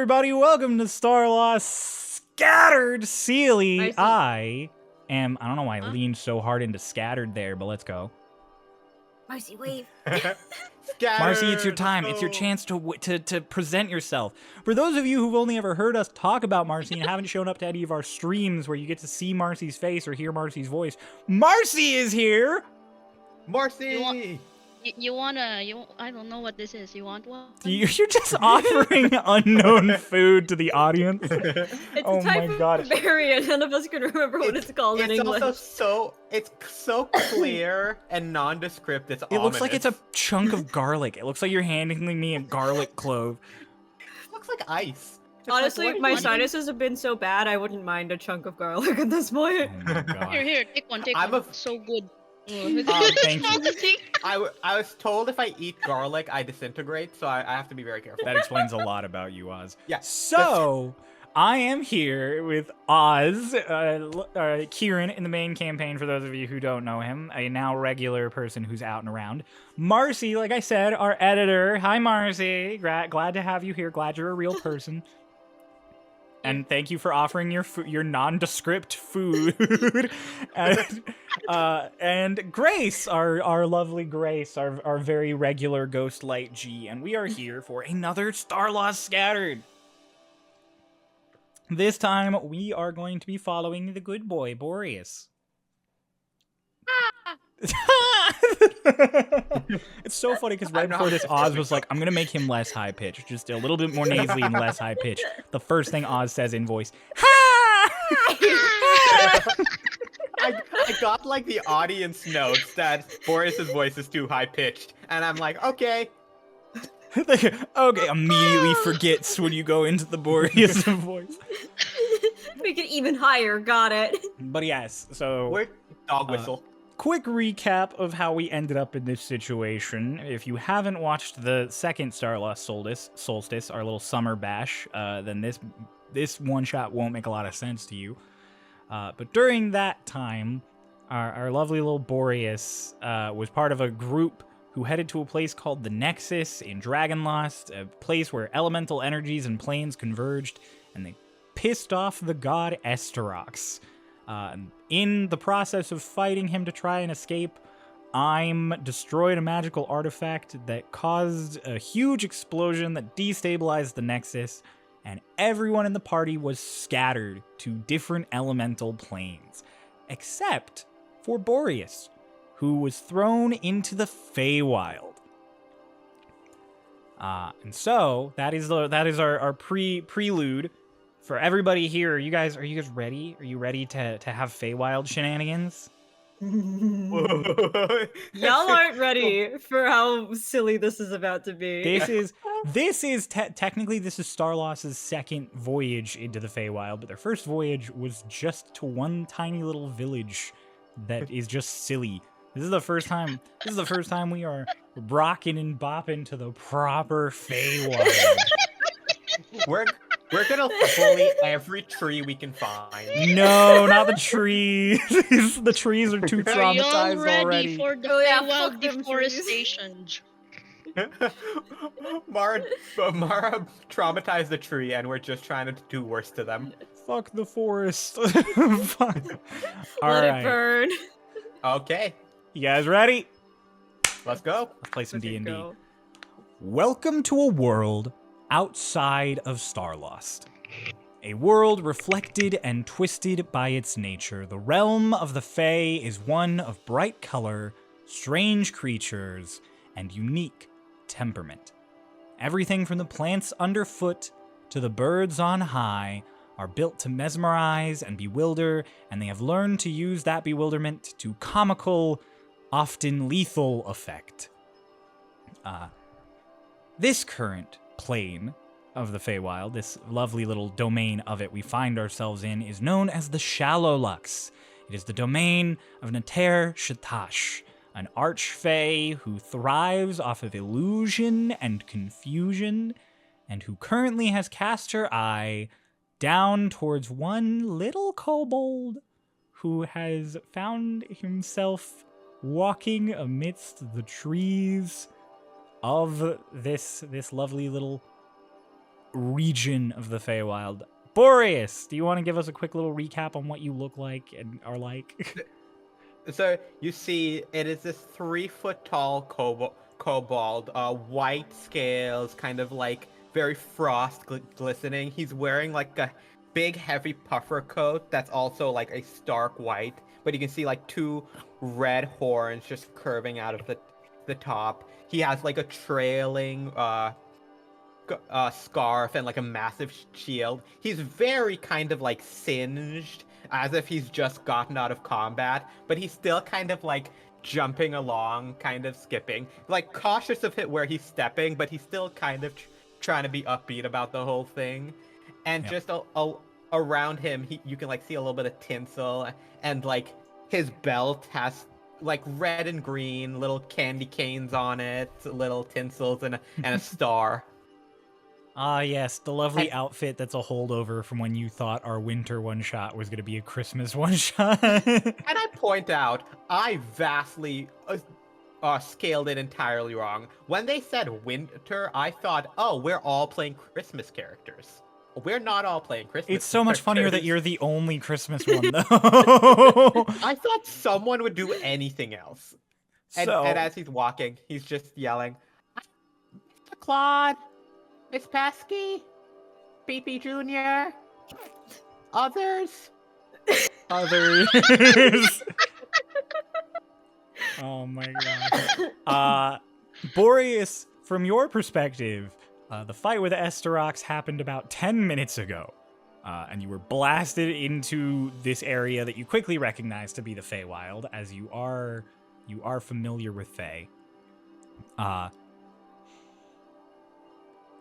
everybody, welcome to Starlost Scattered Seelie. I don't know why I leaned so hard into scattered there, but let's go. Marcy, wave. Marcy, it's your time. It's your chance to present yourself. For those of you who've only ever heard us talk about Marcy and haven't shown up to any of our streams where you get to see Marcy's face or hear Marcy's voice, Marcy is here! Marcy! I don't know what this is. You want one? You're just offering unknown food to the audience. It's Oh a type my God. of berry, and none of us can remember what it's called in English. It's so clear and nondescript. It's It looks like it's a chunk of garlic. It looks like you're handing me a garlic clove. It looks like ice. It's Honestly, like, my sinuses have been so bad, I wouldn't mind a chunk of garlic at this point. Oh my God. Here, take one. It's so good. Thank you. I was told if I eat garlic, I disintegrate, so I have to be very careful. That explains a lot about you, Oz. Yeah. So, I am here with Oz, Kieran in the main campaign, for those of you who don't know him, a now regular person who's out and around. Marcy, like I said, our editor. Hi, Marcy. Glad to have you here. Glad you're a real person. And thank you for offering your nondescript food. And Grace, our lovely Grace, our very regular Ghost Light G. And we are here for another Starlost Scattered. This time, we are going to be following the good boy, Boreas. It's so funny because right before this, Oz was like, I'm going to make him less high-pitched. Just a little bit more nasally and less high-pitched. The first thing Oz says in voice, I got like the audience notes that Boreas's voice is too high-pitched, and I'm like, okay. Okay, immediately forgets when you go into the Boreas voice. Make it even higher, got it. But yes, so... We're dog whistle. Quick recap of how we ended up in this situation. If you haven't watched the second Starlost Solstice, our little summer bash, then this one-shot won't make a lot of sense to you. But during that time, our lovely little Boreas was part of a group who headed to a place called the Nexus in Dragonlost, a place where elemental energies and planes converged, and they pissed off the god Esterox. In the process of fighting him to try and escape, I'm destroyed a magical artifact that caused a huge explosion that destabilized the Nexus, and everyone in the party was scattered to different elemental planes, except for Boreas, who was thrown into the Feywild. And so that is our prelude. For everybody here, are you guys ready? Are you ready to have Feywild shenanigans? Y'all aren't ready for how silly this is about to be. This is technically Starloss's second voyage into the Feywild, but their first voyage was just to one tiny little village that is just silly. This is the first time we are rocking and bopping to the proper Feywild. We're gonna bully every tree we can find. No, not the trees. The trees are too traumatized already. For the Feywild deforestation. Mara traumatized the tree, and we're just trying to do worse to them. Fuck the forest. Fuck. Let it burn. Okay. You guys ready? Let's go. Let's play some D&D. Welcome to a world outside of Starlost. A world reflected and twisted by its nature. The realm of the Fae is one of bright color, strange creatures, and unique temperament. Everything from the plants underfoot to the birds on high are built to mesmerize and bewilder, and they have learned to use that bewilderment to comical, often lethal effect. This current plane of the Feywild, this lovely little domain of it we find ourselves in, is known as the Shallow Lux. It is the domain of Nater Shatash, an archfey who thrives off of illusion and confusion, and who currently has cast her eye down towards one little kobold who has found himself walking amidst the trees of this lovely little region of the Feywild. Boreas, do you want to give us a quick little recap on what you look like and are like? So you see, it is this 3-foot tall kobold, white scales, kind of like very frost glistening. He's wearing like a big heavy puffer coat that's also like a stark white, but you can see like 2 red horns just curving out of the top. He has like a trailing scarf and like a massive shield. He's very kind of like singed, as if he's just gotten out of combat, but he's still kind of like jumping along, kind of skipping, like cautious of where he's stepping, but he's still kind of trying to be upbeat about the whole thing. And just around him, you can like see a little bit of tinsel, and like his belt has like red and green little candy canes on it, little tinsels, and a star. Ah, yes, the lovely outfit that's a holdover from when you thought our winter one-shot was going to be a Christmas one-shot. And I point out, I vastly scaled it entirely wrong. When they said winter, I thought, oh, we're all playing Christmas characters. We're not all playing Christmas It's so much funnier that characters. you're the only Christmas one, though. I thought someone would do anything else. And as he's walking, he's just yelling, Mr. Claude, Miss Pesky, PP Jr., others. Oh my god. Boreas, from your perspective, the fight with the Esterox happened about 10 minutes ago. And you were blasted into this area that you quickly recognized to be the Feywild, as you are familiar with Fey.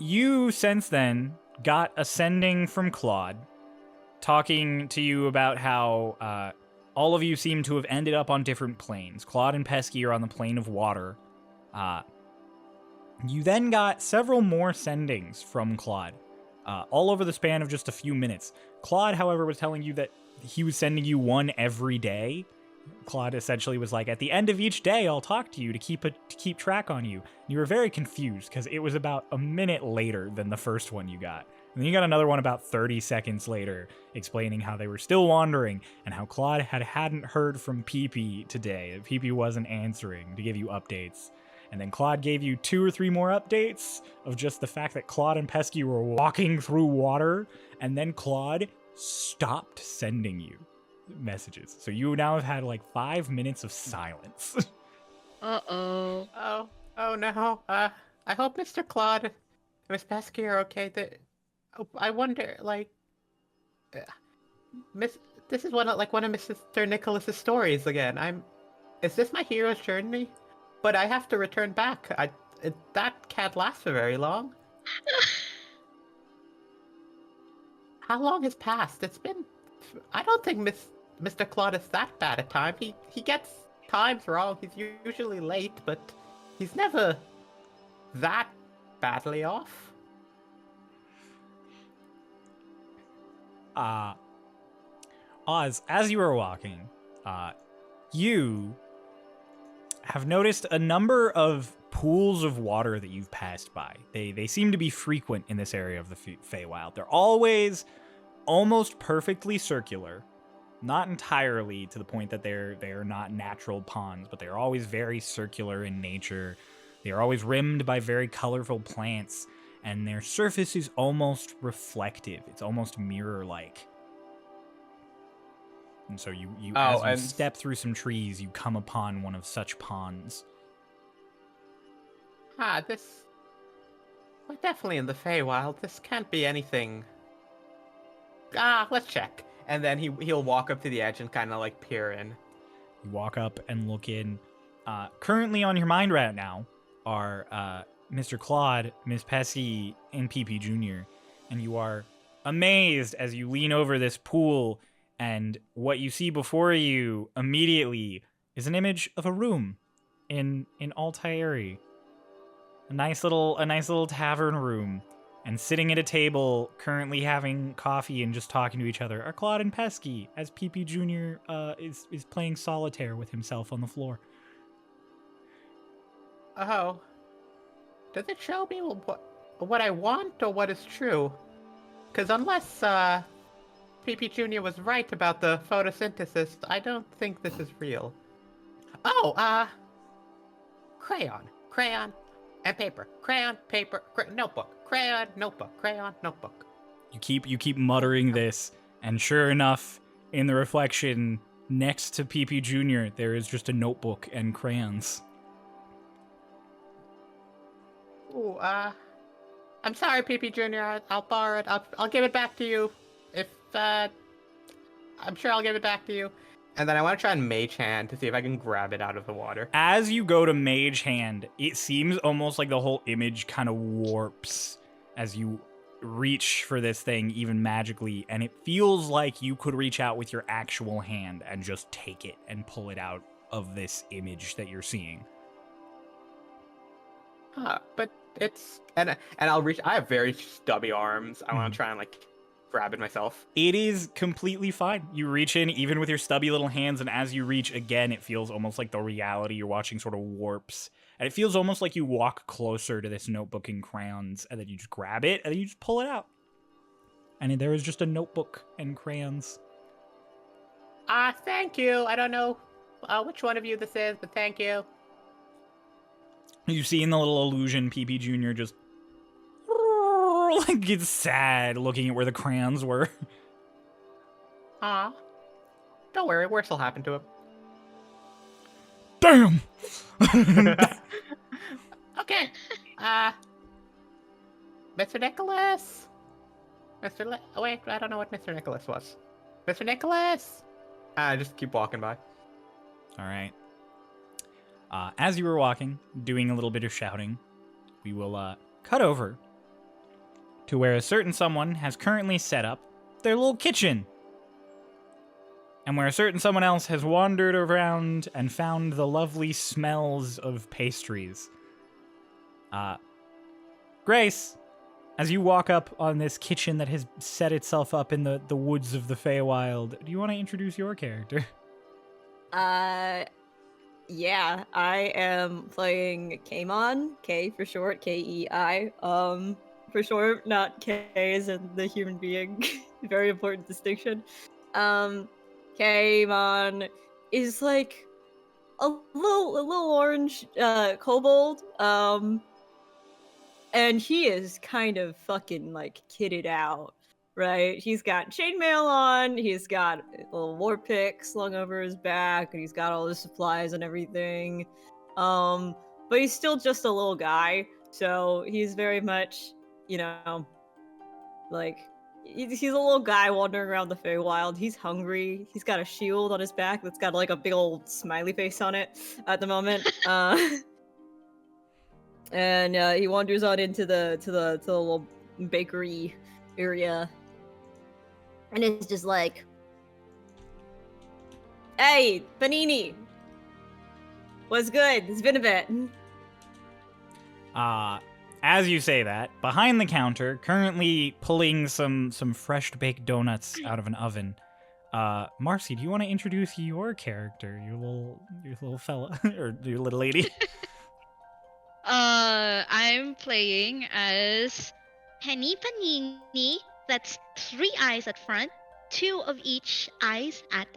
You, since then, got a sending from Claude, talking to you about how all of you seem to have ended up on different planes. Claude and Pesky are on the plane of water. You then got several more sendings from Claude, all over the span of just a few minutes. Claude, however, was telling you that he was sending you one every day. Claude essentially was like, at the end of each day, I'll talk to you to keep track on you. And you were very confused because it was about a minute later than the first one you got. And then you got another one about 30 seconds later, explaining how they were still wandering and how Claude hadn't heard from PP today. That PP wasn't answering to give you updates. And then Claude gave you 2 or 3 more updates of just the fact that Claude and Pesky were walking through water. And then Claude stopped sending you messages. So you now have had like 5 minutes of silence. Uh-oh. Oh no. I hope Mr. Claude and Miss Pesky are okay. I wonder, like, this is one of Mr. Nicholas's stories again. Is this my hero's journey? But I have to return back. That can't last for very long. How long has passed? It's been... I don't think Mr. Claude is that bad at time. He gets times wrong. He's usually late, but he's never that badly off. Oz, as you were walking, you have noticed a number of pools of water that you've passed by. They seem to be frequent in this area of the Feywild. They're always almost perfectly circular, not entirely to the point that they're not natural ponds, but they're always very circular in nature. They are always rimmed by very colorful plants, and their surface is almost reflective. It's almost mirror-like. And so as you step through some trees, you come upon one of such ponds. We're definitely in the Feywild. This can't be anything. Let's check. And then he'll walk up to the edge and kind of like peer in. You walk up and look in. Currently on your mind right now are Mr. Claude, Miss Pesky, and PP Jr. And you are amazed as you lean over this pool, and what you see before you immediately is an image of a room in Altairi. A nice little tavern room. And sitting at a table, currently having coffee and just talking to each other, are Claude and Pesky, as PP Jr. Is playing solitaire with himself on the floor. Oh. Does it show me what I want or what is true? Because unless PP Jr. was right about the photosynthesis, I don't think this is real. Oh, crayon, and paper. Crayon, paper, notebook. Crayon, notebook. Crayon, notebook. You keep muttering this, and sure enough, in the reflection next to PP Jr., there is just a notebook and crayons. Ooh, I'm sorry, PP Jr. I'll borrow it. I'll give it back to you. If, I'm sure I'll give it back to you. And then I want to try and Mage Hand to see if I can grab it out of the water. As you go to Mage Hand, it seems almost like the whole image kind of warps as you reach for this thing, even magically, and it feels like you could reach out with your actual hand and just take it and pull it out of this image that you're seeing. But it's... And I'll reach... I have very stubby arms. I want to try and, like, grab it myself. It is completely fine. You reach in, even with your stubby little hands, and as you reach again, it feels almost like the reality you're watching sort of warps. And it feels almost like you walk closer to this notebook and crayons, and then you just grab it, and then you just pull it out. And there is just a notebook and crayons. Thank you. I don't know which one of you this is, but thank you. You see in the little illusion, PP Jr. just like gets sad looking at where the crayons were. Don't worry, worse will happen to him. Damn! Okay. Mr. Nicholas? Oh wait, I don't know what Mr. Nicholas was. Mr. Nicholas! Just keep walking by. Alright. As you were walking, doing a little bit of shouting, we will cut over to where a certain someone has currently set up their little kitchen. And where a certain someone else has wandered around and found the lovely smells of pastries. Grace, as you walk up on this kitchen that has set itself up in the woods of the Feywild, do you want to introduce your character? Yeah, I am playing Kaimon, K for short, Kei. For short, not K as in the human being. Very important distinction. Kaimon is like a little orange kobold. And he is kind of fucking like kitted out, right? He's got chainmail on, he's got a little war pick slung over his back, and he's got all his supplies and everything. But he's still just a little guy, so he's very much, you know, like he's a little guy wandering around the Feywild. He's hungry. He's got a shield on his back that's got like a big old smiley face on it at the moment. And he wanders on into the little bakery area, and it's just like, "Hey, Panini, what's good? It's been a bit." As you say that, behind the counter, currently pulling some fresh baked donuts out of an oven. Marcy, do you want to introduce your character, your little fella, or your little lady? I'm playing as Penny Panini. That's 3 eyes at front, 2 of each eyes at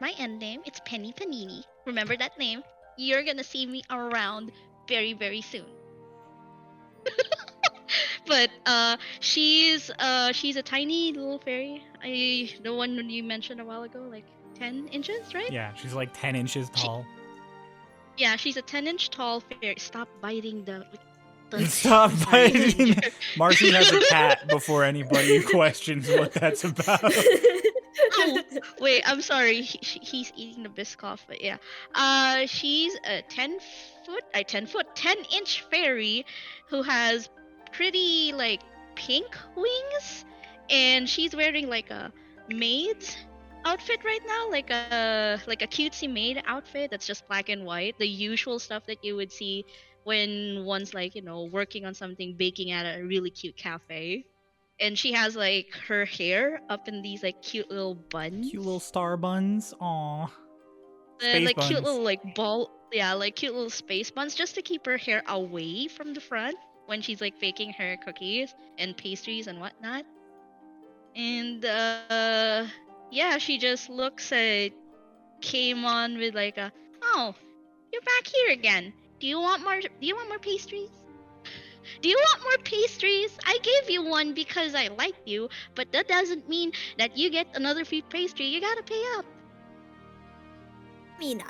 my end name. It's Penny Panini. Remember that name. You're gonna see me around very, very soon. But she's a tiny little fairy. The one you mentioned a while ago, like 10 inches, right? Yeah, she's like 10 inches tall. Yeah, she's a 10-inch tall fairy. Stop biting the Stop biting. Marcy has a cat before anybody questions what that's about. Oh, wait, I'm sorry. He's eating the Biscoff, but yeah. She's a 10-inch fairy who has pretty, like, pink wings, and she's wearing, like, a maid's outfit right now, like a cutesy maid outfit that's just black and white, the usual stuff that you would see when one's like, you know, working on something, baking at a really cute cafe. And she has like her hair up in these like cute little buns, Cute little star buns. Aw. like buns. cute little like ball, yeah, like cute little space buns, just to keep her hair away from the front. when she's like baking her cookies and pastries and whatnot. And yeah, she just looks at Kaimon with like a, oh, you're back here again. Do you want more? Do you want more pastries? Do you want more pastries? I gave you one because I like you, but that doesn't mean that you get another free pastry. You gotta pay up. I mean,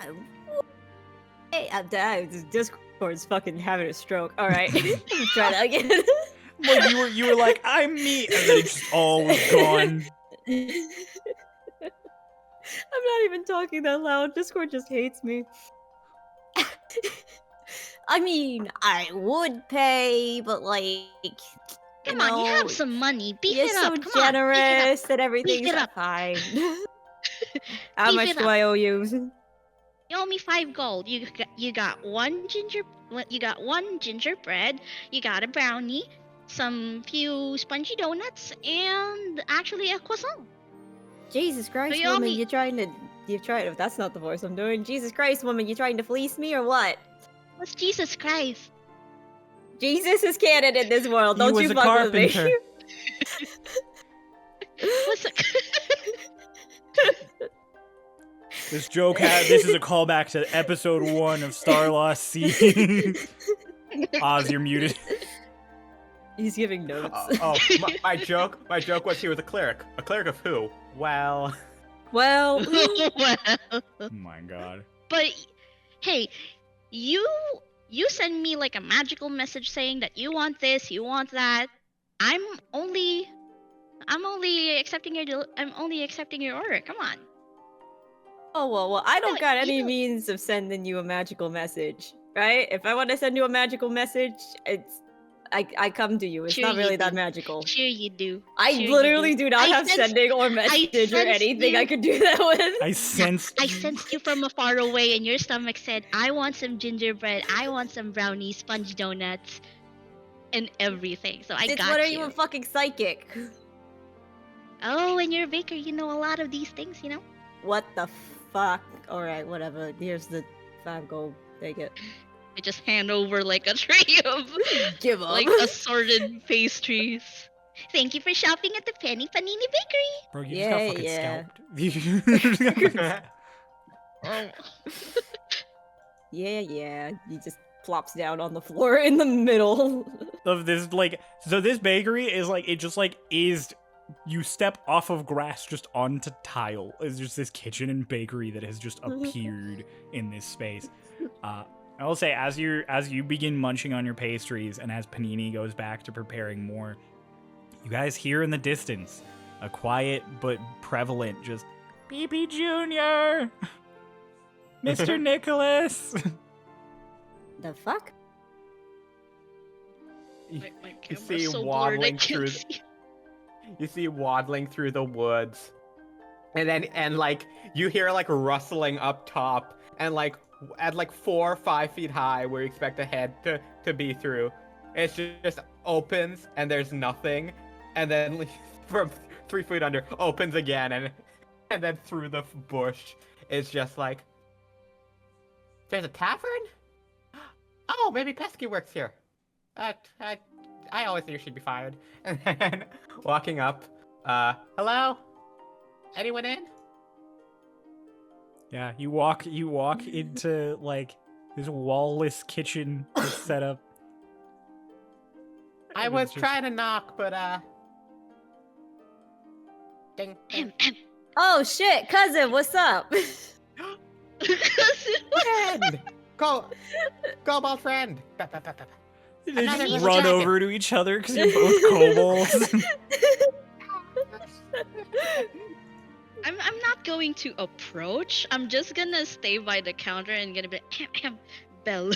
this Discord's fucking having a stroke. All right, try that again. Like you were like, I'm me, and then it just all was gone. I'm not even talking that loud. Discord just hates me. I mean, I would pay, but like, Come on, you have some money. Beef you're it so up. Come on, generous that everything's it up. fine. How Beef much it do up. I owe you? You owe me 5 gold. You got one gingerbread. You got a brownie, some few spongy donuts, and actually a croissant. Jesus Christ, you owe woman, me- you're trying to. That's not the voice I'm doing. Jesus Christ, woman, you trying to fleece me or what? What's Jesus Christ? Jesus is canon in this world. He Don't was you a fuck with me. carpenter. What's a... This this is a callback to episode 1 of Starlost Seas. Oz, you're muted. He's giving notes. My joke was he was a cleric. A cleric of who? Well, Well, well, Oh my god. but hey, you send me like a magical message saying that you want this, you want that. I'm only accepting your order. Come on. well, I don't No, got you any don't- means of sending you a magical message, right? If I want to send you a magical message, I come to you. It's Sure not you really that do. magical. Sure you do. I Sure you literally do not I have sensed- sending or message or sensed anything I you. could do that with. I sensed I sensed you from afar away, and your stomach said, "I want some gingerbread. I want some brownies, sponge donuts, and everything." So I It's got what are you. you, a fucking psychic? Oh, and you're a baker. You know a lot of these things. You know. What the fuck? Alright, whatever. Here's the 5 gold. Take it. I just hand over like a tray of Give up. like assorted pastries. Thank you for shopping at the Penny Panini Bakery. Bro, you Yeah, just yeah. got fucking scalped. Yeah. He just plops down on the floor in the middle. Of this, like, so this bakery is like, it just like is, you step off of grass just onto tile. It's just this kitchen and bakery that has just appeared in this space. I will say, as you begin munching on your pastries, and as Panini goes back to preparing more, you guys hear in the distance a quiet but prevalent just "PP Jr., Mr. Nicholas." The fuck? My you camera's see so blurred, I waddling can't through. see. You see waddling through the woods, and like you hear like rustling up top, and like at like 4 or 5 feet high, where you expect a head to be through, it's just opens and there's nothing, and then from 3 feet under opens again, and then through the bush, it's just like there's a tavern. Oh, maybe Pesky works here. I always knew she'd be fired. And then walking up, hello? Anyone in? Yeah, you walk into like this wall-less kitchen that's set up. I And was it's just- trying to knock, but ding. Ahem, Oh shit, cousin, what's up? Friend! Go ball friend! They just Another run jacket. over to each other because you're both kobolds. I'm not going to approach. I'm just gonna stay by the counter and gonna be Bell.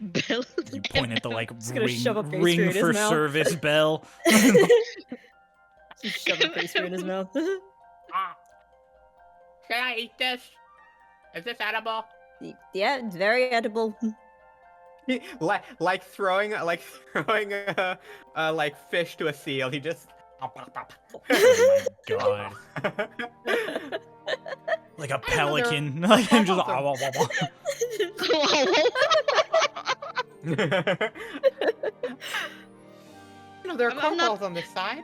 Bell. You point at the like Just gonna shove a pastry in ring his for mouth. service bell. Just shove a pastry in his mouth. Can I eat this? Is this edible? Yeah, it's very edible. like throwing a like fish to a seal. He just. Oh my god. Like a pelican. Like I'm just There are I'm not- cornballs on this side.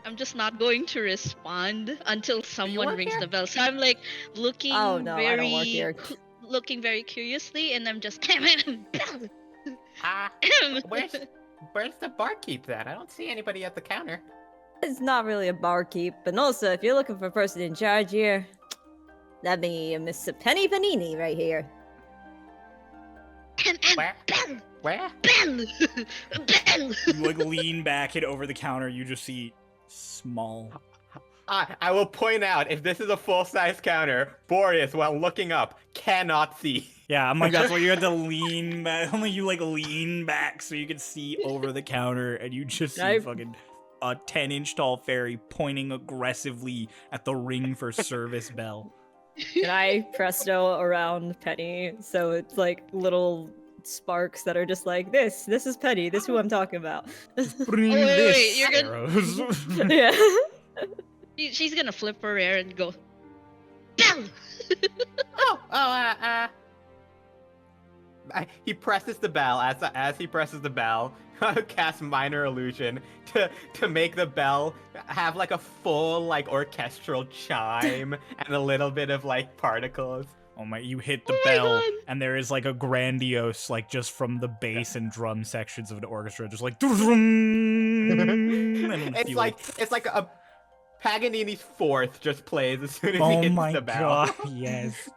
I'm just not going to respond until someone work rings here? the bell. So I'm like looking Oh no, I don't work here. looking very curiously, and I'm just Ah, where's the barkeep then? I don't see anybody at the counter. It's not really a barkeep, but also if you're looking for a person in charge here, that'd be Miss Penny Panini right here. Where? bell, Where? bell, bell. You like lean back and over the counter, you just see small. I will point out, if this is a full-size counter, Boreas, while looking up, cannot see. Yeah, I'm like, that's why you had to lean back. Only you like lean back so you can see over the counter, and you just see I- fucking a 10-inch tall fairy pointing aggressively at the ring for service bell. And I presto around Penny, so it's like little sparks that are just like this is Penny, this is who I'm talking about. Bring wait, this, you're gonna- arrows. Yeah. She's gonna flip her hair and go, bell. He presses the bell. As he presses the bell, casts minor illusion to make the bell have like a full like orchestral chime and a little bit of like particles. Oh my, you hit the Oh my bell, God. and there is like a grandiose, like just from the bass and drum sections of an orchestra, just like. And It's you, like a Paganini's fourth just plays as soon as he Oh hits my the bell. god, yes.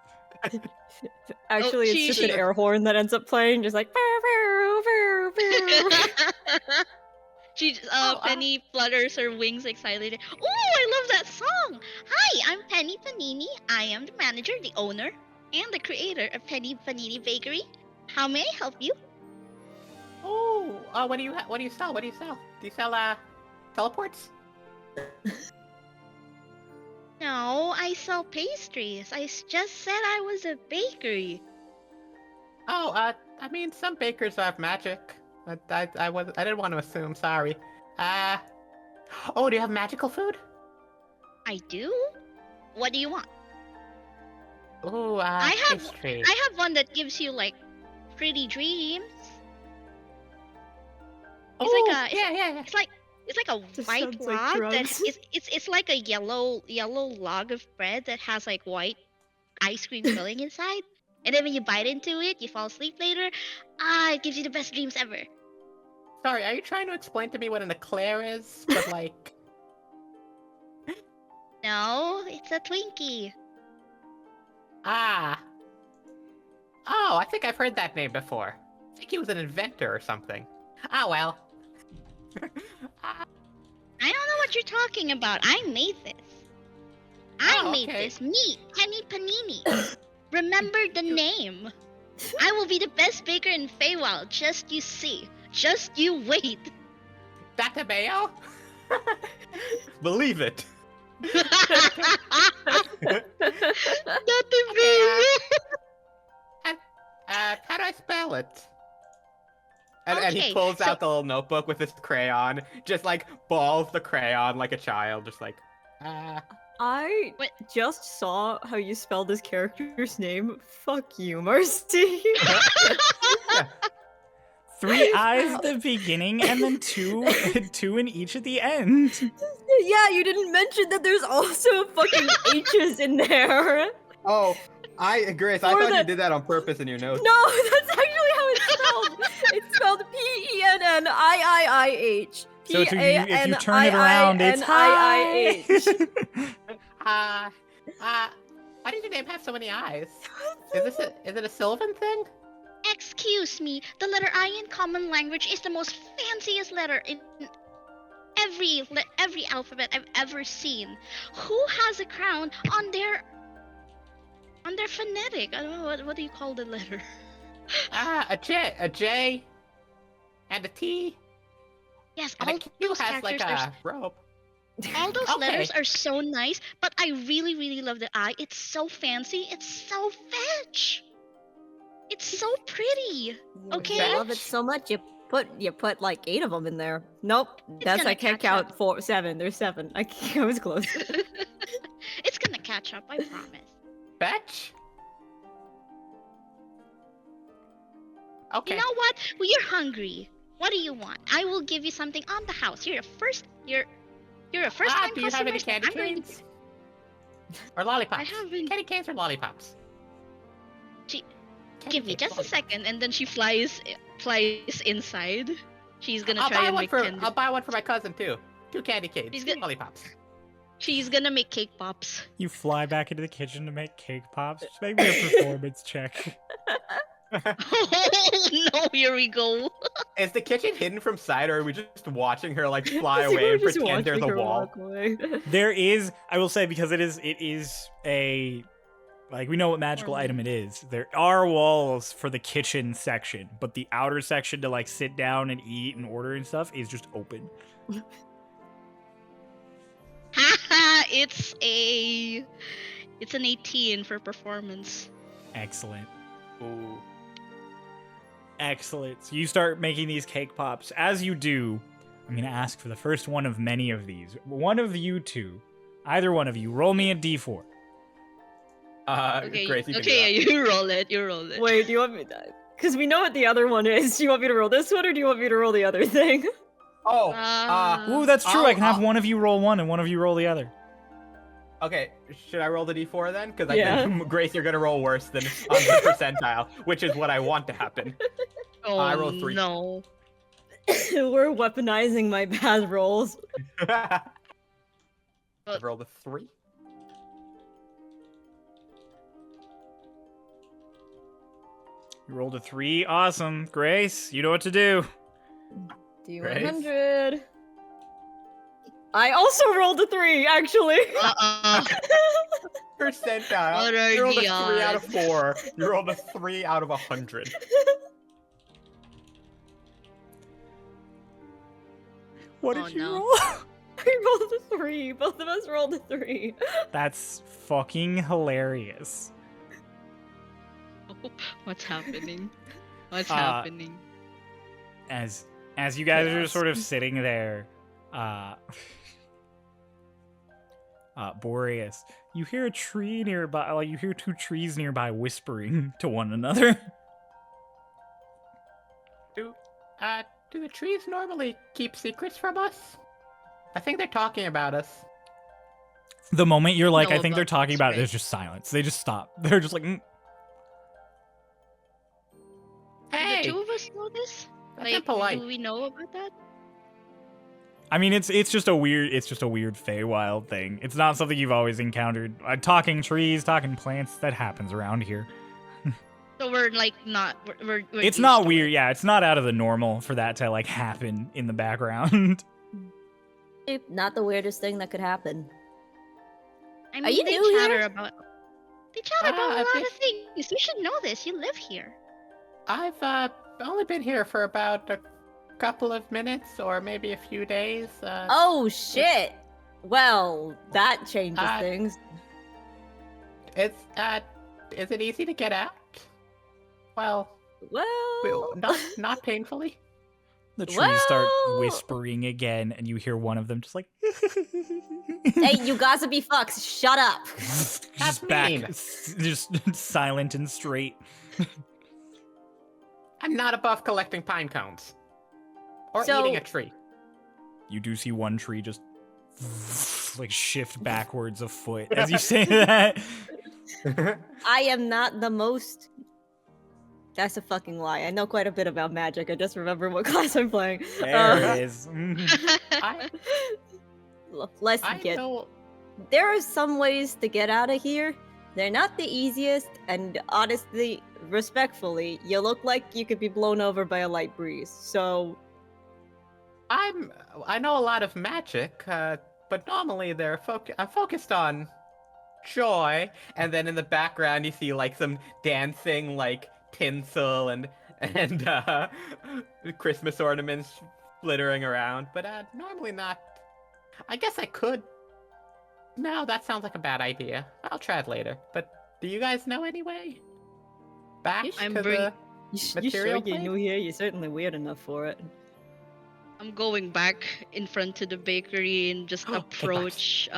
Actually, it's just an air horn that ends up playing, just like. Penny flutters her wings excitedly. Oh, I love that song! Hi, I'm Penny Panini. I am the manager, the owner, and the creator of Penny Panini Bakery. How may I help you? Oh, what do you sell? What do you sell? Do you sell teleports? No, I sell pastries. Just said I was a bakery. Oh, I mean, some bakers have magic. I didn't want to assume. Sorry. Oh, do you have magical food? I do? What do you want? Ooh, I have pastry. I have one that gives you like pretty dreams. Oh, like a- yeah. It's like a Just white sounds like log that drugs. it's like a yellow log of bread that has like white ice cream filling inside. And then when you bite into it, you fall asleep later. It gives you the best dreams ever. Sorry, are you trying to explain to me what an eclair is? But like, No, it's a Twinkie. oh, I think I've heard that name before. I think he was an inventor or something. Ah, well. I don't know what you're talking about. I made this. I Oh, made okay. this. Me, Penny Panini. Remember the name. I will be the best baker in Feywild. Just you see. Just you wait. Data Mayo? Believe it. How do I spell it? And he Okay, pulls so- out the little notebook with his crayon, just like balls the crayon like a child, just like, I What? just saw how you spelled this character's name. Fuck you, Marcy. 3 eyes at the beginning, and then two in each at the end. Yeah, you didn't mention that there's also fucking H's in there. Oh, Grace, I For thought you the- did that on purpose in your notes. No, that's actually how it's spelled. It's spelled P-E-N-N-I-I-I-H. So if you turn it around, it's hi. Why did your name have so many eyes? Is it a Sylvan thing? Excuse me. The letter I in common language is the most fanciest letter in every alphabet I've ever seen. Who has a crown on their phonetic? I don't know what do you call the letter? A J, and a T, Yes, and all a Q those has like characters a rope. all those Okay. letters are so nice, but I really, really love the I. It's so fancy. It's so fetch. It's so pretty. Okay. I love it so much. You put like 8 of them in there. Nope, I gonna can't catch count 7. There's 7. I was close. It's gonna catch up, I promise. Fetch? Okay. You know what? Well, you're hungry. What do you want? I will give you something on the house. You're a first time Do you have customer. any So candy I'm going to canes? Or lollipops? I haven't- Candy canes or lollipops? She- Candy give me canes, just a lollipops. second, and then she flies inside. She's gonna I'll try buy and one make for candy. I'll buy one for my cousin too. 2 candy canes, She's 2 good. lollipops. She's gonna make cake pops. You fly back into the kitchen to make cake pops. Just make me a performance check. Oh no! Here we go. Is the kitchen hidden from sight, or are we just watching her like fly We're away and just pretend there's a watching her wall? walk away. There is, I will say, because it is a, like, we know what magical Ornament. item it is. There are walls for the kitchen section, but the outer section to, like, sit down and eat and order and stuff is just open. Haha! It's an 18 for performance. Excellent. Ooh. Excellent. So you start making these cake pops. As you do, I'm going to ask for the first one of many of these. One of you two, either one of you, roll me a d4. Okay, Grace, you can do okay, that. you roll it. You roll it. Wait, do you want me to? Because we know what the other one is. Do you want me to roll this one, or do you want me to roll the other thing? Oh, Ooh, that's true. I can have I'll- one of you roll one and one of you roll the other. okay. Should I roll the d4 then? Because I Yeah. think Grace, you're gonna roll worse than on the percentile, which is what I want to happen. Oh I rolled 3. no! We're weaponizing my bad rolls. I've rolled a 3. You rolled a 3. Awesome. Grace, you know what to do. D100. I also rolled a 3, actually. Percentile. What are You rolled a the 3 out of odds? 4. You rolled a 3 out of 100. What Oh, did you no. roll? I rolled a 3. Both of us rolled a 3. That's fucking hilarious. What's happening? What's Uh, happening? As you guys are just Chaos. sort of sitting there, Boreas, you hear a tree nearby, like you hear 2 trees nearby whispering to one another. Do the trees normally keep secrets from us? I think they're talking about us. The moment you're like, Know I think they're about talking this, about it, right? there's just silence. They just stop. They're just like, Hey, Do the 2 of us know this? that's Like, impolite. do we know about that? I mean, it's just a weird Feywild thing. It's not something you've always encountered. Talking trees, talking plants, that happens around here. So we're like not. We're It's used not to weird, it. yeah. It's not out of the normal for that to like happen in the background. Not the weirdest thing that could happen. I Are mean, you they new chatter here? about. They chatter about a I've lot been- of things. You should know this. You live here. I've only been here for about a couple of minutes or maybe a few days. Oh, shit. Well, that changes Uh, things. Is it easy to get out? Well, Well, not painfully. The trees start Well- whispering again, and you hear one of them just like, hey, you gossipy fucks, shut up. just That's back, mean. just silent and straight. I'm not above collecting pine cones or So- eating a tree. You do see one tree just like shift backwards a foot as you say that. I am not the most. That's a fucking lie. I know quite a bit about magic. I just remember what class I'm playing. There it is. Mhm. I Let's I get. know. There are some ways to get out of here. They're not the easiest, and honestly, respectfully, you look like you could be blown over by a light breeze. So, I know a lot of magic, but normally I'm focused on joy, and then in the background you see like some dancing like tinsel and Christmas ornaments flittering around. But normally not. I guess I could. No, that sounds like a bad idea. I'll try it later. But do you guys know any way back You I'm to bring- the? you sure Material you're plate? new here? You're certainly weird enough for it. I'm going back in front of the bakery and just approach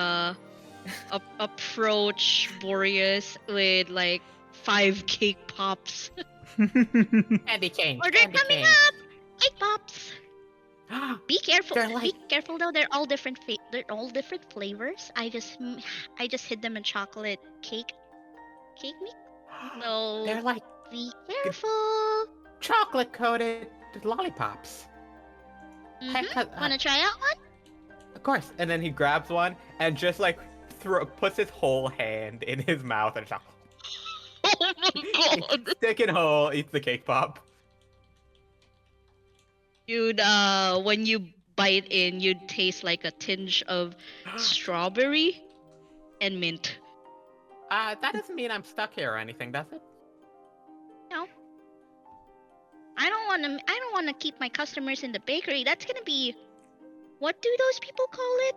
approach Boreas with like 5 cake pops. Candy cane. Order Candy coming cane. up. Cake pops. Be careful. They're like- Be careful though. They're all different. They're all different flavors. I just hid them in chocolate cake mix. So They're like be careful. chocolate coated lollipops. Wanna try out one? Of course. And then he grabs one and just like puts his whole hand in his mouth and just Oh my god. sticking hole, eats the cake pop. Dude, when you bite in, you'd taste like a tinge of strawberry and mint. That doesn't mean I'm stuck here or anything, does it? No. I don't wanna keep my customers in the bakery. That's gonna be, what do those people call it?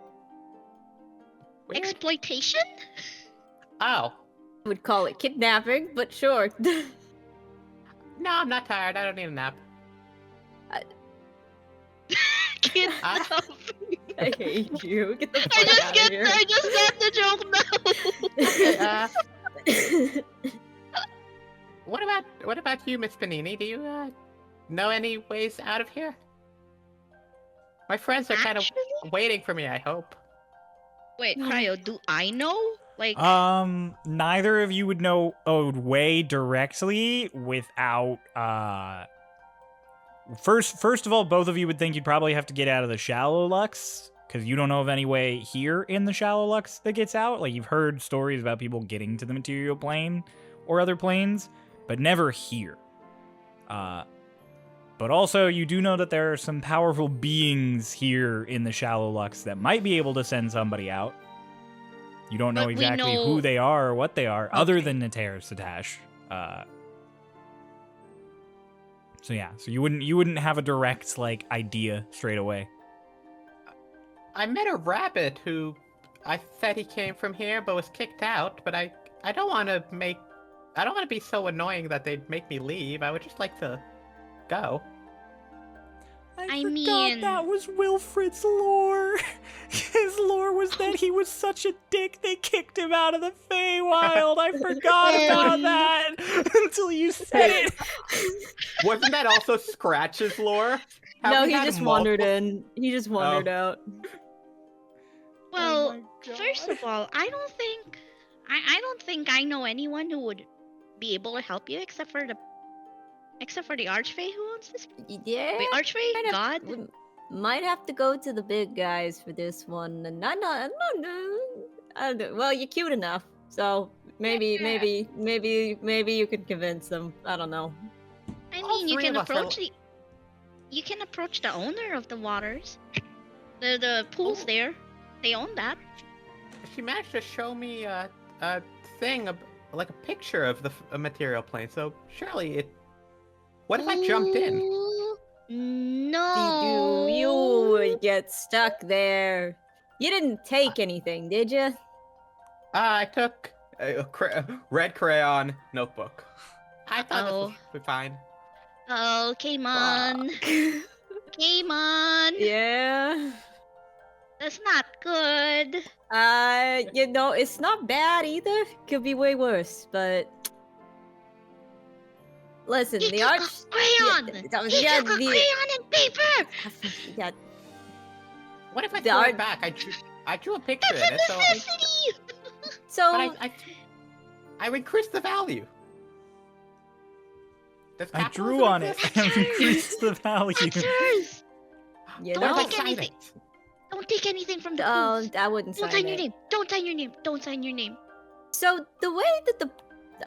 Weird. Exploitation? Oh. I would call it kidnapping, but sure. No, I'm not tired. I don't need a nap. Kid. Ah. I hate you. Get the fuck out of here. I just got the joke now. What about you, Miss Panini? Do you know any ways out of here? My friends are kind of Actually? waiting for me, I hope. Wait, Cryo, do I know? Like, Neither of you would know a way directly without, First of all, both of you would think you'd probably have to get out of the shallow Lux, because you don't know of any way here in the shallow Lux that gets out. Like, you've heard stories about people getting to the material plane or other planes, but never here. But also, you do know that there are some powerful beings here in the shallow Lux that might be able to send somebody out. You don't know But we exactly know- who they are or what they are, other Okay. than Natera Satash. So yeah, so you wouldn't have a direct like idea straight away. I met a rabbit who I said he came from here but was kicked out, but I don't want to be so annoying that they'd make me leave. I would just like to go. I mean- that was Wilfred's lore. His lore was that he was such a dick they kicked him out of the Feywild. I forgot about that until you said it. Wasn't that also Scratch's lore? Have No, we he had just wandered multiple- in. He just wandered out. well, my God. first of all, I don't think I know anyone who would be able to help you except for the Archfey who owns this. Yeah. Wait, Archfey? kind of- God? we might have to go to the big guys for this one, and I don't know. Well, you're cute enough, so maybe you can convince them. I don't know. I All mean, you three can of us are- approach the owner of the waters. The pool's Oh. there. They own that. She managed to show me a thing, like a picture of a material plane. So surely it. What if I jumped in? Ooh, No. You would get stuck there. You didn't take anything, did you? I took a red crayon notebook. I thought this Oh. would be fine. Oh, come on. Come on. Yeah. That's not good. It's not bad either. Could be way worse, but listen, He the took arch. a crayon. He He took took a crayon and paper. Yeah, What if I The threw art- it back? I drew a picture That's in a it, so necessity. so but I increased the value. Does I drew capitalism on it exist? and increased the value. That's hers. you Don't What if I know. take sign anything. it? Don't take anything from the Oh, pools. I wouldn't Don't sign sign your it. name. Don't sign your name. Don't sign your name. So the way that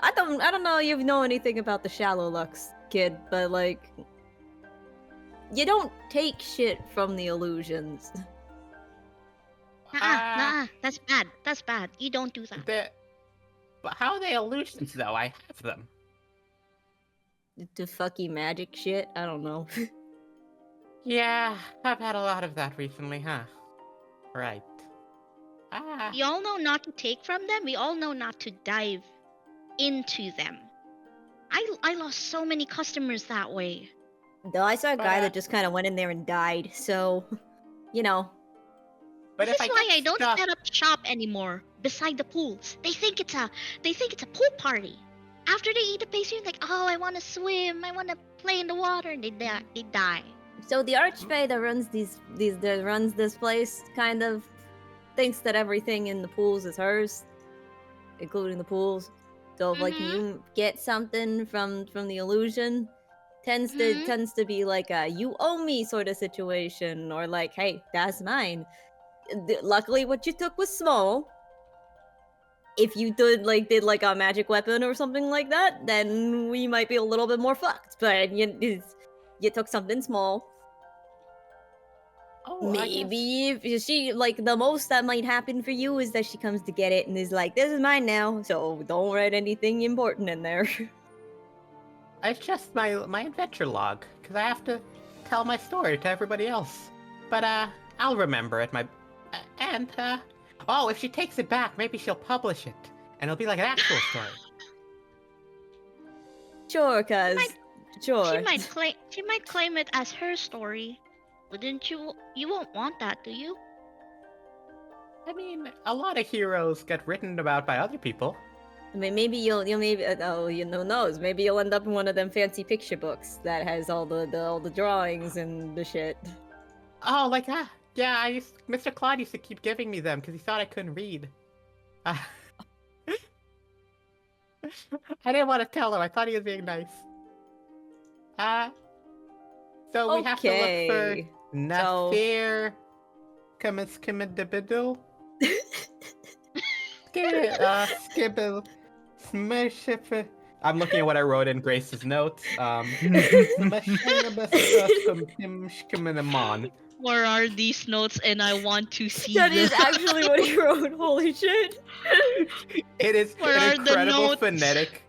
I don't know if you know anything about the Shallow Lux, kid, but like you don't take shit from the illusions. Nah, that's bad. That's bad. You don't do that. But how are they illusions though? I have them. The fucking magic shit. I don't know. Yeah, I've had a lot of that recently, huh? Right. We all know not to take from them. We all know not to dive into them. I lost so many customers that way. Though I saw a But, guy that just kind of went in there and died. So, you know. But This if is why get I don't stuck- set up shop anymore beside the pools. They think it's a pool party. after they eat the pastry, like, oh, I want to swim, I want to play in the water, and they die. So the archfey that runs that runs this place kind of thinks that everything in the pools is hers, including the pools. So if like you get something from the illusion, tends to be like a you owe me sort of situation, or like, hey, that's mine. Luckily, what you took was small. If you did like a magic weapon or something like that, then we might be a little bit more fucked. But you took something small. Oh, Maybe if she like the most that might happen for you is that she comes to get it and is like, "This is mine now," so don't write anything important in there. It's just my adventure log, because I have to tell my story to everybody else. But I'll remember it. Oh, if she takes it back, maybe she'll publish it, and it'll be like an actual story. Sure, sure. She might claim it as her story. Wouldn't you? You won't want that, do you? I mean, a lot of heroes get written about by other people. I mean, maybe you'll maybe who knows? Maybe you'll end up in one of them fancy picture books that has all the drawings and the shit. Oh, like that. Yeah, Mr. Claude used to keep giving me them because he thought I couldn't read. I didn't want to tell him. I thought he was being nice. So we have to look for Nafir Kamiskimidibiddle. Skibble Smurship. I'm looking at what I wrote in Grace's notes. Where are these notes? And I want to see That them. is actually what he wrote. Holy shit! It is Where are an the incredible notes? phonetic.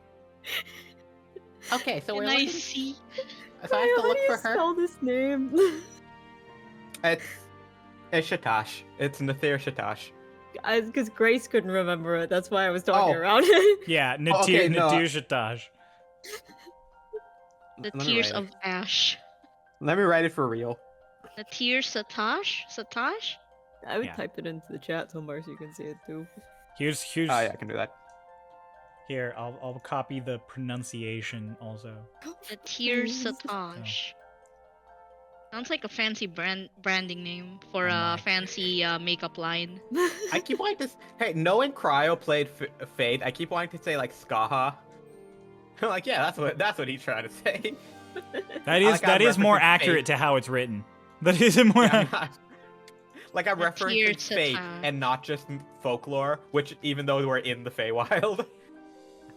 Okay, so we're Can I looking. see? So I have to How look do you for her. spell this name? It's Shatash. It's Nathir Shatash. Because Grace couldn't remember it. That's why I was talking Oh. around it. Yeah, okay, no. Nadir Shatash. The Let me tears write of ash. Let me write it for real. The tears Satash? Satash? I would Yeah. type it into the chat somewhere so you can see it too. Here's Oh yeah, I can do that. here. I'll copy the pronunciation also. The tears Please. Satash. Sounds like a fancy branding name for Oh a my. fancy makeup line. I keep wanting to. Hey, knowing Cryo played Fade, I keep wanting to say like Skaha. Like, yeah, that's what he's trying to say. That is Like, I'm more referencing accurate Fate. to how it's written. That is more. Yeah, I'm The referencing tears Fate Satan. and not just folklore, which even though we're in the Feywild,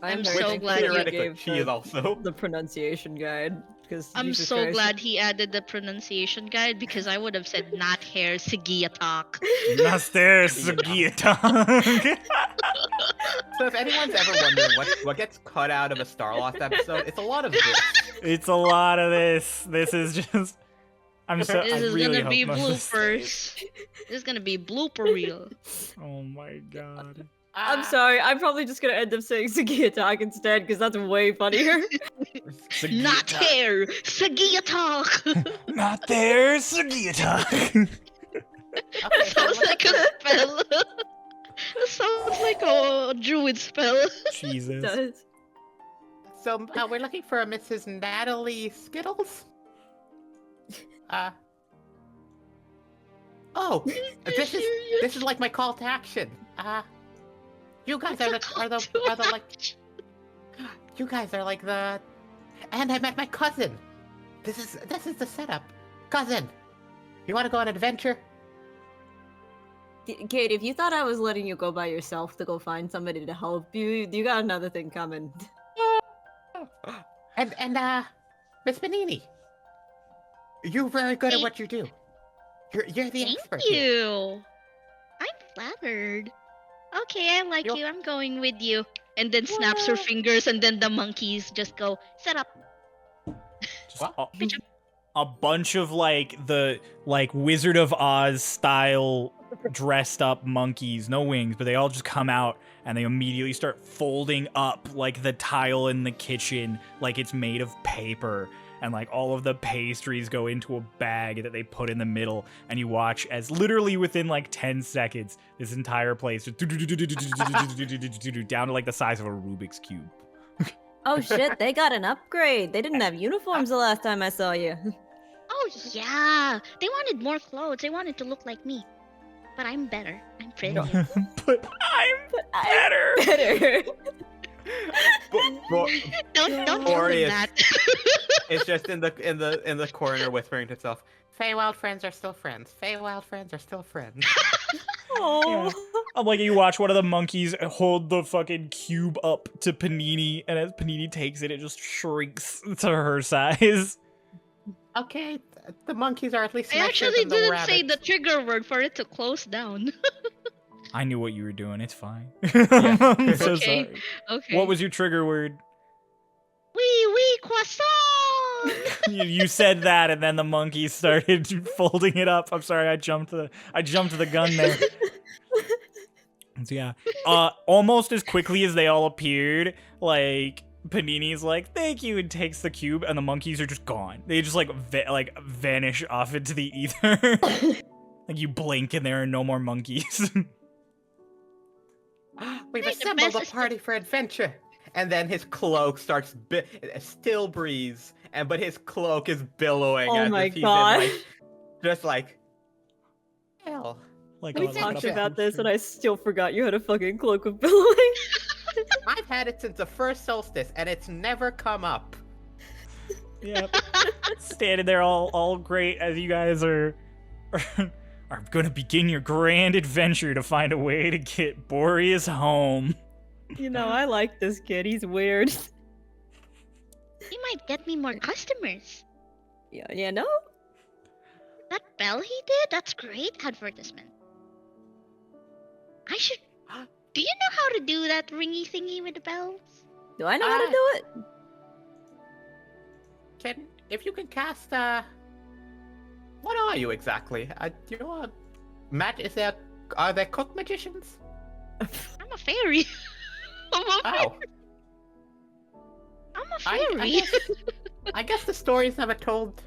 I'm very so thankful glad that you theoretically gave she is also. the pronunciation guide. Because I'm so glad he added the pronunciation guide because I would have said not hair Sigiatak. Naster Sugiatong. So if anyone's ever wondering what gets cut out of a Starlost episode, it's a lot of this. It's a lot of this. This is just. I'm so. This I is really gonna be hope most of this bloopers. stays. This is gonna be blooper reel. Oh my god. I'm sorry, I'm probably just gonna end up saying Sugiatak instead, because that's way funnier. Not hair Sigiatak. Not there, Sugiatong. Okay, so Sounds like a spell. That sounds like a druid spell. Jesus. Does. So we're looking for a Mrs. Natalie Skittles. Oh, this is like my call to action. You guys are the like. You guys are like the. And I met my cousin. This is the setup. Cousin, you want to go on an adventure? Kate, if you thought I was letting you go by yourself to go find somebody to help you, you got another thing coming. And Miss Benini, you're very good at what you do. You're the Thank expert. here. you. I'm flattered. Okay, I like You're- you. I'm going with you. And then snaps her What? fingers, and then the monkeys just go set up. Just What? a bunch of the Wizard of Oz style dressed up monkeys, no wings, but they all just come out and they immediately start folding up like the tile in the kitchen like it's made of paper, and like all of the pastries go into a bag that they put in the middle, and you watch as literally within like 10 seconds this entire place just down to like the size of a Rubik's cube. Oh shit, they got an upgrade. They didn't have uniforms the last time I saw you. Oh yeah, they wanted more clothes. They wanted to look like me, but I'm better. I'm pretty. But I'm better. Better. Don't tell them Boreas that. It's just in the corner whispering to itself. Feywild friends are still friends. Feywild friends are still friends. Oh. I'm like, you watch one of the monkeys hold the fucking cube up to Panini, and as Panini takes it, it just shrinks to her size. Okay, the monkeys are at least I nicer actually than the didn't rabbits. say the trigger word for it to close down. I knew what you were doing. It's fine. Yeah. I'm so Okay. sorry. Okay. What was your trigger word? Wee croissant. You said that, and then the monkeys started folding it up. I'm sorry, I jumped the gun there. So yeah, almost as quickly as they all appeared, like Panini's like, "Thank you," and takes the cube, and the monkeys are just gone. They just like vanish off into the ether. Like you blink, and there are no more monkeys. We've Hey, the assembled best a party for adventure. And then his cloak starts still breeze, but his cloak is billowing Oh as my if he's God. in just like hell. Like We We a- talked Yeah. about this and I still forgot you had a fucking cloak of billowing. I've had it since the first solstice, and it's never come up. Yep. Standing there all great as you guys are gonna begin your grand adventure to find a way to get Boreas home. You know, I like this kid. He's weird. He might get me more customers. Yeah, no? That bell he did? That's great advertisement. I should. Do you know how to do that ringy thingy with the bells? Do I know how to do it? If you can cast what are you exactly? Do you know are there cook magicians? I'm a fairy. Oh. I'm a I fairy. I guess the stories never told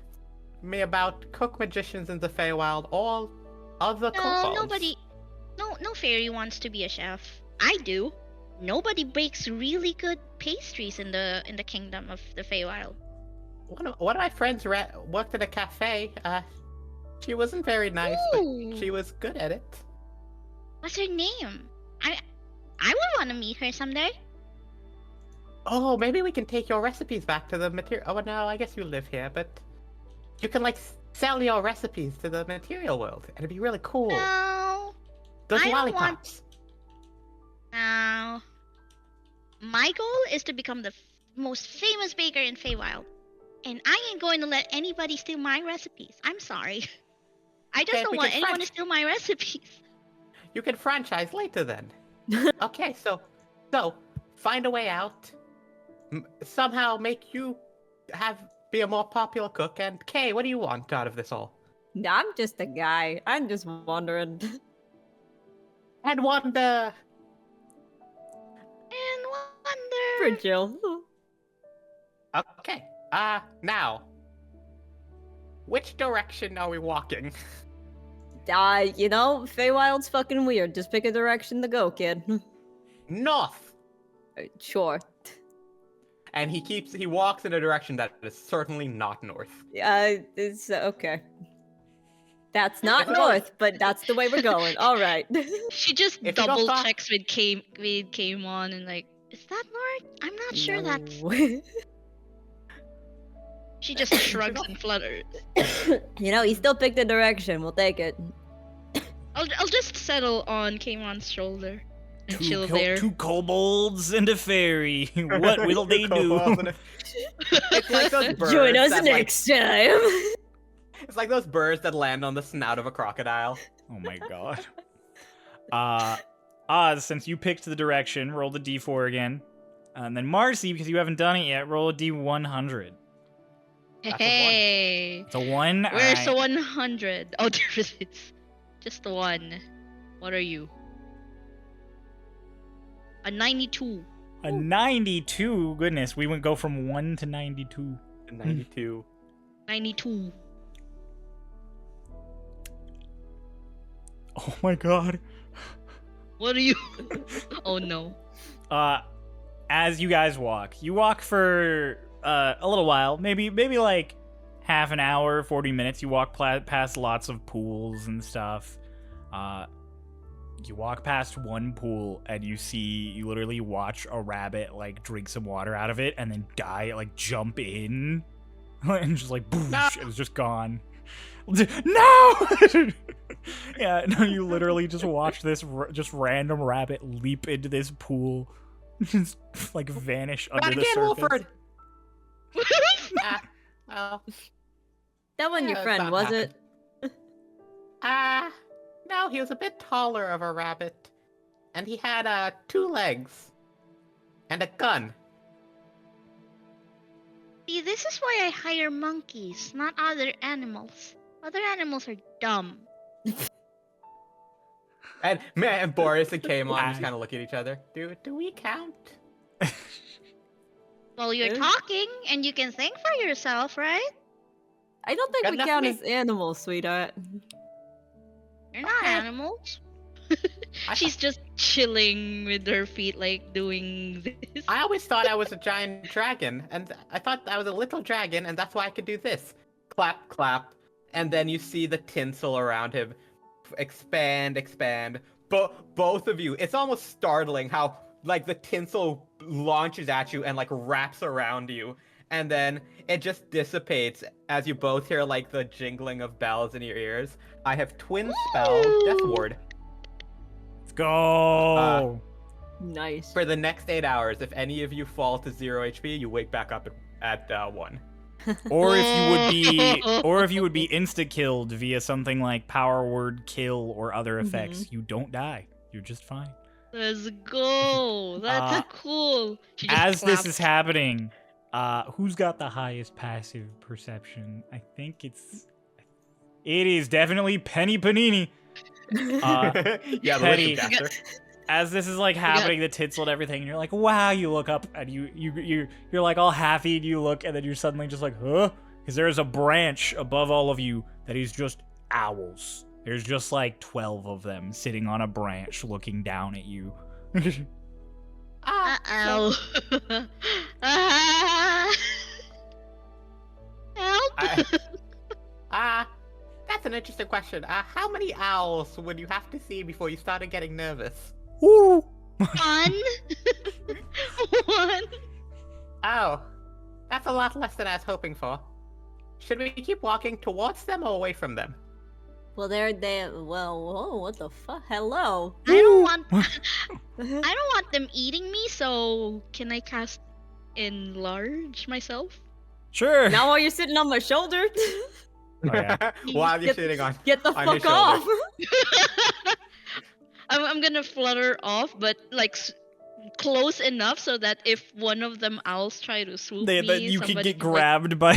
me about cook magicians in the Feywild. All other No, kobolds. nobody. No fairy wants to be a chef. I do. Nobody bakes really good pastries in the kingdom of the Feywild. One of my friends worked at a cafe. She wasn't very nice, Ooh. but she was good at it. What's her name? I would want to meet her someday. Oh, maybe we can take your recipes back to the material. Oh no, I guess you live here, but you can like sell your recipes to the material world. It'd be really cool. No. Those I don't lollipops. Now, my goal is to become the most famous baker in Feywild. And I ain't going to let anybody steal my recipes. I'm sorry. I just Okay, don't we want can anyone to franch- steal my recipes. You can franchise later then. Okay, so find a way out. Somehow make you be a more popular cook. And Kay, what do you want out of this all? I'm just a guy. I'm just wondering. And wonder. And wonder. For Jill. Okay. Now. Which direction are we walking? You know, Feywild's fucking weird. Just pick a direction to go, kid. North. Sure. And he walks in a direction that is certainly not north. It's okay. That's not If we go- north, but that's the way we're going. All right. She just If you go double far- checks with came on and like, is that north? I'm not sure that's. No. She just shrugs and flutters. You know, he still picked a direction. We'll take it. I'll just settle on Kaymon's shoulder and chill there. Two kobolds and a fairy. What will they do? It's like those birds. Join us that, next time. It's like those birds that land on the snout of a crocodile. Oh my god. Since you picked the direction, roll the d4 again. And then Marcy, because you haven't done it yet, roll a d100. That's a Hey, It's a 1. where's the Alright. 100? Oh, there it is. Just the one. What are you? A 92. A 92. Goodness, we would go from 1 to 92. 92. 92. Oh my god. What are you? Oh no. as you guys walk, you walk for a little while, maybe like half an hour, 40 minutes. You walk past lots of pools and stuff. You walk past one pool and you literally watch a rabbit like drink some water out of it and then die, like jump in and just like boosh, it was just gone. No! Yeah, no, you literally just watch this just random rabbit leap into this pool, just like vanish under the surface. Wolford! Oh. That wasn't your friend, was it? No, he was a bit taller of a rabbit. And he had 2 legs. And a gun. See, this is why I hire monkeys, not other animals. Other animals are dumb. And Boreas and Kaimon just kind of look at each other. Do we count? Well, you're talking, and you can think for yourself, right? I don't think we count as animals, sweetheart. You're not animals. She's just chilling with her feet, like doing this. I always thought I was a giant dragon, and I thought I was a little dragon, and that's why I could do this. Clap, clap. And then you see the tinsel around him expand. Both of you, it's almost startling how, like, the tinsel launches at you and, like, wraps around you. And then it just dissipates as you both hear, like, the jingling of bells in your ears. I have twin spell Death Ward. Let's go! Nice. For the next 8 hours, if any of you fall to 0 HP, you wake back up at 1. Or if you would be insta-killed via something like power word kill or other effects, you don't die. You're just fine. Let's go. That's cool. As this is happening, who's got the highest passive perception? I think it is definitely Penny Panini. Yeah, Penny, the as this is like happening, the tinsel and everything, and you're like, wow, you look up and you're like all happy, and you look, and then you're suddenly just like, huh? Because there's a branch above all of you that is just owls. There's just like 12 of them sitting on a branch looking down at you. Uh-oh. Help! That's an interesting question. How many owls would you have to see before you started getting nervous? Ooh. One. One. Oh, that's a lot less than I was hoping for. Should we keep walking towards them or away from them? Well, they're well, whoa, what the fuck? Hello. I don't want them eating me, so can I cast enlarge myself? Sure. Now while you're sitting on my shoulder. Oh, yeah. While you're sitting on. Get the on his fuck off. I'm gonna flutter off, but like close enough so that if one of them owls try to swoop me, you can get can, grabbed by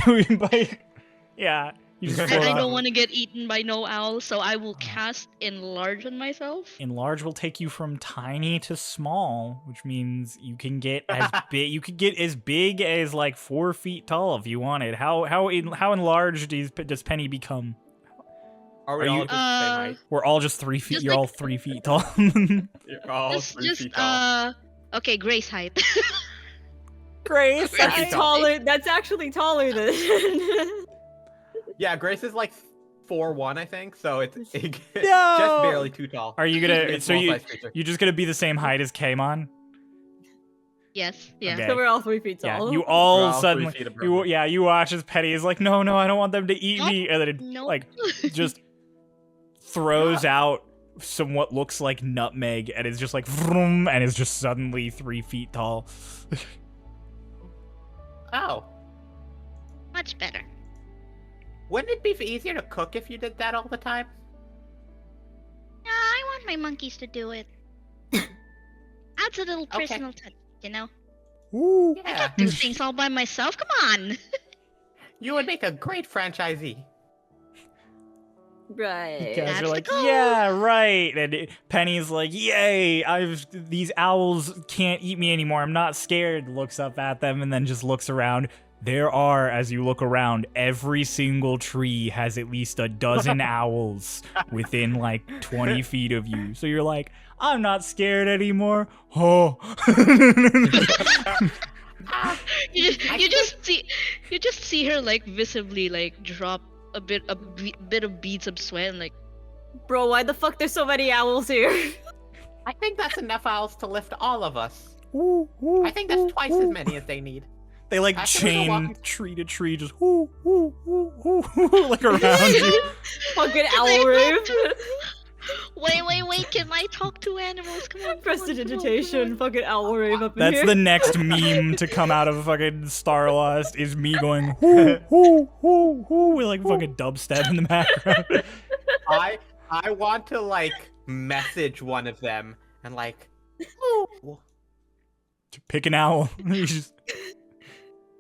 yeah. You just I don't want to get eaten by no owl, so I will cast enlarge on myself. Enlarge will take you from tiny to small, which means you can get as big. You could get as big as like 4 feet tall if you wanted. How enlarged does Penny become? Are we all just the same height? We're all just 3 feet. Just You're like- all 3 feet tall. You're all Just, 3 feet tall. Okay, Grace height. Grace. That's taller. That's actually taller than. Yeah, Grace is like 4'1", I think, so it's just No! barely too tall. Are you gonna? It's So small-sized creature. you're just gonna be the same height as Kaimon? Yes, yeah. Okay. So we're all 3 feet tall. Yeah. You We're all all 3 suddenly. feet above. You watch as Penny is like, no, I don't want them to eat Nope. me, and then it Nope. like just throws out some what looks like nutmeg, and it's just like vroom, and is just suddenly 3 feet tall. Oh, Much better. wouldn't it be easier to cook if you did that all the time? No, I want my monkeys to do it. Adds a little Okay. personal touch, you know? Ooh. Yeah, Do things all by myself? Come on! you would make a great franchisee. Right. You guys That's are the like, goal. yeah, right. And Penny's like, yay! These owls can't eat me anymore. I'm not scared. Looks up at them and then just looks around. there are, as you look around, every single tree has at least a dozen owls within like 20 feet of you. So you're like, I'm not scared anymore. Oh. You just see her like visibly like drop a bit of beads of sweat and like, Bro, why the fuck there's so many owls here? I think that's enough owls to lift all of us. I think Oh, that's twice as many as they need. They like After we go chain walking- tree to tree, just like around you. Fucking Can owl I rave. talk to- Wait, can I talk to animals? Come on. Prestidigitation, fucking owl rave up in That's here. the next meme to come out of fucking Starlost is me going hoo hoo hoo hoo with like fucking dubstep in the background. I want to like message one of them and like, Pick an owl. You just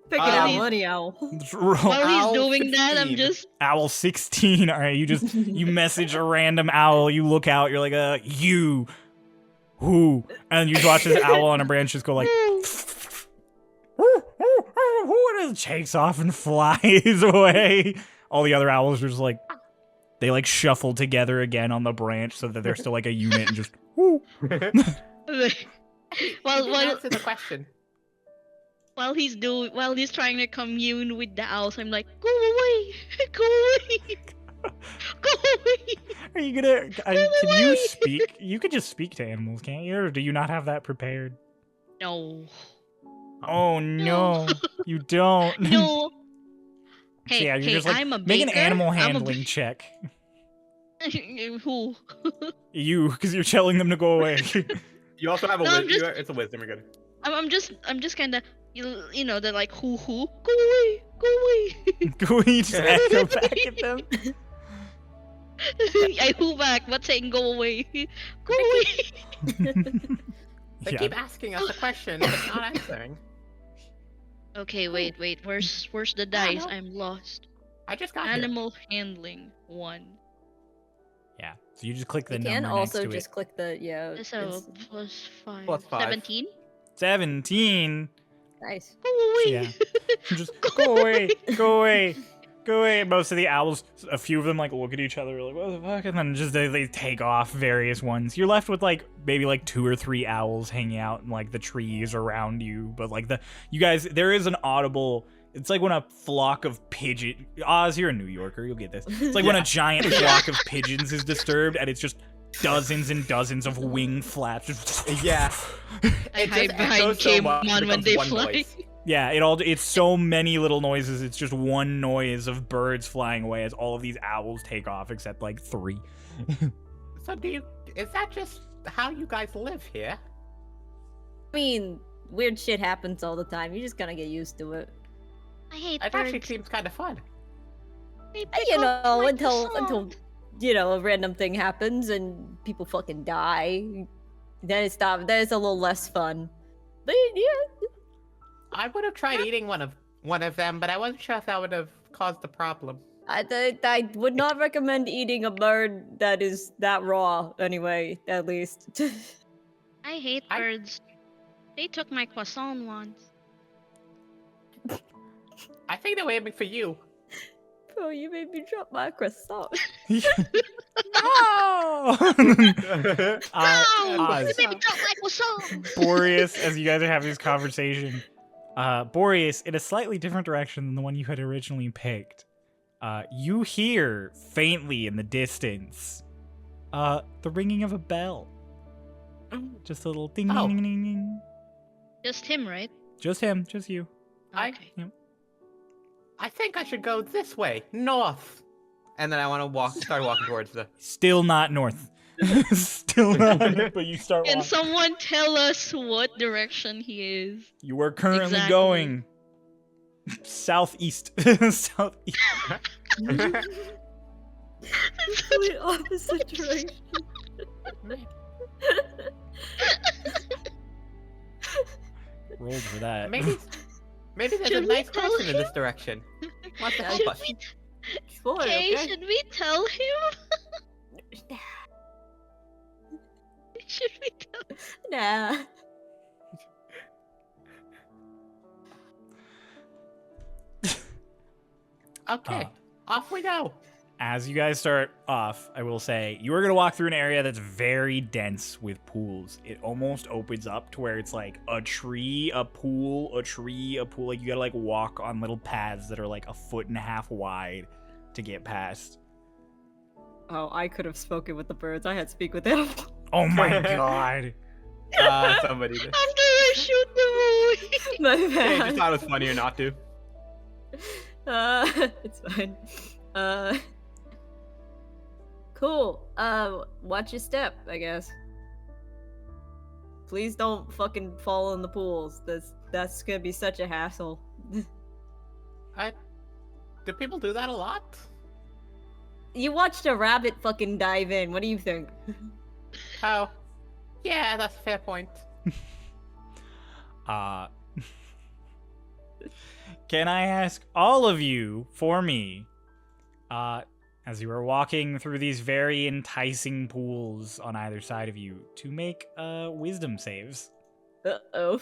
Pick an owl, Um, money owl. roll. While he's Owl doing that, I'm 16. just Owl 16. All right, you message a random owl. You look out. You're like, you, who, and you just watch this owl on a branch just go like, and it takes off and flies away. All the other owls are just like, they like shuffle together again on the branch so that they're still like a unit and just. well, Well, answer the question. while he's trying to commune with the owls, I'm like, go away, go away, go away. Are you gonna? Can you speak? You could just speak to animals, can't you? Or do you not have that prepared? No, Oh no, you don't. no. So Hey, yeah, you're hey, just like, I'm a make an baker. animal I'm a handling check. Who? You, because you're telling them to go away. You also have a No, I'm wisdom. just- It's a wisdom. You're good. I'm just kind of, you know, they're like, who, go away, go away. Go you just echo back at them. I who back, but saying go away, go away. They Yeah. keep asking us a question, but not answering. Okay, wait, where's the dice? no. I'm lost. I just got here. Animal handling 1. Yeah. So you just click the You number can next also to just it. click the, yeah. So it's- plus 5. Plus 5. 17. 17. Nice. Go away. Yeah. Just go away, go away, go away. Most of the owls, a few of them like look at each other like, what the fuck? And then just they take off various ones. You're left with like maybe like 2 or 3 owls hanging out in like the trees around you. But like you guys, there is an audible. It's like when a flock of pigeon. Oz, you're a New Yorker. You'll get this. It's like when a giant flock of pigeons is disturbed, and it's just dozens and dozens of wing flaps. Just Yeah. I It hide just behind echoes so Game much, it On when becomes they one fly. noise. Yeah, it's so many little noises. It's just one noise of birds flying away as all of these owls take off, except like 3. So is that just how you guys live here? I mean, weird shit happens all the time. You just gotta get used to it. I hate It birds. actually seems kind of fun. They You pick up know, my until croissant. you know, a random thing happens and people fucking die. Then it's Then it's a little less fun. But yeah, I would have tried eating one of them, but I wasn't sure if that would have caused a problem. I would not recommend eating a bird that is that raw. Anyway, at least. I hate I- birds. They took my croissant once. I think they were aiming for you. Bro, you made me drop my croissant. No! No! Oz, They made me drop my croissant! Boreas, as you guys are having this conversation, Boreas, in a slightly different direction than the one you had originally picked, you hear faintly in the distance the ringing of a bell. Just a little ding, Oh. ding, ding, ding, ding. Just him, right? Just him, just you. Okay. I think I should go this way, north. And then I want to start walking towards the. Still not north. Still not, but you start Can walking. someone tell us what direction he is? You are currently Exactly. going southeast. Southeast. Complete opposite direction. Rolled for that. Maybe there's Should a we nice tell person in him? this direction. Wants to Yeah, help Should us. we, Boy, okay, okay. should we tell him? Should we tell Nah. Okay, off we go. As you guys start off, I will say, you are going to walk through an area that's very dense with pools. It almost opens up to where it's like a tree, a pool, a tree, a pool. Like, you got to, like, walk on little paths that are, like, 1.5 feet wide to get past. Oh, I could have spoken with the birds. I had speak with them. Oh, my God. Somebody did. I'm gonna shoot the boy. My Hey, just bad. thought it was funnier not to. It's fine. Cool. Watch your step, I guess. Please don't fucking fall in the pools. That's gonna be such a hassle. Do people do that a lot? You watched a rabbit fucking dive in. What do you think? Oh, yeah, that's a fair point. Can I ask all of you, for me, as you are walking through these very enticing pools on either side of you, to make wisdom saves? Uh-oh.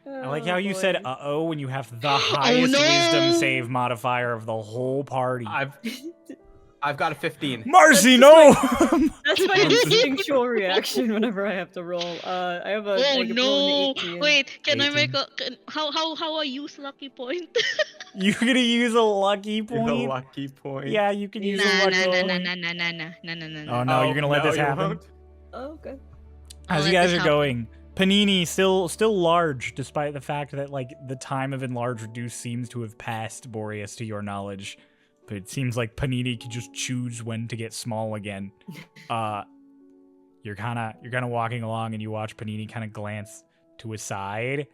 I like how you said boy. "uh-oh" when you have the highest no! wisdom save modifier of the whole party. I've got a 15. Marcy, That's no! That's my instinctual reaction whenever I have to roll. I have a Oh negative roll no! and 18. Wait, can I 18. make a how I use lucky point? You're gonna use a lucky The point? lucky point. Yeah, you can use a Nah, lucky nah, nah, point. nah, nah, nah, nah, nah, nah, nah, Oh nah. no, you're gonna let no, this you happen? won't? Oh, okay. As I'll you let guys this are happen. going, Panini still large, despite the fact that like the time of enlarge reduce seems to have passed, Boreas, to your knowledge. But it seems like Panini can just choose when to get small again. You're kind of walking along, and you watch Panini kind of glance to his side.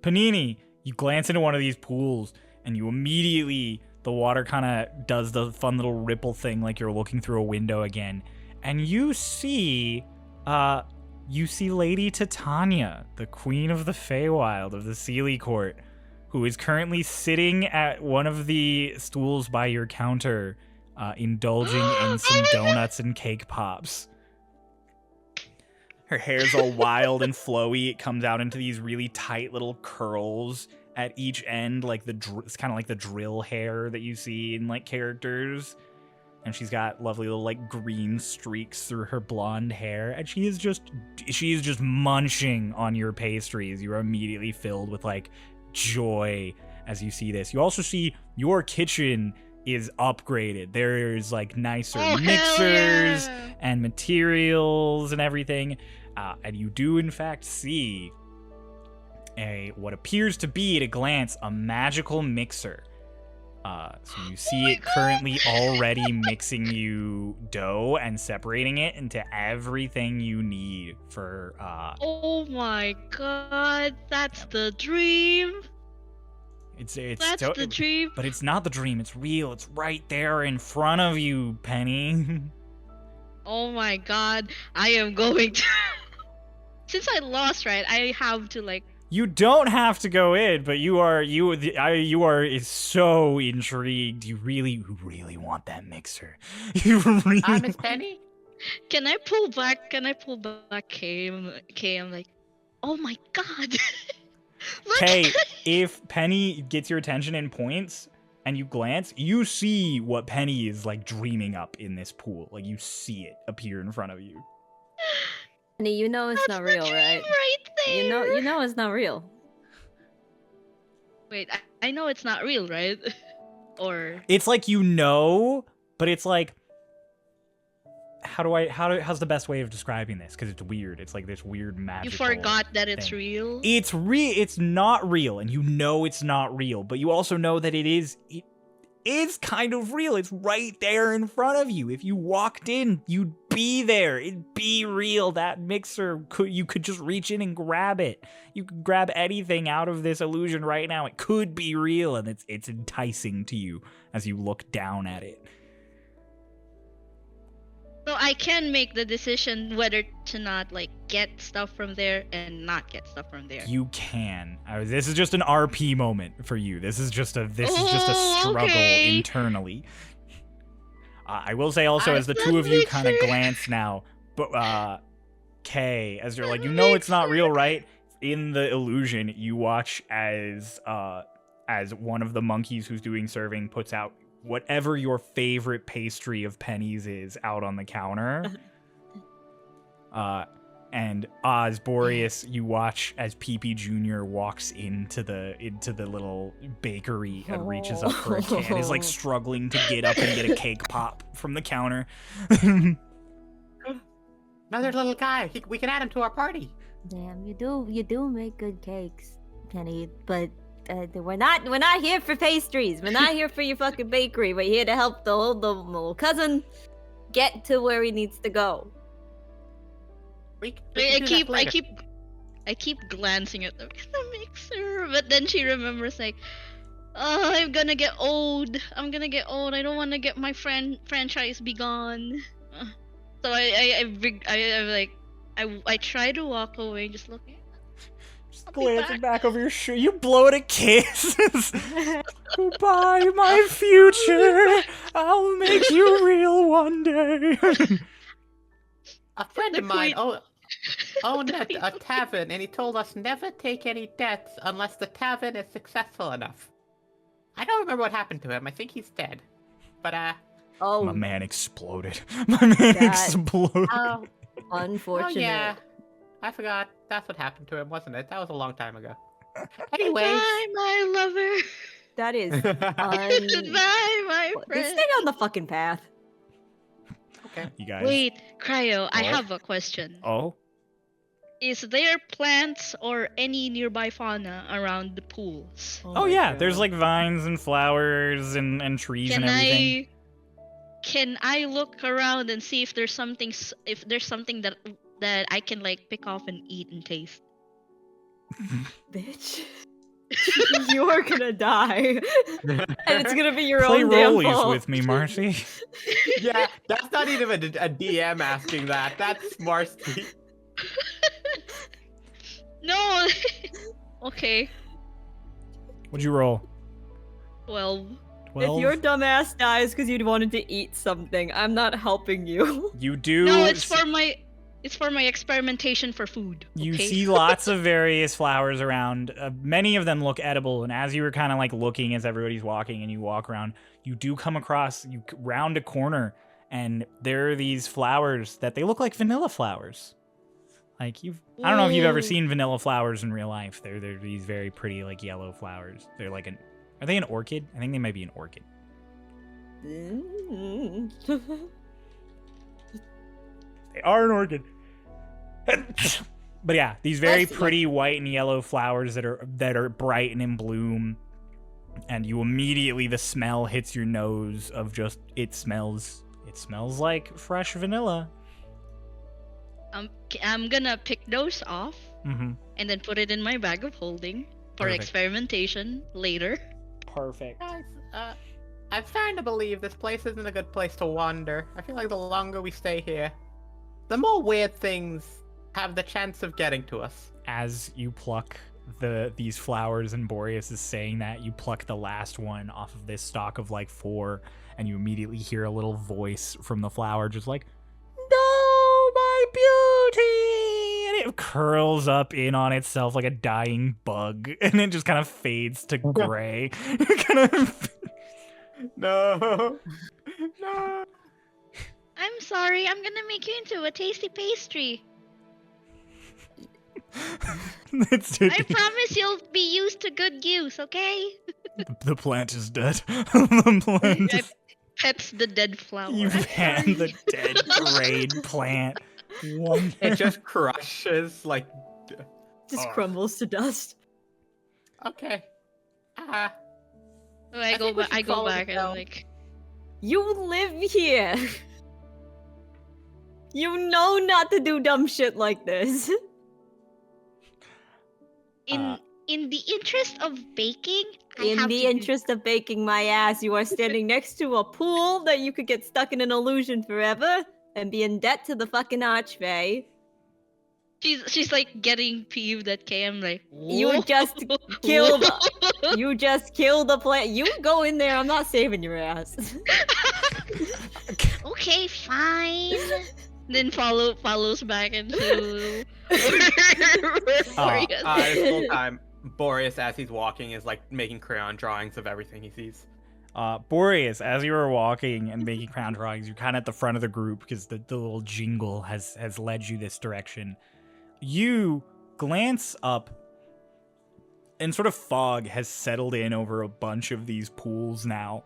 Panini, you glance into one of these pools, and you immediately, the water kind of does the fun little ripple thing, like you're looking through a window again, and you see Lady Titania, the queen of the Feywild of the Seelie court, who is currently sitting at one of the stools by your counter, indulging in some donuts and cake pops. Her hair's all wild and flowy. It comes out into these really tight little curls at each end, like it's kind of like the drill hair that you see in like characters. And she's got lovely little like green streaks through her blonde hair, and she is just munching on your pastries. You're immediately filled with like joy as you see this. You also see your kitchen is upgraded. There's like nicer Oh, hell mixers yeah. and materials and everything, and you do in fact see what appears to be at a glance a magical mixer. So you see it currently already mixing you dough and separating it into everything you need for Oh my god, that's the dream. it's That's the dream. but it's not the dream, it's real. It's right there in front of you, Penny. Oh my god, I am going to. Since I lost, right? I have to like. You don't have to go in, but you are so intrigued. You really want that mixer. You really Miss Penny? Can I pull back? Kay, I'm like, oh my god. Look Okay, at- if Penny gets your attention in points and you glance, you see what Penny is like dreaming up in this pool. Like you see it appear in front of you. Honey, you know it's That's not the real, dream right? right there. You know it's not real. Wait, I know it's not real, right? Or It's like you know, but it's like how's the best way of describing this? Because it's weird. It's like this weird you magical forgot that it's thing. real. It's it's not real, and you know it's not real, but you also know that it is kind of real. It's right there in front of you. If you walked in, you'd be there. It'd be real. That mixer, you could just reach in and grab it. You could grab anything out of this illusion right now. It could be real, and it's enticing to you as you look down at it. So I can make the decision whether to not like get stuff from there and not get stuff from there. You can. This is just an RP moment for you. This is just a Oh, struggle okay. internally. I will say also, as the two of you kind of glance now, but Kay, as you're like, you know it's not real, right? in the illusion, you watch as one of the monkeys who's doing serving puts out whatever your favorite pastry of pennies is out on the counter. And Oz, Boreas, you watch as PP Jr. walks into the little bakery and reaches up for a can. Is like struggling to get up and get a cake pop from the counter. Another little guy. We can add him to our party. Damn, you do make good cakes, Kenny. But we're not here for pastries. We're not here for your fucking bakery. We're here to help the little cousin get to where he needs to go. I keep glancing at the mixer, but then she remembers like, oh, I'm gonna get old. I don't want to get my franchise be gone. So I try to walk away, just looking. Just glancing back over your shoe. You blow it a kiss. Goodbye, my future. I'll make you real one day. A friend of mine owned a tavern, and he told us never take any debts unless the tavern is successful enough. I don't remember what happened to him. I think he's dead. But my man exploded. Exploded. Oh, Unfortunate. Oh yeah, I forgot. That's what happened to him, wasn't it? That was a long time ago. Anyways. Goodbye, my lover. That is Goodbye, my friend. Stay on the fucking path. Okay. You guys. Wait, Cryo, I Oh? have a question. Oh? Is there plants or any nearby fauna around the pools? Oh yeah, there's like vines and flowers and trees and everything. Can I look around and see if there's something that I can like pick off and eat and taste? Bitch. You're gonna die. And it's gonna be your Play own damn rollies fault. with me, Marcy. Yeah, that's not even a DM asking that. That's Marcy. No. Okay. What'd you roll? 12. 12? If your dumbass dies because you wanted to eat something, I'm not helping you. You do. No, it's for my experimentation for food. You okay? see lots of various flowers around. Many of them look edible, and as you were kind of like looking as everybody's walking and you walk around, you do come across, you round a corner, and there are these flowers that they look like vanilla flowers. Like I don't know if you've ever seen vanilla flowers in real life. They're these very pretty like yellow flowers. They're like are they an orchid? I think they might be an orchid. They are an orchid. But yeah, these very pretty white and yellow flowers that are bright and in bloom, and you immediately the smell hits your nose of just it smells like fresh vanilla. I'm gonna pick those off Mm-hmm. and then put it in my bag of holding for Perfect. experimentation later. Perfect. Guys, I'm starting to believe this place isn't a good place to wander. I feel like the longer we stay here, the more weird things have the chance of getting to us. As you pluck these flowers, and Boreas is saying that, you pluck the last one off of this stock of like 4, and you immediately hear a little voice from the flower just like, "No, my beauty!" And it curls up in on itself like a dying bug, and it just kind of fades to gray. No. No. I'm sorry, I'm gonna make you into a tasty pastry. I promise you'll be used to good use, okay? The plant is dead. The plant is... Pets the dead flower. You pan the dead grayed plant. It just crushes, like... Just crumbles to dust. Okay. I go back and I'm like... You live here. You know not to do dumb shit like this. In the interest of baking, In the interest of baking my ass, you are standing next to a pool that you could get stuck in an illusion forever and be in debt to the fucking archfey. She's like getting peeved at Kay. I'm like, You just killed. You just killed the plant. You go in there. I'm not saving your ass. Okay, fine. Then follows back into Boreas. This whole time, Boreas, as he's walking, is like making crayon drawings of everything he sees. Boreas, as you were walking and making crown drawings, you're kind of at the front of the group because the little jingle has led you this direction. You glance up, and sort of fog has settled in over a bunch of these pools now.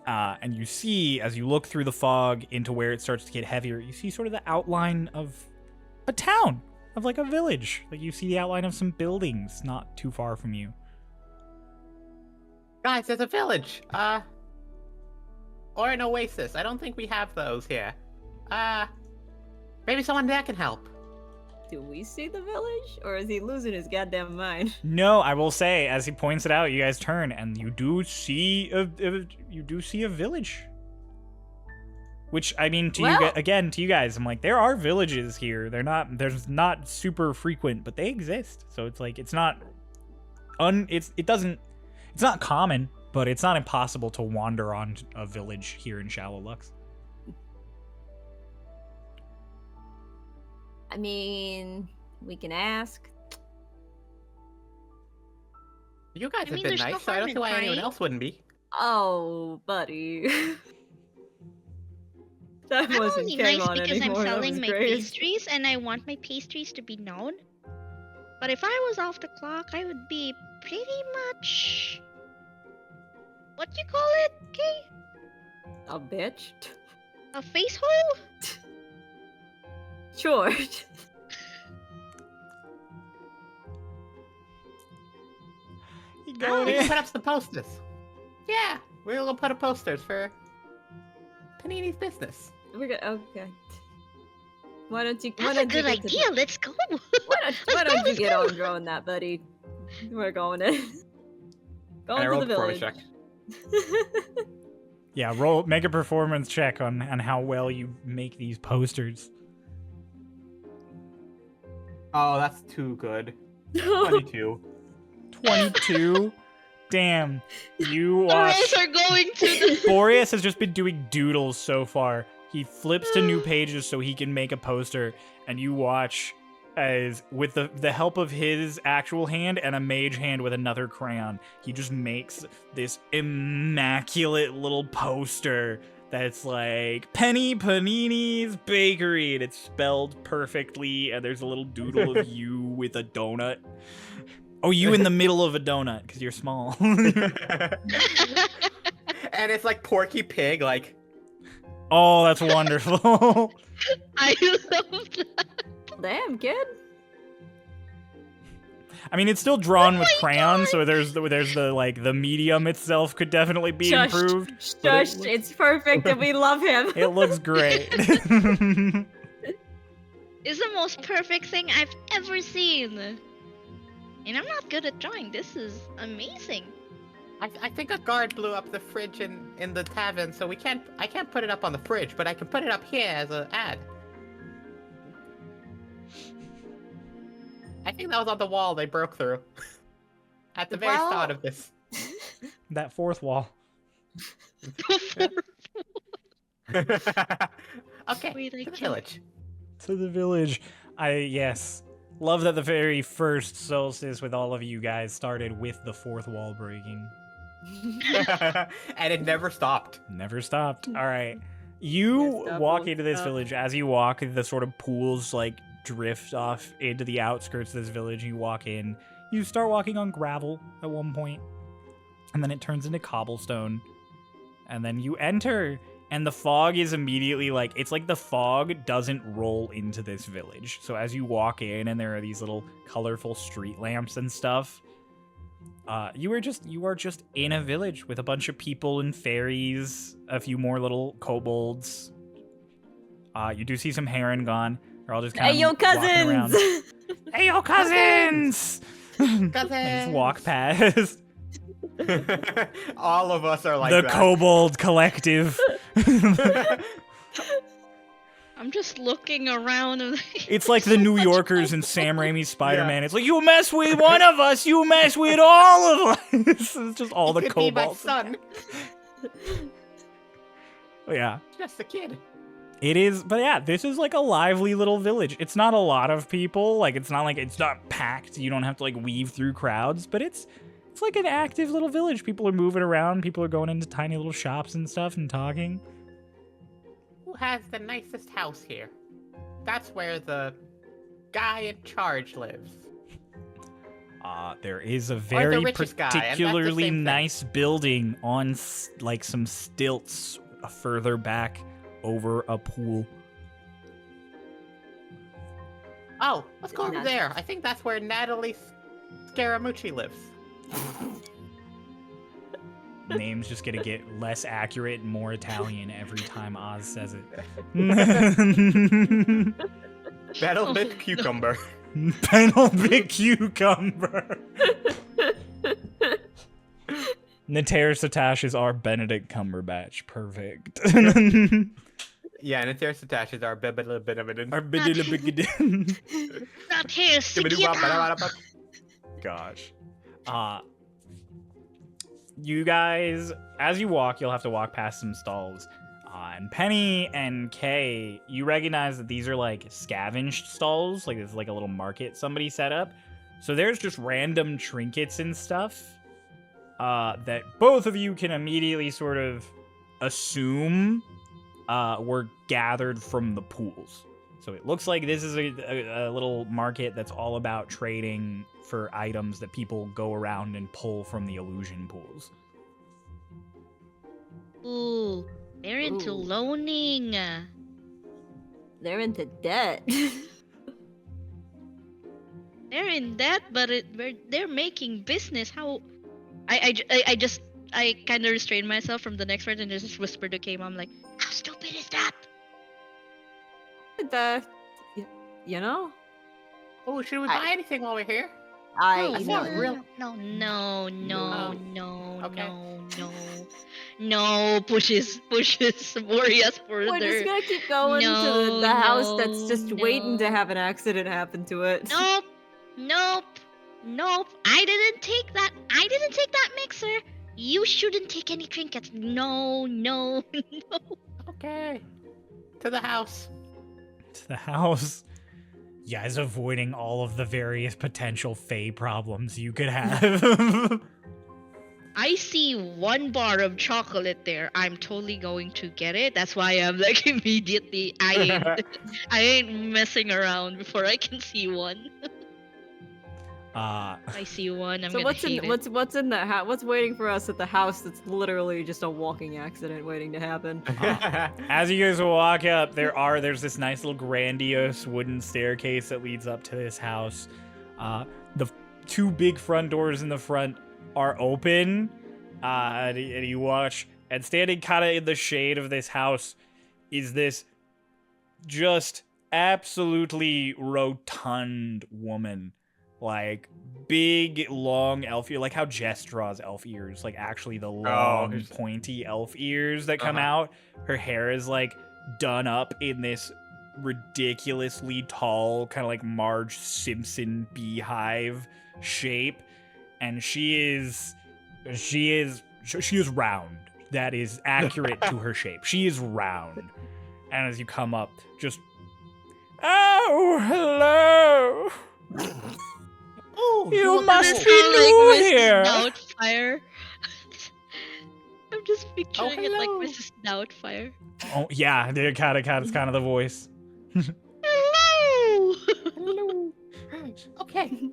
And you see, as you look through the fog into where it starts to get heavier, you see sort of the outline of a town, of like a village. Like you see the outline of some buildings not too far from you. Guys, there's a village. Or an oasis. I don't think we have those here. Maybe someone there can help. Do we see the village, or is he losing his goddamn mind? No, I will say, as he points it out, you guys turn and you do see a village. Which, I mean, to you guys, I'm like, there are villages here. They're not super frequent, but they exist. So it's like, it's not common, but it's not impossible to wander on a village here in Shallow Lux. I mean, we can ask. You guys have been there's no nice, so I don't harm see why in anyone trying. else wouldn't be. Oh, buddy. That I'm wasn't only came nice on because anymore. I'm That selling was my great. pastries and I want my pastries to be known. But if I was off the clock, I would be pretty much... What do you call it, okay? A bitch? A face hole? Sure. You We going can in? put up some posters. Yeah, we're gonna put up posters for Panini's business. We're good. Okay. Why don't you? That's a good idea. Let's go. Why don't you get on growing that, buddy? We're going in. And I Going to rolled the a performance village. check. Yeah, make a performance check on how well you make these posters. Oh, that's too good. 22. 22. Damn. You watch. Boreas are going to the... Boreas has just been doing doodles so far. He flips to new pages so he can make a poster, and you watch as, with the help of his actual hand and a mage hand with another crayon, he just makes this immaculate little poster that's like Penny Panini's Bakery, and it's spelled perfectly, and there's a little doodle of you with a donut. Oh, you in the middle of a donut, because you're small. And it's like Porky Pig, like... Oh, that's wonderful. I love that. Damn, kid. I mean, it's still drawn with my crayon, God. so there's the medium itself could definitely be improved. but Shush, it's perfect and we love him. It looks great. It's the most perfect thing I've ever seen. And I'm not good at drawing. This is amazing. I think a guard blew up the fridge in the tavern, so I can't put it up on the fridge, but I can put it up here as an ad. I think that was on the wall they broke through. At the very start of this. That fourth wall. Okay, Wait, I to the can't- village. To the village. Yes. Love that the very first solstice with all of you guys started with the fourth wall breaking. And it never stopped. Never stopped. All right. You Yes, walk double into this stop. village. As you walk, the sort of pools like drift off into the outskirts of this village. You walk in. You start walking on gravel at one point, and then it turns into cobblestone. And then you enter, and the fog is immediately like, it's like the fog doesn't roll into this village. So as you walk in, and there are these little colorful street lamps and stuff, you are just in a village with a bunch of people and fairies, a few more little kobolds. You do see some Harengon. They're all just kind Hey, of yo, walking around. cousins! Hey, yo, cousins! They just walk past. All of us are like the that. Kobold Collective. I'm just looking around. And It's like the New Yorkers and Sam Raimi's Spider-Man. It's like, you mess with one of us, you mess with all of us. It's just all the Could be my kobolds. son. Yeah. Just a kid. It is, but yeah, this is like a lively little village. It's not a lot of people, like it's not packed. You don't have to like weave through crowds, but it's like an active little village. People are moving around, people are going into tiny little shops and stuff and talking. Who has the nicest house here? That's where the guy in charge lives. There is a very richest guy, and that's the particularly same thing. nice building on like some stilts further back over a pool. Oh, let's go over Nice. there. I think that's where Natalie Scaramucci lives. Name's just gonna get less accurate and more Italian every time Oz says it. Battlement Cucumber. Panel big cucumber. Nater Satash is our Benedict Cumberbatch. Perfect. Yeah, and it's their attaches are Our bibidibidibidin. Not here, Sikiata. Gosh. You guys, as you walk, you'll have to walk past some stalls. And Penny and Kay, you recognize that these are like scavenged stalls. Like it's like a little market somebody set up. So there's just random trinkets and stuff that both of you can immediately sort of assume were gathered from the pools. So it looks like this is a little market that's all about trading for items that people go around and pull from the illusion pools. Ooh, they're into Ooh. loaning. They're into debt. They're in debt, but they're making business. How? I kind of restrained myself from the next word and just whispered to K-Mom like, "How stupid is that?" You know, Oh, should we buy anything while we're here? I That's know. not real. No, Okay. no. Pushes Boreas further. We're just gonna keep going to No, the house that's no, just waiting to no. have an accident happen to it. Nope. I didn't take that mixer. You shouldn't take any trinkets. No. Okay. To the house. To the house. You guys avoiding all of the various potential Fey problems you could have. I see one bar of chocolate there. I'm totally going to get it. That's why I'm like immediately. I ain't messing around before I can see one. I see one. I'm So gonna hate it. what's in that house? What's waiting for us at the house? That's literally just a walking accident waiting to happen. As you guys walk up, there's this nice little grandiose wooden staircase that leads up to this house. The two big front doors in the front are open, and you watch, and standing kind of in the shade of this house is this just absolutely rotund woman. Like, big, long elf ear, like how Jess draws elf ears, like actually the long, pointy elf ears that come out. Her hair is, like, done up in this ridiculously tall, kind of like Marge Simpson beehive shape. And she is round. That is accurate to her shape. She is round. And as you come up, just, oh, hello. Oh, You look must at be it. new Mrs. here. Doubtfire. I'm just picturing it like hello. Mrs. Doubtfire. Oh yeah, it's kind of the voice. Hello. Hello. Okay.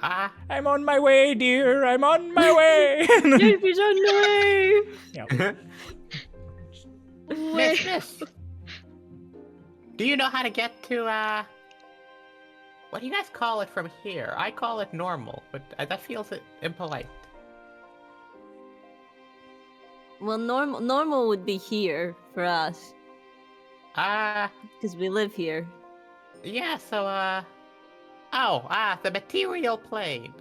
I'm on my way, dear. I'm on my way. He's on the way. Yeah. Miss. Do you know how to get to, what do you guys call it from here? I call it normal, but that feels impolite. Well, normal would be here for us because we live here. Yeah, so, the material plane.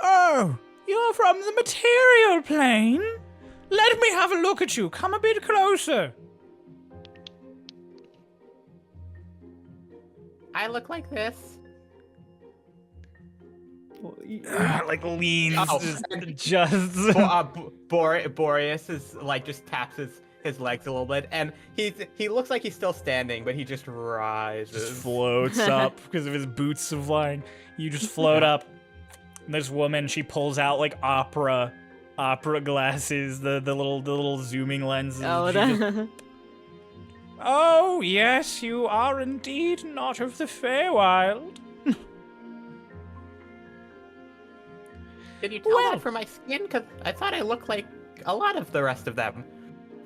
Oh, you're from the material plane? Let me have a look at you. Come a bit closer. I look like this. Like leans Oh. just Boreas is like just taps his legs a little bit, and he looks like he's still standing, but he just rises. Just floats up because of his boots of flying. You just float up. And this woman, she pulls out like opera glasses, the little zooming lenses. Oh, Oh, yes, you are indeed not of the Feywild. Did you tell Well- that for my skin? Because I thought I looked like a lot of the rest of them.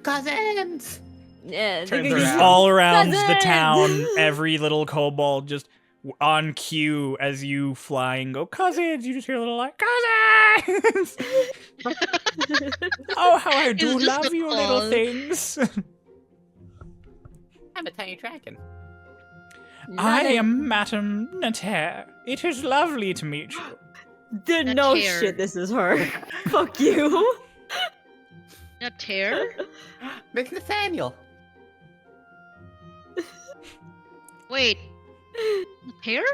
Cousins! yeah, Turns think around. All around the Cousins! town, every little kobold just on cue as you flying go, cousins! You just hear a little like, cousins! Oh, how I do It's just love a you little call. things. I'm a tiny dragon. I am Madame Nater. It is lovely to meet you. Did A no tear. shit. This is her. Fuck you. A tear? Miss Nathaniel. Wait. A tear?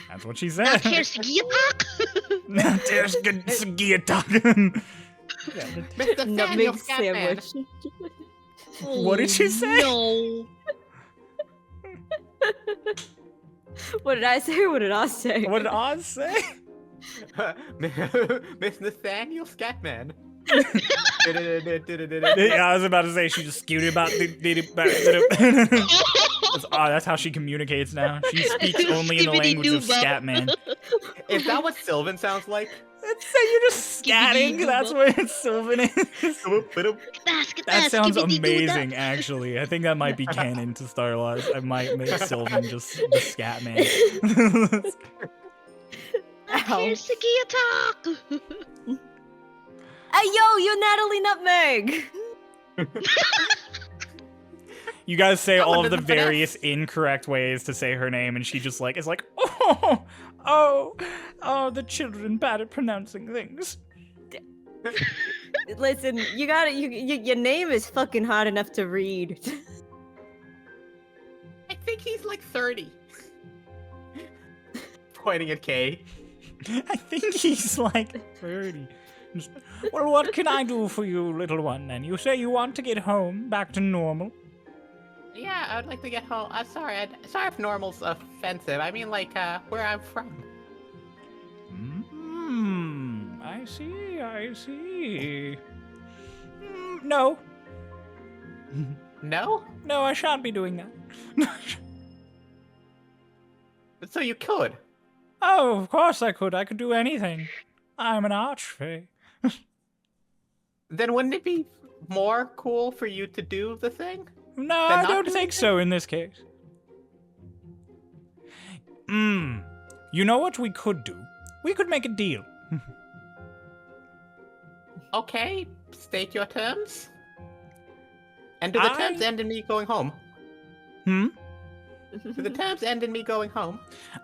That's what she A said. tear Sigiatak? Nater's good Sagiatak. Miss Nathaniel Nutmeg Scatman. sandwich. What did she say? No. What did I say? What did I say? What did Oz say? Miss Nathaniel Scatman. Yeah, I was about to say she just scooted about. That's how she communicates now. She speaks only in the language of Scatman. Is that what Sylvan sounds like? You're just scatting. That's what Sylvan is. That sounds amazing, actually. I think that might be canon to Starloss. I might make Sylvan just the Scatman. Ow. Tear Sigiatak! Hey, yo, you're Natalie Nutmeg. You guys say all of the under the various incorrect ways to say her name, and she just like is like, the children bad at pronouncing things. Listen, you gotta. Your name is fucking hard enough to read. I think he's like 30. Pointing at Kay. I think he's like 30. Well, what can I do for you, little one, then? You say you want to get home, back to normal. Yeah, I would like to get home. I'm sorry. Sorry if normal's offensive. I mean, like, where I'm from. I see. No. No? No, I shan't be doing that. But so you could. Oh, of course I could. I could do anything. I'm an archfey. Then wouldn't it be more cool for you to do the thing? No, Then I not don't do think so in this case. You know what we could do? We could make a deal. Okay, state your terms. And do the terms end in me going home? Do the terms end in me going home?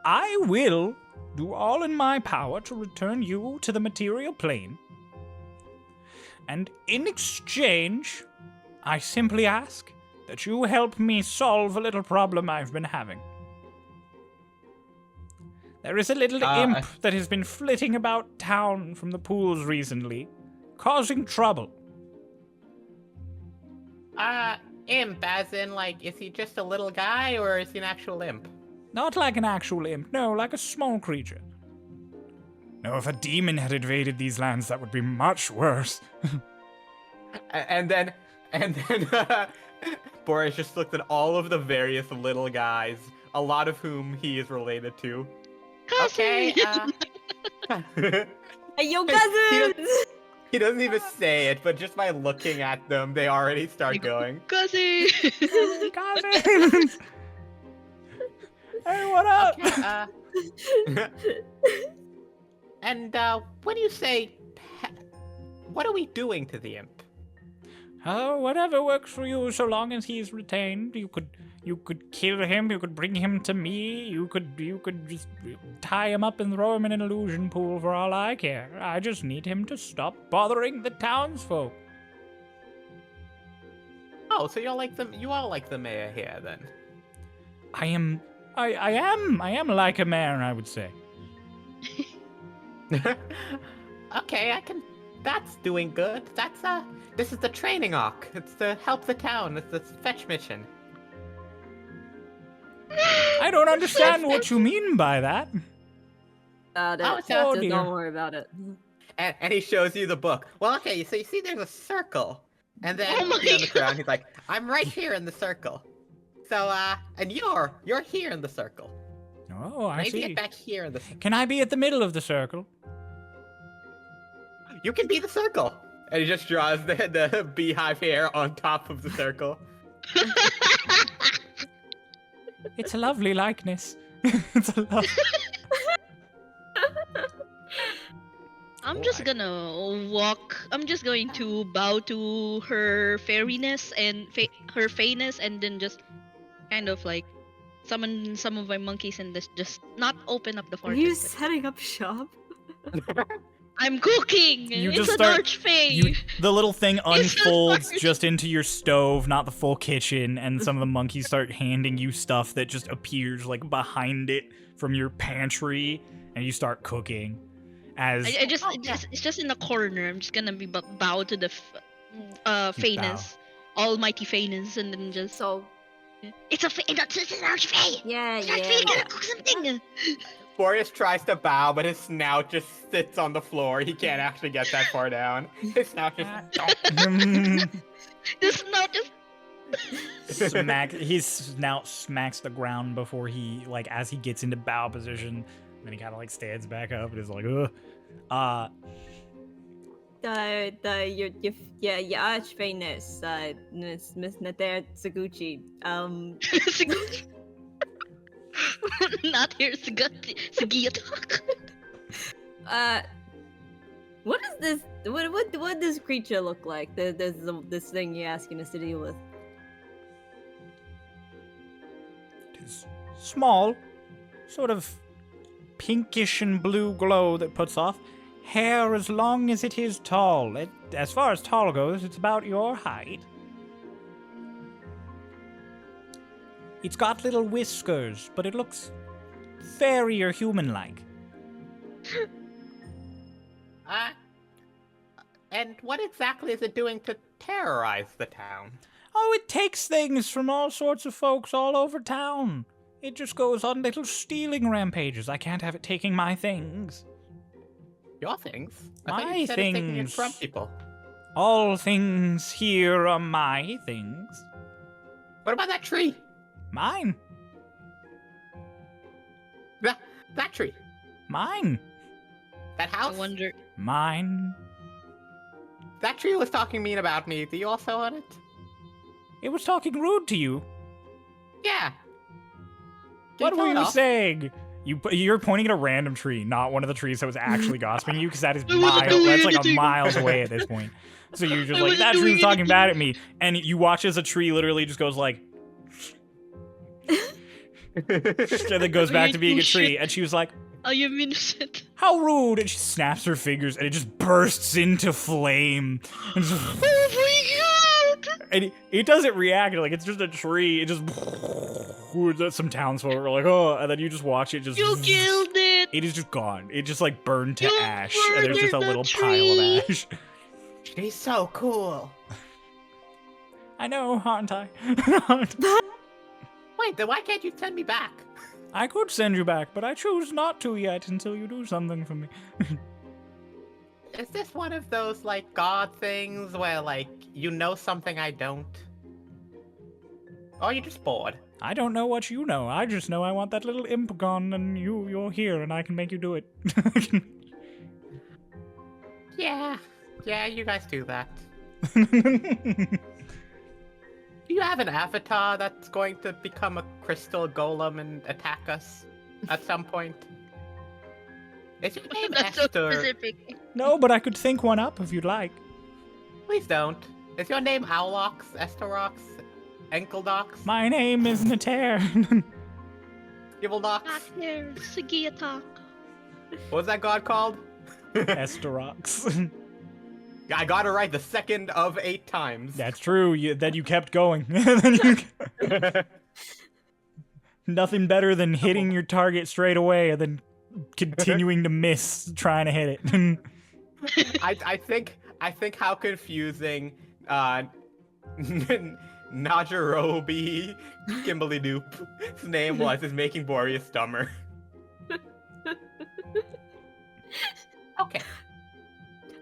I will do all in my power to return you to the material plane. And in exchange, I simply ask that you help me solve a little problem I've been having. There is a little imp that has been flitting about town from the pools recently, causing trouble. Imp, as in, like, is he just a little guy, or is he an actual imp? Not like an actual imp, no, like a small creature. No, if a demon had invaded these lands, that would be much worse. And then Boreas just looked at all of the various little guys, a lot of whom he is related to. Okay, Hey, yo, He cousins. he doesn't even say it, but just by looking at them, they already start going. Guzzy! Cousins! Hey, what up? Okay, and when you say, what are we doing to the imp? Oh, whatever works for you, so long as he's retained. You could kill him. You could bring him to me. You could just tie him up and throw him in an illusion pool for all I care. I just need him to stop bothering the townsfolk. Oh, so you're like you all like the mayor here then? I am like a man, I would say. Okay, I can That's doing good. This is the training arc. It's to help the town. It's the fetch mission. I don't understand what you mean by that. Don't dear. worry about it. And he shows you the book. Well, okay, so you see there's a circle. And then Oh my on the ground, he's like, I'm right here in the circle. So, and you're here in the circle. Oh, I Maybe see. get back here in the circle. Can I be at the middle of the circle? You can be the circle. And he just draws the beehive hair on top of the circle. It's a lovely likeness. It's a I'm just gonna walk. I'm just going to bow to her fairiness and her fayness, and then just kind of like summon some of my monkeys and just not open up the Are fortress. you but- setting up shop? I'm cooking. You It's just an start- archfey. The little thing It's unfolds just- just into your stove, not the full kitchen, and some of the monkeys start handing you stuff that just appears like behind it from your pantry, and you start cooking. As I just it's just in the corner. I'm just gonna be bow to the fayness, almighty fayness, and then just So it's an archfey. yeah, Archfey gotta cook something. Boreas tries to bow, but his snout just sits on the floor. He can't actually get that far down. His snout just... This is not just. his snout smacks the ground before he, like, as he gets into bow position. Then he kind of like stands back up and is like, ugh. Your archfeyness, Miss Nater Saguchi. Not here, Sagiatak. What is this? What does this creature look like? This thing you're asking us to deal with. It is small, sort of pinkish and blue glow that puts off. Hair as long as it is tall. As far as tall goes, it's about your height. It's got little whiskers, but it looks fairy or human-like. And what exactly is it doing to terrorize the town? Oh, it takes things from all sorts of folks all over town. It just goes on little stealing rampages. I can't have it taking my things. Your things? I My thought you said it's taking it things. from people. All things here are my things. What about that tree? Mine. That tree? Mine. That I house? wonder. Mine. That tree was talking mean about me. Do you also own it? It was talking rude to you. Yeah. What were turn it you off? saying? You're pointing at a random tree, not one of the trees that was actually gossiping you, because that is I wasn't doing that's like a anything. miles away at this point. So you're just I like, wasn't that tree was doing talking anything. bad at me, and you watch as a tree literally just goes like, and then goes back to being a tree, and she was like, I am innocent. how rude, and she snaps her fingers, and it just bursts into flame. And, just, Oh my god! and it doesn't react, like it's just a tree, it just, some townsfolk are like, oh, and then you just watch it just, You killed it! it is just gone. It just like burned to You ash, and there's just a murdered little the pile tree. of ash. She's so cool. I know, aren't I? Wait, then why can't you send me back? I could send you back, but I choose not to yet until you do something for me. Is this one of those, like, god things where, like, you know something I don't? Or you're just bored? I don't know what you know. I just know I want that little imp gone, and you're here, and I can make you do it. Yeah. Yeah, you guys do that. Do you have an avatar that's going to become a crystal golem and attack us at some point? Is your name That's so Esther? specific. No, but I could think one up if you'd like. Please don't. Is your name Owlox, Esterox, Enkeldox, My name is Nater. Giveldox? Back there, Sagiatak. What was that god called? Esterox. I got it right the second of 8 times. That's true. Then you kept going. Then you- Nothing better than hitting your target straight away and then continuing to miss trying to hit it. I think how confusing Najarobi Kimberly Doop's name was is making Boreas dumber. Okay.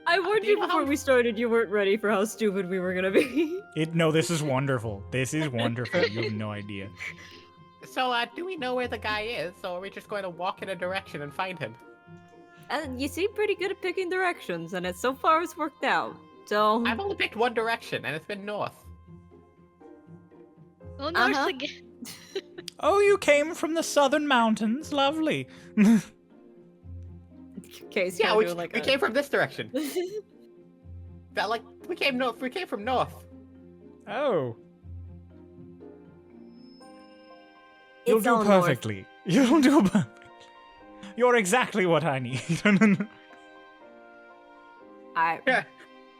I warned Do you you know how- before we started. You weren't ready for how stupid we were gonna be. No, this is wonderful. This is wonderful. You have no idea. So, do we know where the guy is, or are we just going to walk in a direction and find him? You seem pretty good at picking directions, and so far it's worked out. So I've only picked one direction, and it's been north. Oh, north Uh-huh. again. Oh, you came from the southern mountains. Lovely. okay, so Yeah, we'll we do like came from this direction. That we came north. We came from north. Oh. You'll It's do all north. perfectly. You'll do perfectly. You're exactly what I need. Alright.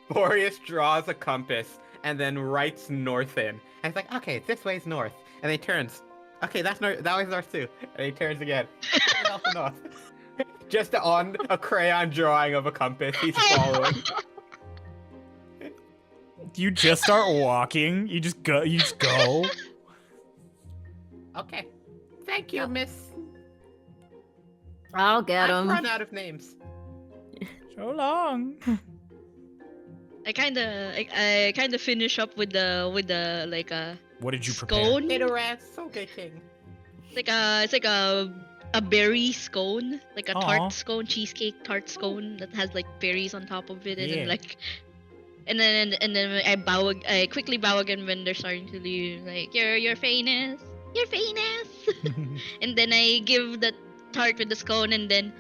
Boreas draws a compass and then writes north in. And he's like, okay, this way's north. And he turns. Okay, that's north. That way's north too. And he turns again. And also north. Just on a crayon drawing of a compass, he's following. You just start walking. You just go. Okay. Thank you, miss. I'll get I've him. run out of names. So long. I kind of finish up with the like a What did you prepare? scone. Nidoran, Soge King. It's like a berry scone, like a Aw. tart scone, cheesecake tart scone that has like berries on top of it, and Yeah. then like, and then I quickly bow again when they're starting to leave. Like you're famous, and then I give the tart with the scone, and then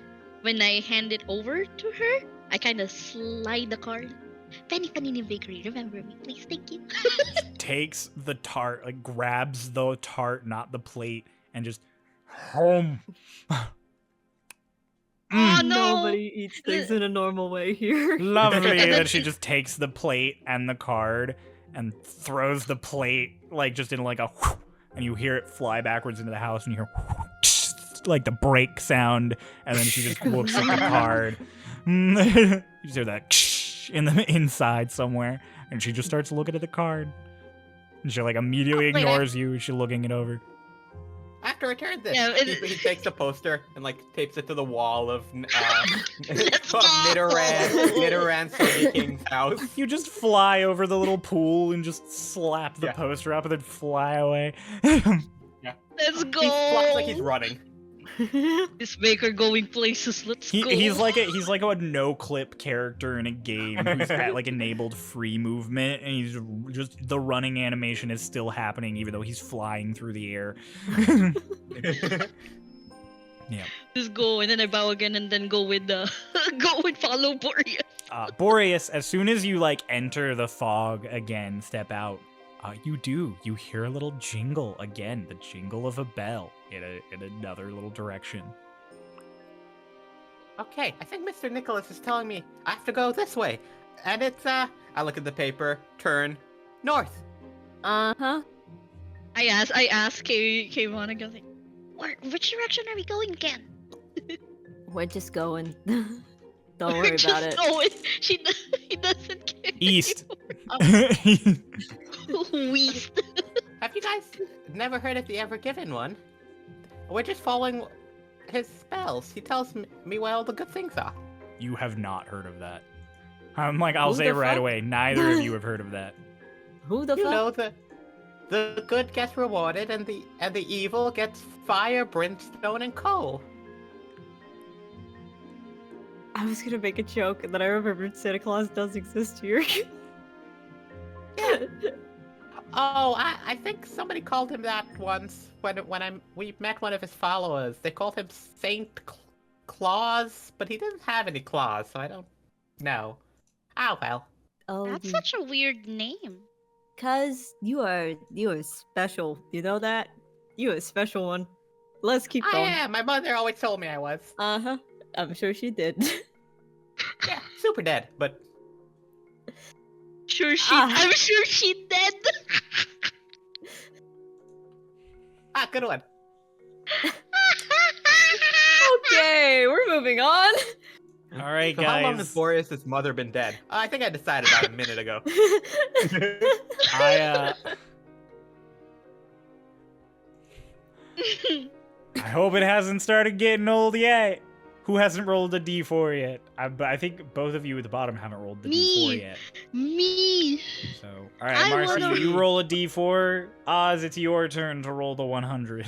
when I hand it over to her, I kind of slide the card. Penny Panini Bakery, remember me, please, thank you. Takes the tart, like grabs the tart, not the plate, and just home. Oh no! Nobody eats things in a normal way here. Lovely. Then she just takes the plate and the card and throws the plate like just in like a whoosh, and you hear it fly backwards into the house and you hear whoosh, like the brake sound, and then she just looks at the card. You just hear that in the inside somewhere, and she just starts looking at the card. And she like immediately Oh, wait, ignores you. She's looking it over. After I turn this, Yeah, he takes a poster and like tapes it to the wall of Let's go! Nidoran Soge King's house. You just fly over the little pool and just slap the Yeah. poster up and then fly away. Let's go! He flies like he's running. This baker going places. Let's go. He's like a no clip character in a game who's got like enabled free movement, and he's just the running animation is still happening even though he's flying through the air. Yeah. Just go, and then I bow again, and then go with the follow Boreas. Boreas, as soon as you like enter the fog again, step out. You hear a little jingle again, the jingle of a bell in another little direction. Okay, I think Mr. Nicholas is telling me I have to go this way. And it's, I look at the paper, turn north. Uh-huh. I ask K1 again, like, which direction are we going again? We're just going. Don't We're worry just about it. going. He doesn't care. East. West. Have you guys never heard of the Ever Given one? We're just following his spells. He tells me where all the good things are. You have not heard of that. I'm like, I'll Who say the right fuck? away, neither of you have heard of that. Who the You fuck? know, the good gets rewarded and the evil gets fire, brimstone, and coal. I was gonna make a joke, and then I remembered Santa Claus does exist here. Oh, I think somebody called him that once when we met one of his followers. They called him Saint Claus, but he didn't have any claws, so I don't know. Ah, well. Oh, That's you, such a weird name. cause you are special. You know that? You a special one. Let's keep I going. am. My mother always told me I was. Uh-huh. I'm sure she did. Yeah, super dead, but I'm sure she dead. good one. Okay, we're moving on. All right, So guys. how long has Boreas' mother been dead? I think I decided about a minute ago. I hope it hasn't started getting old yet. Who hasn't rolled a d4 yet? I think both of you at the bottom haven't rolled the d4 yet. Me. So, all right, I Marcy, wanna- you roll a d4. Oz, it's your turn to roll the 100.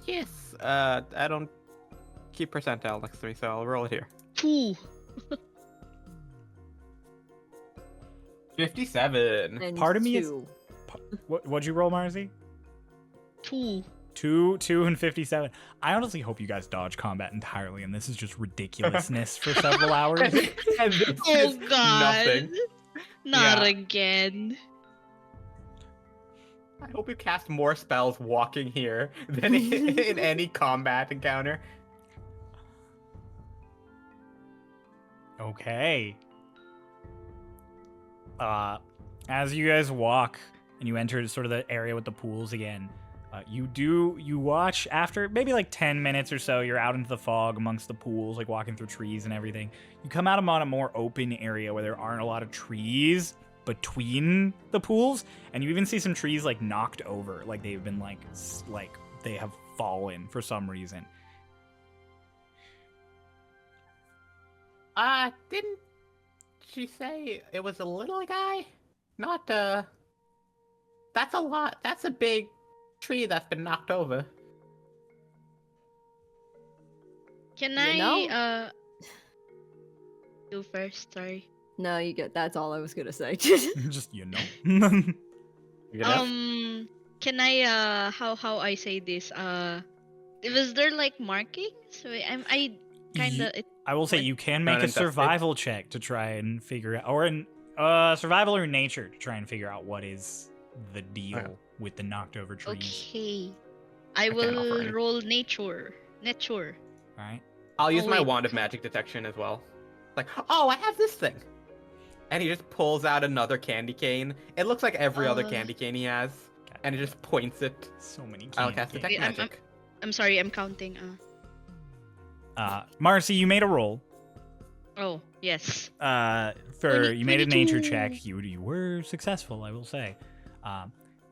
Yes. I don't keep percentile next to me, so I'll roll it here. 2. 57. And Part of me is- 2. What'd you roll, Marcy? 2. 2, 2, and 57. I honestly hope you guys dodge combat entirely, and this is just ridiculousness for several hours. And this Oh is god. nothing. Not Yeah. again. I hope you cast more spells walking here than in any combat encounter. Okay. As you guys walk and you enter sort of the area with the pools again, you watch after maybe like 10 minutes or so, you're out into the fog amongst the pools, like walking through trees and everything. You come out on a more open area where there aren't a lot of trees between the pools, and you even see some trees like knocked over, like they've been like they have fallen for some reason. Didn't she say it was a little guy? Not, that's a lot. That's a big tree that's been knocked over. Can You I know? go first? Sorry. No, you get. That's all I was gonna say. Just, you know. You know? Can I how I say this? Was there like markings? So I kind of I will say you can make a Uninfested. survival check to try and figure out, or an survival or nature to try and figure out what is the deal Okay. with the knocked over trees. okay. I can't offer will any. roll nature. Nature. All right. I'll use Oh, my wait. wand of magic detection as well. Like, oh, I have this thing. And he just pulls out another candy cane. It looks like every other Uh. candy cane he has. And he just points it. So many. I'll can't cast get- detect Wait, I'm- magic. I'm sorry. I'm counting. Marcy, you made a roll. Oh you You made a nature 22. check. You were successful, I will say.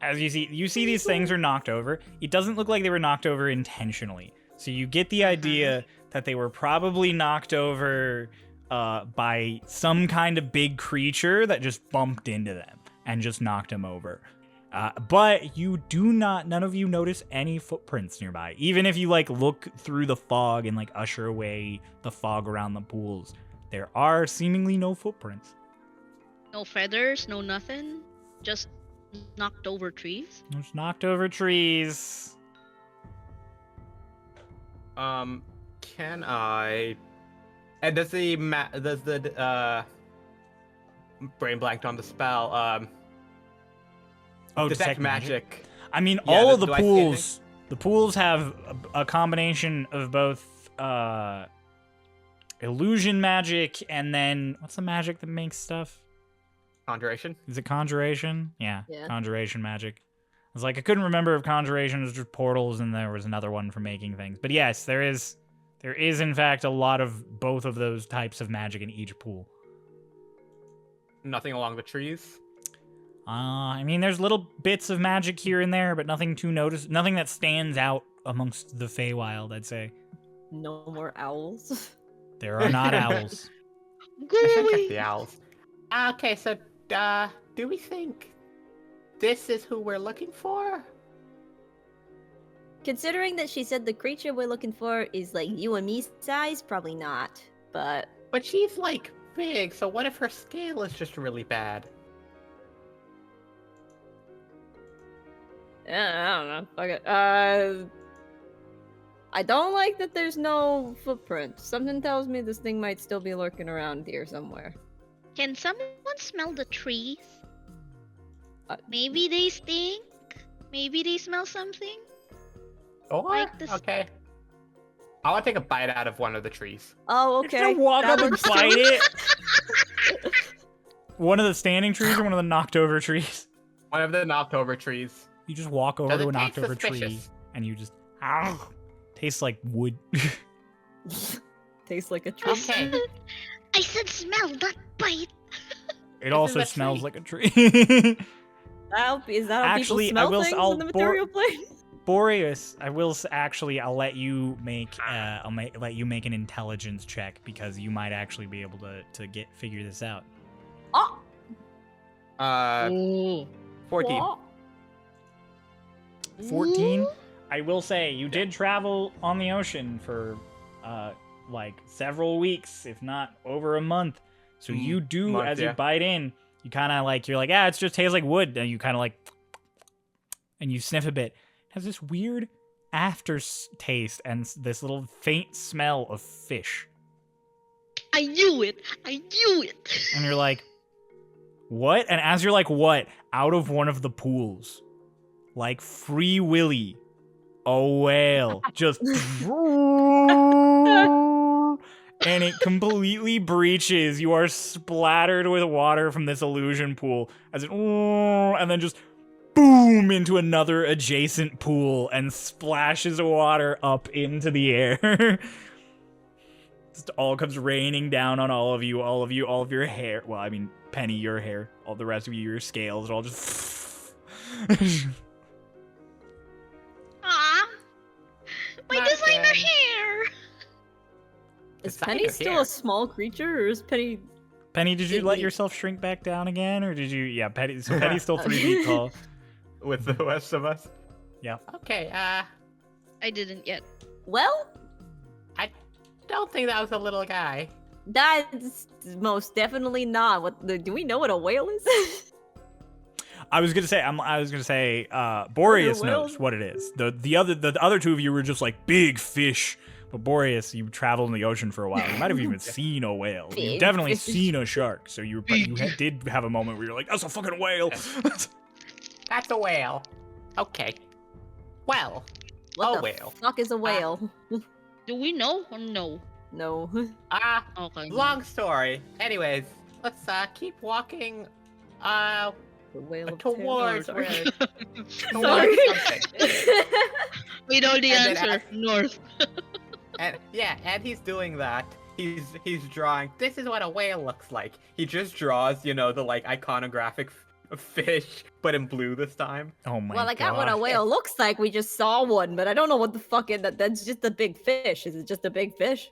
As you see these things are knocked over. It doesn't look like they were knocked over intentionally. So you get the idea that they were probably knocked over by some kind of big creature that just bumped into them and just knocked them over. But you none of you notice any footprints nearby. Even if you like look through the fog and like usher away the fog around the pools, there are seemingly no footprints. No feathers. No nothing. Just knocked over trees. Just knocked over trees. Can I? And does the brain blanked on the spell? Detect magic. I mean, Yeah, all of the do I see pools. The pools have a combination of both illusion magic and then what's the magic that makes stuff? Conjuration. Is it conjuration? Yeah, Yeah. conjuration magic. I was like, I couldn't remember if conjuration was just portals and there was another one for making things. But yes, there is in fact a lot of both of those types of magic in each pool. Nothing along the trees. I mean, there's little bits of magic here and there, but nothing nothing that stands out amongst the Feywild, I'd say. No more owls. There are not owls. Go I should check away. the owls. Okay, so do we think this is who we're looking for? Considering that she said the creature we're looking for is like you and me size, probably not. But But she's like big, so what if her scale is just really bad? yeah, I don't know. Fuck it. I don't like that there's no footprint. Something tells me this thing might still be lurking around here somewhere. Can someone smell the trees? Maybe. Maybe they stink. Maybe they smell something. Or Like this- okay, I want to take a bite out of one of the trees. Oh, You okay. just walk That up and works bite too. it. One of the standing trees or one of the knocked over trees? One of the knocked over trees. You just walk over Does to it a knocked taste over tree suspicious? and you just tastes like wood. Tastes like a tree. Okay. I said smell, not bite. It also a smells tree. like a tree. Is that how Actually, people smell things in the material plane? Boreas, I'll let you make let you make an intelligence check because you might actually be able to figure this out. Oh! 14. What? 14. I will say you did travel on the ocean for like several weeks, if not over a month. So you do, month, as yeah. you bite in, you kind of like, you're like, it just tastes like wood. And you kind of like, and you sniff a bit. It has this weird aftertaste and this little faint smell of fish. I knew it. I knew it. And you're like, what? And as you're like, what? Out of one of the pools, like Free Willy, a whale just and it completely breaches. You are splattered with water from this illusion pool as it and then just boom into another adjacent pool and splashes water up into the air. Just all comes raining down on all of you, all of your hair. Well, I mean, Penny, your hair. All the rest of you, your scales are all just Aw. My Not designer bad. hair. Is Designer Penny still hair. a small creature, or is Penny... Penny, did you let Seelie. yourself shrink back down again, or did you? Yeah, Penny. So Penny's still 3 feet tall. With the rest of us. Yeah. Okay, I didn't yet. Well, don't think that was a little guy. that's most definitely not. Do we know what a whale is? I was gonna say, Boreas Other knows whales? what it is. The other two of you were just like big fish, but Boreas, you traveled in the ocean for a while. You might have even seen a whale. You've Big definitely fish. seen a shark. So you did have a moment where you're like, that's a fucking whale. That's a whale. Okay. Well, What a the whale. fuck is a whale? Do we know or no? No. Okay. Long story. Anyways, let's keep walking The whale of towards terror. where Sorry. towards something. We know the And then answer. North. And he's doing that. He's drawing. This is what a whale looks like. He just draws, the like iconographic fish, but in blue this time. Oh my Well, I got what a god. whale looks like. We just saw one, but I don't know what the fuck is that. That's just a big fish. Is it just a big fish?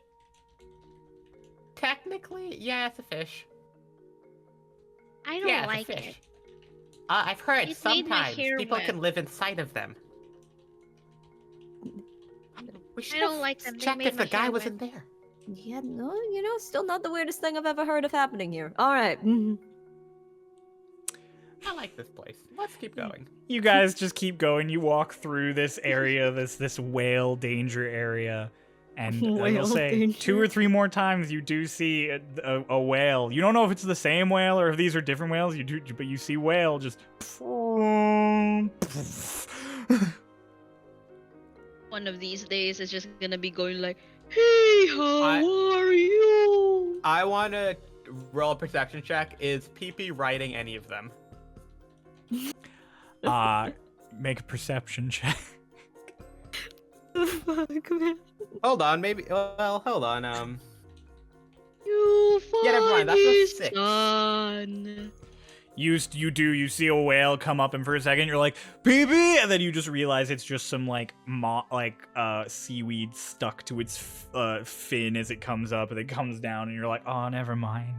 Technically, yeah, it's a fish. I don't Yeah, it's like a fish. it. I've heard It made my sometimes hair people wet. can live inside of them. We should don't have like them. They checked made if the my guy hair wasn't wet. there. Yeah, no, still not the weirdest thing I've ever heard of happening here. All right. Mhm. I like this place. Let's keep going. You guys just keep going. You walk through this area, this whale danger area, and I will Whale say danger. 2 or 3 more times you do see a whale. You don't know if it's the same whale or if these are different whales. You do, but you see whale just. One of these days is just gonna be going like, "Hey, how are you?" I want to roll a perception check. Is PP writing any of them? Make a perception check. Fuck, man. Hold on, maybe. Well, hold on. You Yeah, never mind, that's a 6. son. You see a whale come up, and for a second you're like baby, and then you just realize it's just some like seaweed stuck to its fin as it comes up, and it comes down, and you're like, oh, never mind.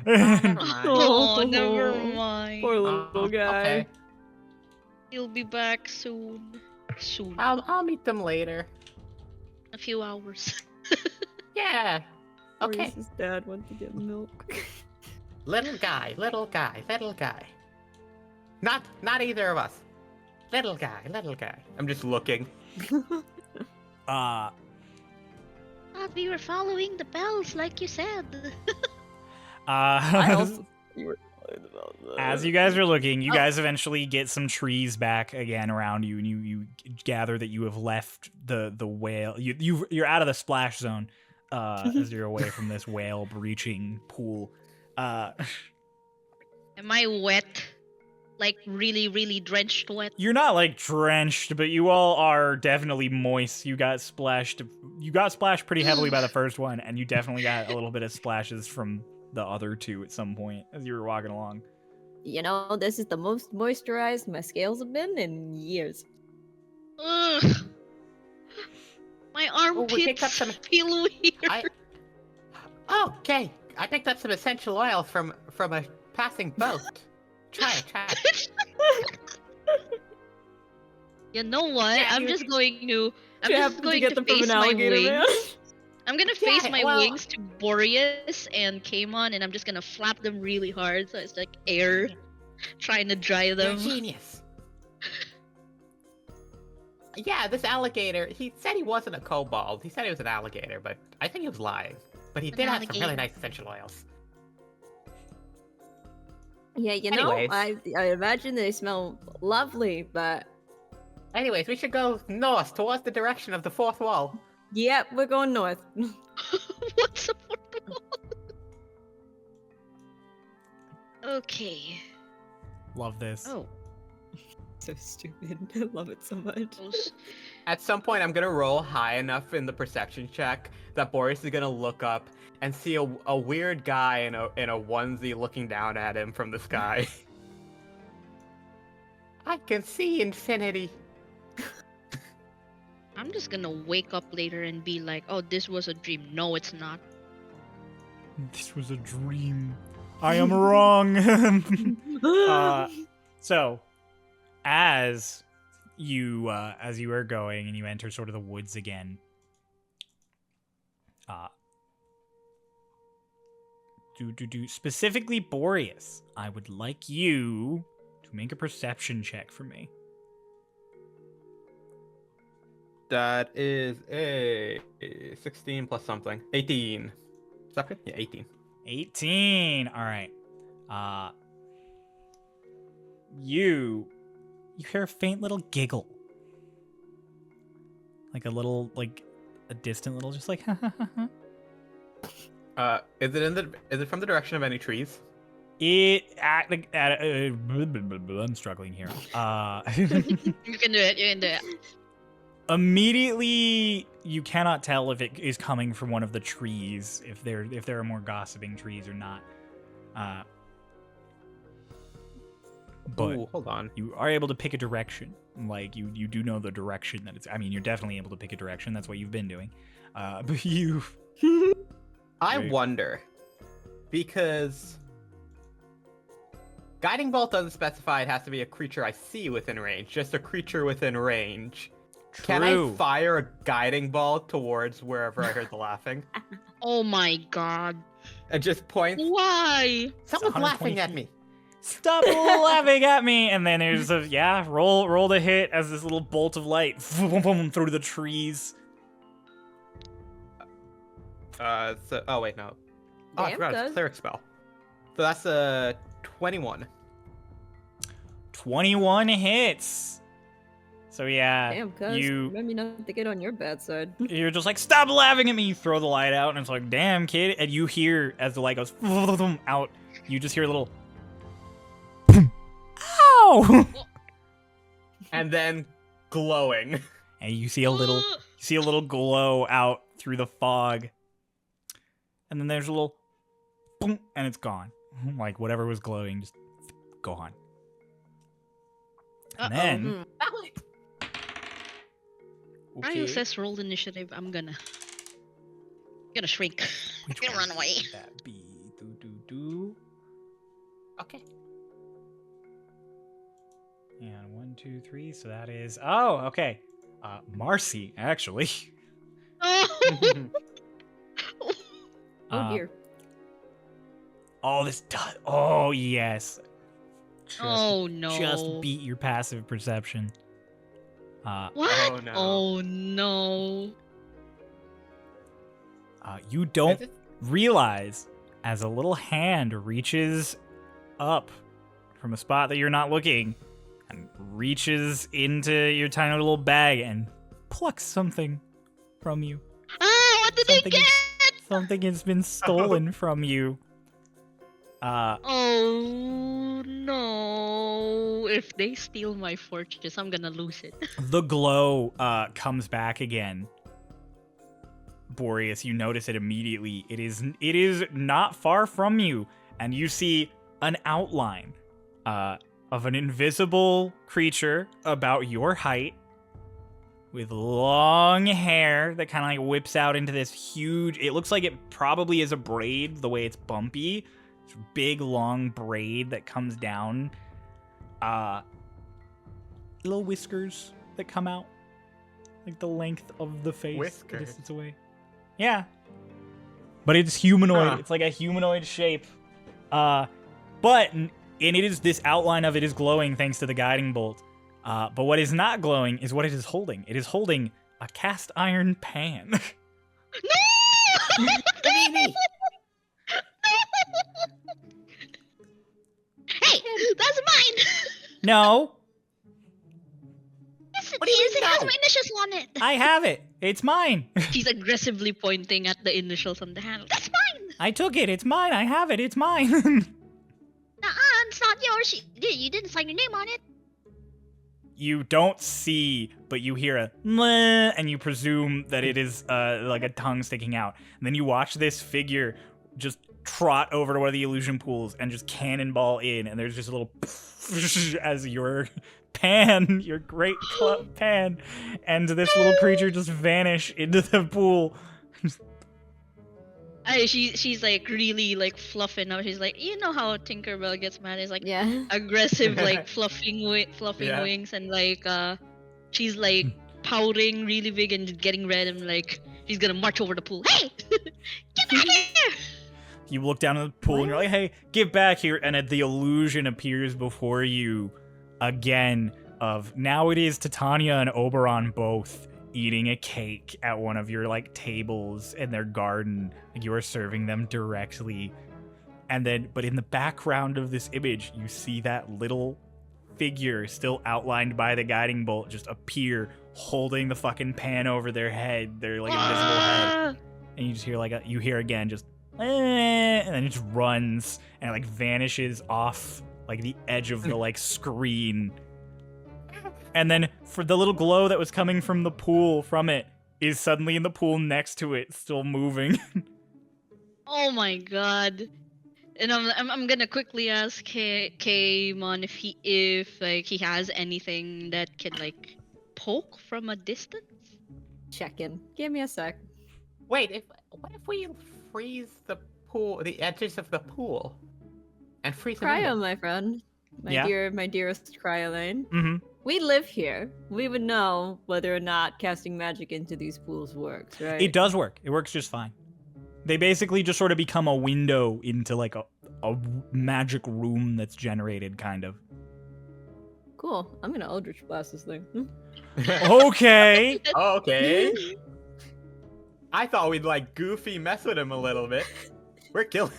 Never mind. Oh, never mind. Poor little guy. Okay. He'll be back soon. Soon. I'll meet them later. A few hours. Yeah. Okay. Boreas' dad went to get milk. Little guy. Not either of us. Little guy. I'm just looking. Thought we were following the bells like you said. I also... You were worried about that. As you guys are looking, you guys eventually get some trees back again around you, and you gather that you have left the whale. You're out of the splash zone as you're away from this whale breaching pool. Am I wet? like really, really drenched wet? You're not like drenched, but you all are definitely moist. You got splashed pretty heavily by the first one, and you definitely got a little bit of splashes from the other two at some point as you were walking along. You know, this is the most moisturized my scales have been in years. Ugh. My Oh, we picked up armpits some- feel weird. Okay, I picked up some essential oil from a passing boat. Try it. You know what? Yeah, I'm you- just going to get them from face an my alligator, man? wings. I'm gonna face Yeah, my well- wings to Boreas and Kaimon, and I'm just gonna flap them really hard so it's like air trying to dry You're a them. genius. Yeah, this alligator, he said he wasn't a kobold. He said he was an alligator, but I think he was lying. But he An did have some really alligator. nice essential oils. Yeah, you know, Anyways. I imagine they smell lovely, but Anyways, we should go north towards the direction of the fourth wall. yep, we're going north. What's up with the wall? Okay. Love this. Oh, So stupid. I love it so much. those. At some point, I'm gonna roll high enough in the perception check that Boris is gonna look up and see a weird guy in a onesie looking down at him from the sky. I can see infinity. I'm just gonna wake up later and be like, "Oh, this was a dream." No, it's not. This was a dream. I am wrong. So, as you are going and you enter sort of the woods again, specifically Boreas, I would like you to make a perception check for me. That is a 16 plus something. 18. Is that good? Yeah, 18. 18. All right. You hear a faint little giggle. Like a little, like a distant little, just like, Is it from the direction of any trees? I'm struggling here. You can do it. You can do it. Immediately, you cannot tell if it is coming from one of the trees, if there are more gossiping trees or not. But Ooh, hold on. you are able to pick a direction. Like you do know the direction that it's. I mean, you're definitely able to pick a direction. That's what you've been doing. But you. I Right. wonder, because guiding bolt doesn't specify it has to be a creature I see within range, just a creature within range. Can I fire a guiding bolt towards wherever I heard the laughing? Oh my god. And just point. Why? Someone's 120 laughing at feet. me. Stop laughing at me! And then there's a roll to hit as this little bolt of light through the trees. Oh wait, no. Oh, I Damn, forgot it's a cuz. cleric spell. So that's a 21. 21 hits. So yeah, Damn, cuz. you Remember not to get on your bad side. you're just like, stop laughing at me. You throw the light out, and it's like, damn, kid. And you hear as the light goes out, you just hear a little, ow, And then glowing. and you see a little glow out through the fog, and then there's a little, boom, and it's gone. Like whatever was glowing, just gone. And Uh-oh. then, Ryo says roll initiative. I'm gonna shrink. which Gonna one run away. would that be? Okay. And 1, 2, 3. So that is okay. Marcy, actually. Oh. Oh dear. This does. Oh yes. Just, Oh no. Just beat your passive perception. What? Oh, no. Oh no. You don't realize as a little hand reaches up from a spot that you're not looking and reaches into your tiny little bag and plucks something from you. Ah, what did they Something get? Something has been stolen from you. Oh no! If they steal my fortress, I'm gonna lose it. The glow comes back again. Boreas, you notice it immediately. It is not far from you, and you see an outline of an invisible creature about your height with long hair that kind of like whips out into this huge, it looks like it probably is a braid the way it's bumpy. It's big long braid that comes down. Little whiskers that come out like the length of the face. Whiskers? The distance away. Yeah. But it's humanoid. Huh. It's like a humanoid shape. But and it is, this outline of it is glowing thanks to the guiding bolt. But what is not glowing is what it is holding. It is holding a cast iron pan. No! Baby! Hey, that's mine. No, Yes, it What do you is. mean It has no? my initials on it. I have it. It's mine. She's aggressively pointing at the initials on the handle. That's mine. I took it. It's mine. I have it. It's mine. It's not yours. You didn't sign your name on it. You don't see, but you hear a meh, and you presume that it is like a tongue sticking out. And then you watch this figure just trot over to one of the illusion pools and just cannonball in, and there's just a little as your pan, your great club pan, and this little creature just vanish into the pool. She's like really like fluffing out. She's like, you know how Tinkerbell gets mad? It's like Yeah. aggressive, like fluffing Yeah. wings, and like she's like pouting really big and getting red, and like she's gonna march over the pool. Hey, get back here! You look down at the pool and you're like, hey, get back here. And the illusion appears before you again of now it is Titania and Oberon both eating a cake at one of your like tables in their garden. Like you are serving them directly. And then, but in the background of this image, you see that little figure still outlined by the guiding bolt just appear holding the fucking pan over their head, their like invisible head. And you just hear like you hear again just and then it just runs and like vanishes off like the edge of the like screen. And then for the little glow that was coming from the pool from it is suddenly in the pool next to it, still moving. Oh my god. And I'm gonna quickly ask Kaimon if like he has anything that can like poke from a distance. Check in. Give me a sec. Wait, what if we freeze the pool, the edges of the pool, and freeze them in Cryo, there? my friend. Yeah. My dearest Cryolane. Mm-hmm. We live here. We would know whether or not casting magic into these pools works, right? It does work. It works just fine. They basically just sort of become a window into like a magic room that's generated, kind of. Cool. I'm gonna Eldritch Blast this thing. Okay. Okay. I thought we'd like goofy mess with him a little bit. We're killing.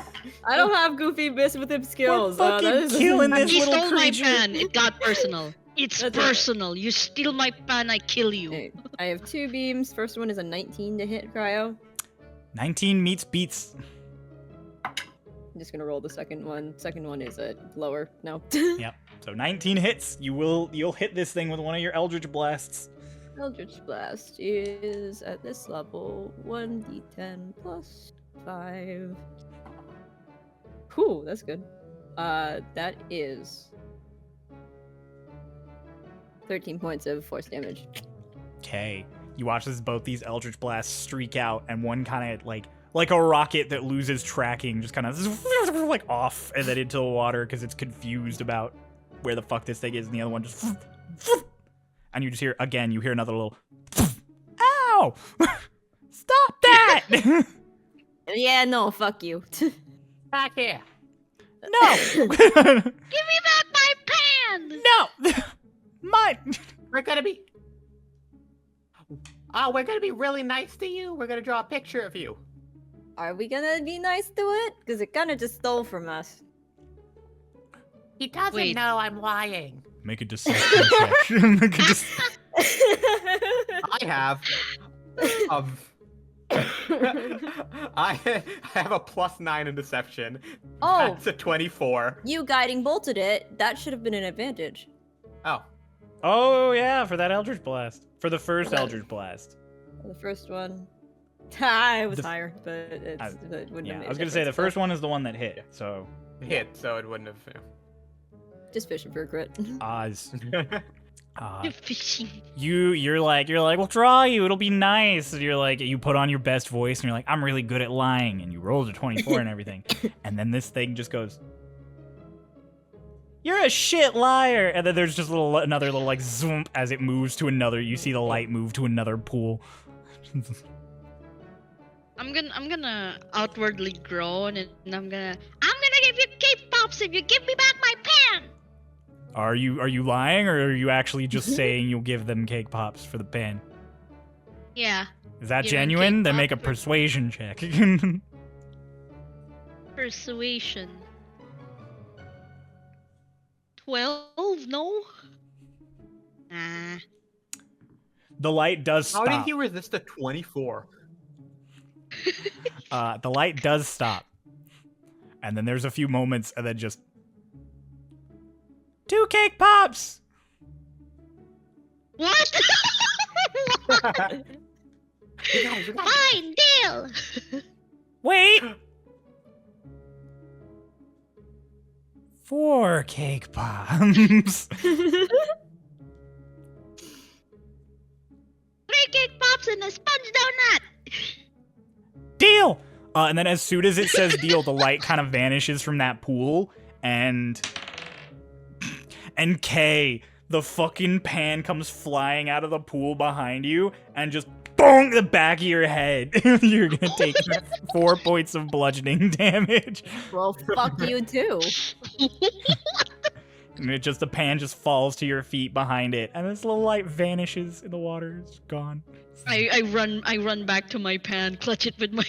I don't have goofy miss with him skills. fucking that is- killing this He little stole my creature. pan. It got personal. It's That's alright. personal. You steal my pan, I kill you. Okay, I have 2 beams. First one is a 19 to hit Cryo. 19 meets beats. I'm just gonna roll the second one. Second one is a lower. No. Yep. So 19 hits. You'll hit this thing with one of your Eldritch Blasts. Eldritch Blast is at this level 1d10 plus 5. Whew, that's good. That is 13 points of force damage. Okay. You watch as both these Eldritch Blasts streak out, and one kind of like a rocket that loses tracking, just kind of like off and then into the water because it's confused about where the fuck this thing is, and the other one just and you just hear again. You hear another little ow! Stop that! Yeah, no, fuck you. Back here. No! Give me back my pan! No! Mine! We're gonna be. Oh, we're gonna be really nice to you. We're gonna draw a picture of you. Are we gonna be nice to it? Because it kinda just stole from us. He doesn't Wait. know I'm lying. Make a deception check. I have I have a +9 in deception. Oh. That's a 24. You guiding bolted it. That should have been an advantage. Oh. Oh yeah, for that Eldritch Blast. For the first Okay. Eldritch Blast. The first one. It was The f- higher, but it wouldn't Yeah, have made I was a gonna say the difference, first so one is the one that hit. So Hit, so it wouldn't have. just fishing for a crit. Oz. Fishing. You're like, we'll draw you, it'll be nice. And you're like, you put on your best voice and you're like, I'm really good at lying, and you rolled a 24 and everything. And then this thing just goes, you're a shit liar. And then there's just another little like zoom as it moves to another. You see the light move to another pool. I'm gonna outwardly groan and I'm gonna give you cake pops if you give me back my pan. Are you lying, or are you actually just saying you'll give them cake pops for the pen? Yeah. Is that Give them genuine? cake Then make a pops for- persuasion check. Persuasion. 12? No. Nah. The light does How stop. did he resist a 24? The light does stop. And then there's a few moments, and then just 2 cake pops. What? You guys. Fine deal. Wait. 4 cake pops. 3 cake pops and a sponge donut. Deal. And then as soon as it says deal, the light kind of vanishes from that pool, and Kay, the fucking pan comes flying out of the pool behind you and just bonk the back of your head. You're gonna take 4 points of bludgeoning damage. Well, fuck you too. And the pan just falls to your feet behind it, and this little light vanishes in the water. It's gone. I run back to my pan, clutch it with my.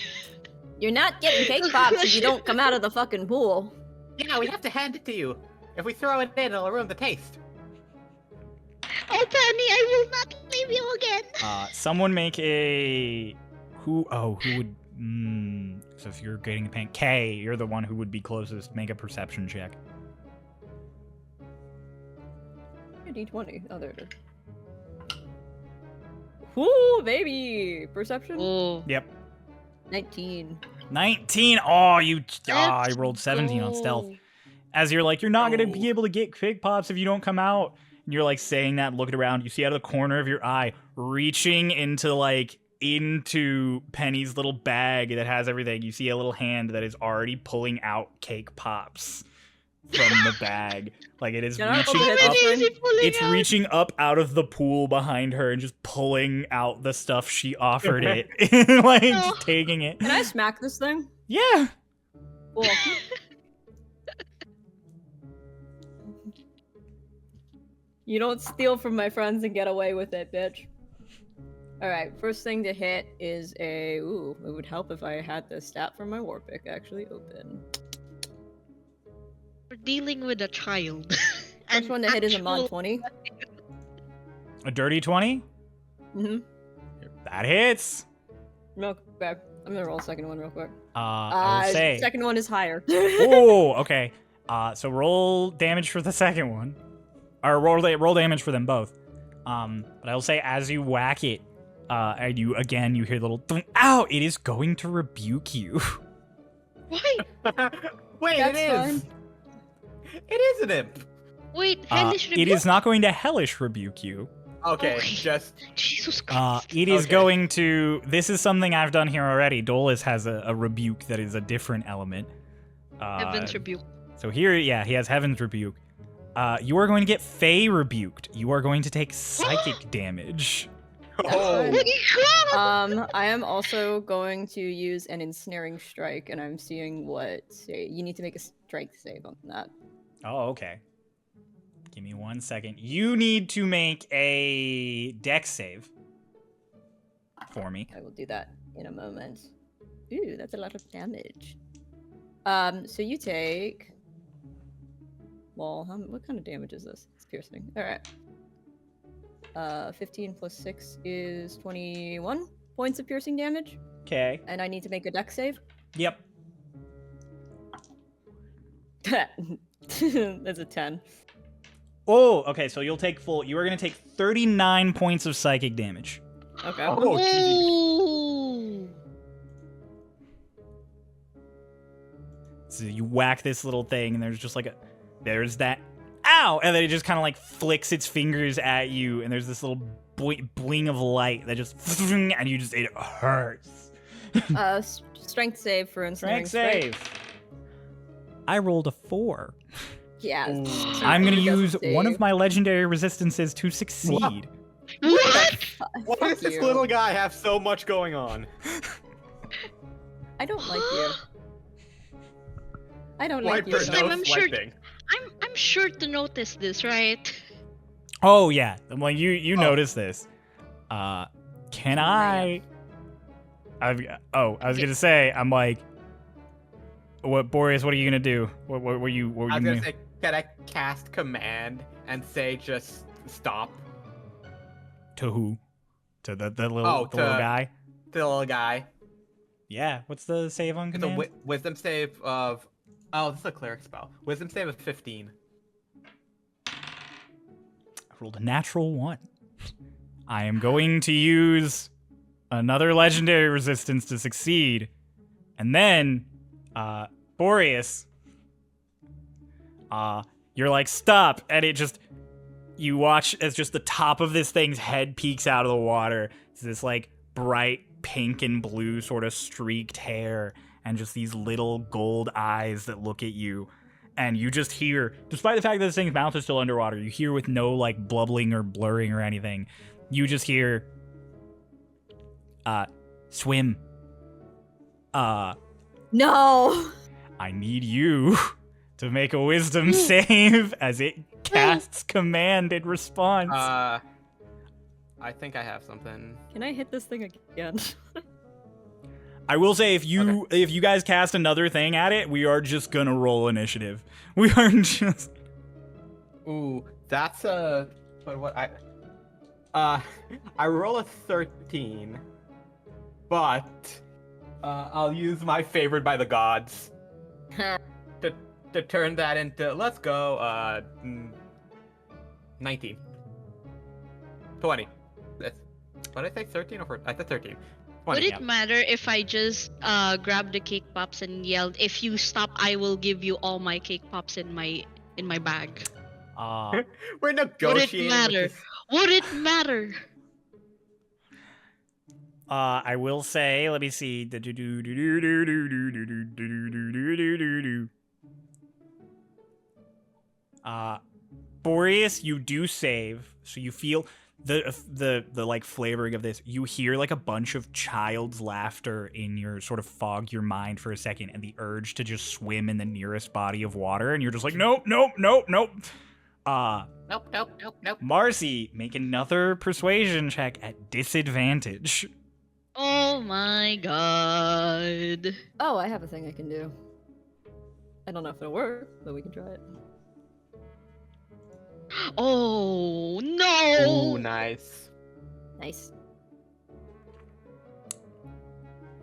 You're not getting cake pops if you don't come out of the fucking pool. Yeah, we have to hand it to you. If we throw it in, it'll ruin the taste. Oh, Penny, I will not leave you again. Someone make a who would so if you're getting the pan, Kay, you're the one who would be closest. Make a perception check. D20. Oh, there it is. Woo, baby! Perception? Oh. Yep. 19. 19. Oh, I rolled 17 on stealth. As you're like, you're not gonna be able to get cake pops if you don't come out. And you're like saying that, looking around. You see out of the corner of your eye, reaching into Penny's little bag that has everything. You see a little hand that is already pulling out cake pops from the bag. Like it is Can I reaching open it up. up? It's reaching up out of the pool behind her and just pulling out the stuff she offered it. Like just taking it. Can I smack this thing? Yeah. Cool. You don't steal from my friends and get away with it, bitch. Alright, first thing to hit is a... Ooh, it would help if I had the stat from my war pick actually open. We're dealing with a child. First one to hit is a mod 20. A dirty 20? Mm-hmm. That hits. Okay. I'm gonna roll a second one real quick. I will say. Second one is higher. Oh, okay. So roll damage for the second one. Or roll damage for them both. But I will say, as you whack it, and you hear the little thunk. Ow! It is going to rebuke you. Why? Wait, That's it is. fine. It is an imp. Wait, hellish It is not going to hellish rebuke you. Okay, Okay. just Jesus Christ. It is Okay. going to. This is something I've done here already. Dolus has a rebuke that is a different element. Heaven's rebuke. So here, yeah, he has Heaven's rebuke. You are going to get Fey rebuked. You are going to take psychic damage. oh, I am also going to use an ensnaring strike, and I'm seeing what you need to make a strength save on that. Oh, okay. Give me 1 second. You need to make a dex save for me. I will do that in a moment. Ooh, that's a lot of damage. So you take... Well, what kind of damage is this? It's piercing. Alright. 15 plus 6 is 21 points of piercing damage. Okay. And I need to make a dex save. Yep. That's a 10. Oh, okay, so you'll take full... You are going to take 39 points of psychic damage. Okay. Oh, geez. Ooh. So you whack this little thing, and there's just like a... There's that... Ow! And then it just kind of like flicks its fingers at you, and there's this little bling of light that just... And you just... It hurts. Strength save for ensnaring. Strength save. I rolled a 4. Yeah. Ooh. I'm going to Doesn't use one of save. my legendary resistances to succeed. What? Why does this you. little guy have so much going on? I don't like you. I don't like you. Wiper, This time no I'm sure- swiping. I'm sure to notice this, right? Oh, yeah. I'm like, you Oh. notice this. Can I... I was going to say, I'm like... What, Boreas, what are you going to do? What were you... What were I you was gonna gonna... say, can I cast command and say just stop To who? To the little, Oh, the little to- guy? the little guy? Yeah. What's the save on It's a command? wisdom save of... Oh, this is a cleric spell. Wisdom save of 15. I rolled a natural 1. I am going to use another legendary resistance to succeed. And then, Boreas, you're like, stop. And it just, you watch as just the top of this thing's head peeks out of the water. It's this like bright pink and blue sort of streaked hair and just these little gold eyes that look at you. And you just hear, despite the fact that this thing's mouth is still underwater, you hear with no like blubbling or blurring or anything, you just hear, swim. No. I need you to make a wisdom save as it casts command in response. I think I have something. Can I hit this thing again? I will say if you guys cast another thing at it, we are just gonna roll initiative. We are just Ooh, that's a... But what I roll a 13, but I'll use my favored by the gods to turn that into, let's go, 19. 20. What did I say, 13 or 14? I said 13. 20, Would it yeah. matter if I just grabbed the cake pops and yelled, "If you stop, I will give you all my cake pops in my bag"? We're Would negotiating. it matter? With this... Would it matter? I will say, let me see. Boreas, you do save, so you feel the like flavoring of this. You hear like a bunch of child's laughter in your sort of fog your mind for a second, and the urge to just swim in the nearest body of water, and you're just like, nope. Nope, nope, nope, nope. Marcy, make another persuasion check at disadvantage. Oh my god. Oh, I have a thing I can do. I don't know if it'll work, but we can try it. Oh no. Ooh, nice. Nice.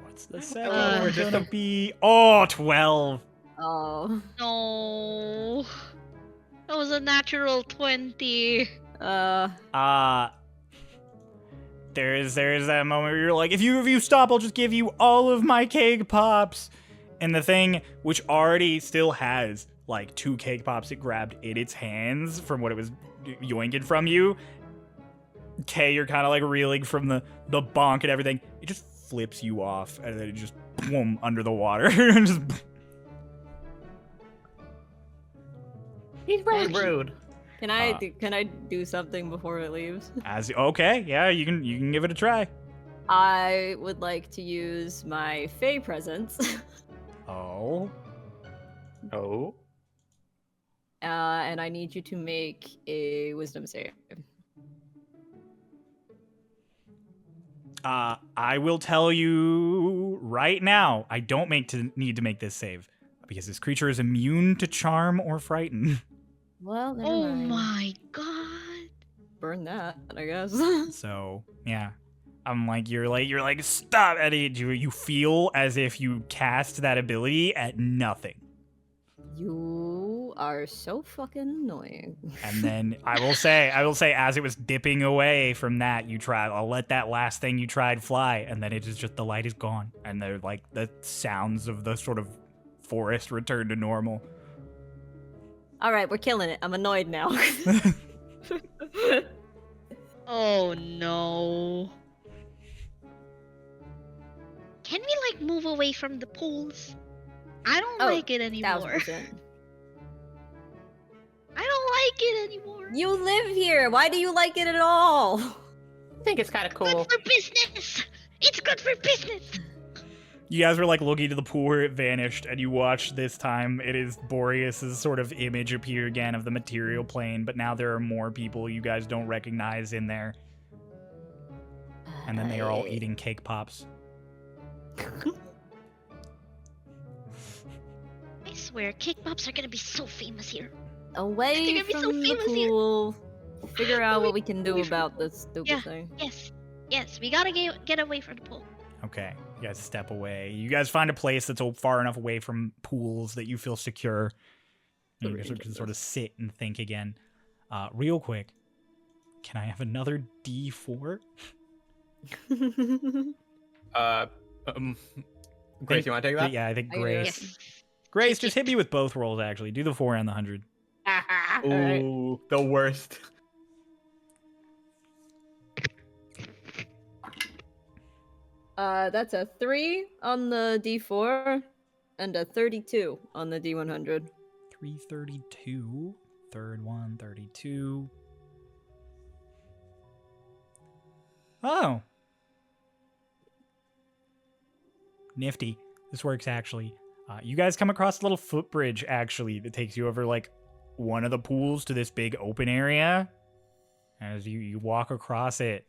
What's the We're second just gonna be? Oh, 12. Oh. No. That was a natural 20. There's that moment where you're like, if you stop, I'll just give you all of my cake pops. And the thing, which already still has like 2 cake pops it grabbed in its hands from what it was yoinking from you. Okay, you're kind of like reeling from the bonk and everything. It just flips you off, and then it just boom under the water. Just... He's really rude. Can I do something before it leaves? Okay, yeah, you can give it a try. I would like to use my Fey presence. Oh. And I need you to make a wisdom save. I will tell you right now, I don't need to make this save because this creature is immune to charm or frighten. Well, never Oh mind. my god. Burn that, I guess. So, yeah. I'm like, you're like, stop, Eddie. You feel as if you cast that ability at nothing. You are so fucking annoying. And then I will say, as it was dipping away from that, I'll let that last thing you tried fly, and then it is just, the light is gone. And they're like, the sounds of the sort of forest return to normal. All right, we're killing it. I'm annoyed now. Oh no. Can we like move away from the pools? I don't like it anymore. 1000%. I don't like it anymore. You live here. Why do you like it at all? I think it's kind of cool. Good for business. It's good for business. You guys were like looking to the pool where it vanished, and you watch this time. It is Boreas' sort of image appear again of the material plane, but now there are more people you guys don't recognize in there. And then they are all eating cake pops. I swear, cake pops are gonna be so famous here. Away They're gonna be so from the famous here. pool. Figure out what we can do Away from- about this stupid Yeah. thing. Yes, we gotta get away from the pool. Okay, you guys step away. You guys find a place that's far enough away from pools that you feel secure. And you guys can sort of sit and think again. Real quick, can I have another D4? Grace, you want to take that? Yeah, I think I can do Grace. Yes. Grace, just hit me with both rolls, actually. Do the 4 and the 100. Alright. Ooh, the worst. That's a 3 on the D4 and a 32 on the D100. 332. Third one, 32. Oh. Nifty. This works, actually. You guys come across a little footbridge, actually, that takes you over, like, one of the pools to this big open area. As you walk across it,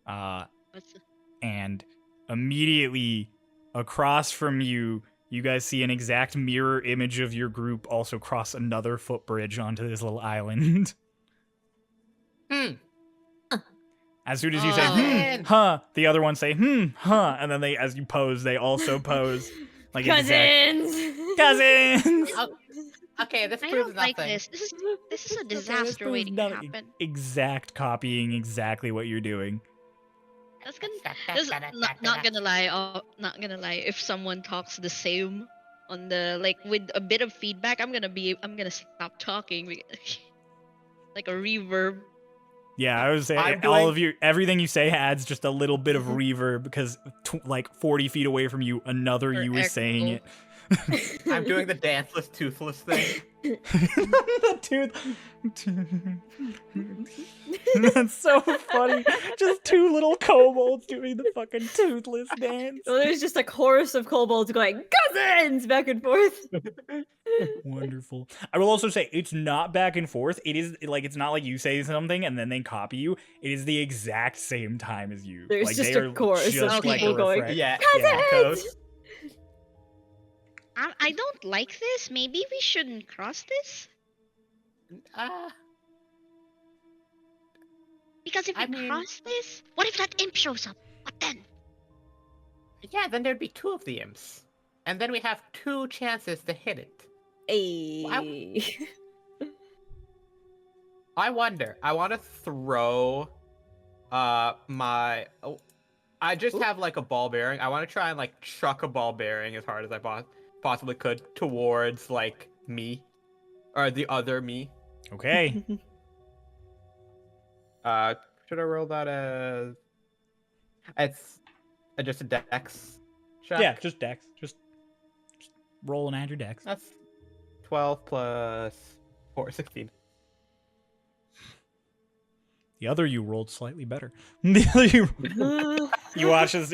What's the- and immediately across from you, you guys see an exact mirror image of your group also cross another footbridge onto this little island. As soon as you say, Oh. Man. huh, the other ones say, huh, and then they, as you pose, they also pose. Like Cousins! Cousins! Okay, this I proves don't like nothing. this. This is a Okay, this disaster proves waiting to nothing. happen. Exact copying exactly what you're doing. That's not gonna lie. Not gonna lie. If someone talks the same on the like with a bit of feedback, I'm gonna stop talking. Like a reverb. Yeah, I was saying I'm all doing- of you, everything you say adds just a little bit of reverb because like 40 feet away from you, another Or you is saying it. I'm doing the danceless, toothless thing. The tooth. That's so funny. Just two little kobolds doing the fucking toothless dance. So there's just a chorus of kobolds going, cousins! Back and forth. Wonderful. I will also say it's not back and forth. It is like it's not like you say something and then they copy you. It is the exact same time as you. There's like, just they a are chorus of just like people a going, refresh. Yeah, Cousins! I don't like this. Maybe we shouldn't cross this because if we I mean- cross this, what if that imp shows up? What then? yeah, then there'd be 2 of the imps. And then we have 2 chances to hit it. Hey. I wonder. I want to throw my... Oh, I just have like a ball bearing. I want to try and like chuck a ball bearing as hard as I possibly could towards like me. Or the other me. Okay. Should I roll that as... It's just a dex check? Yeah, just dex. Just roll and add your dex. That's 12 plus 4, 16. The other you rolled slightly better. The other you watch as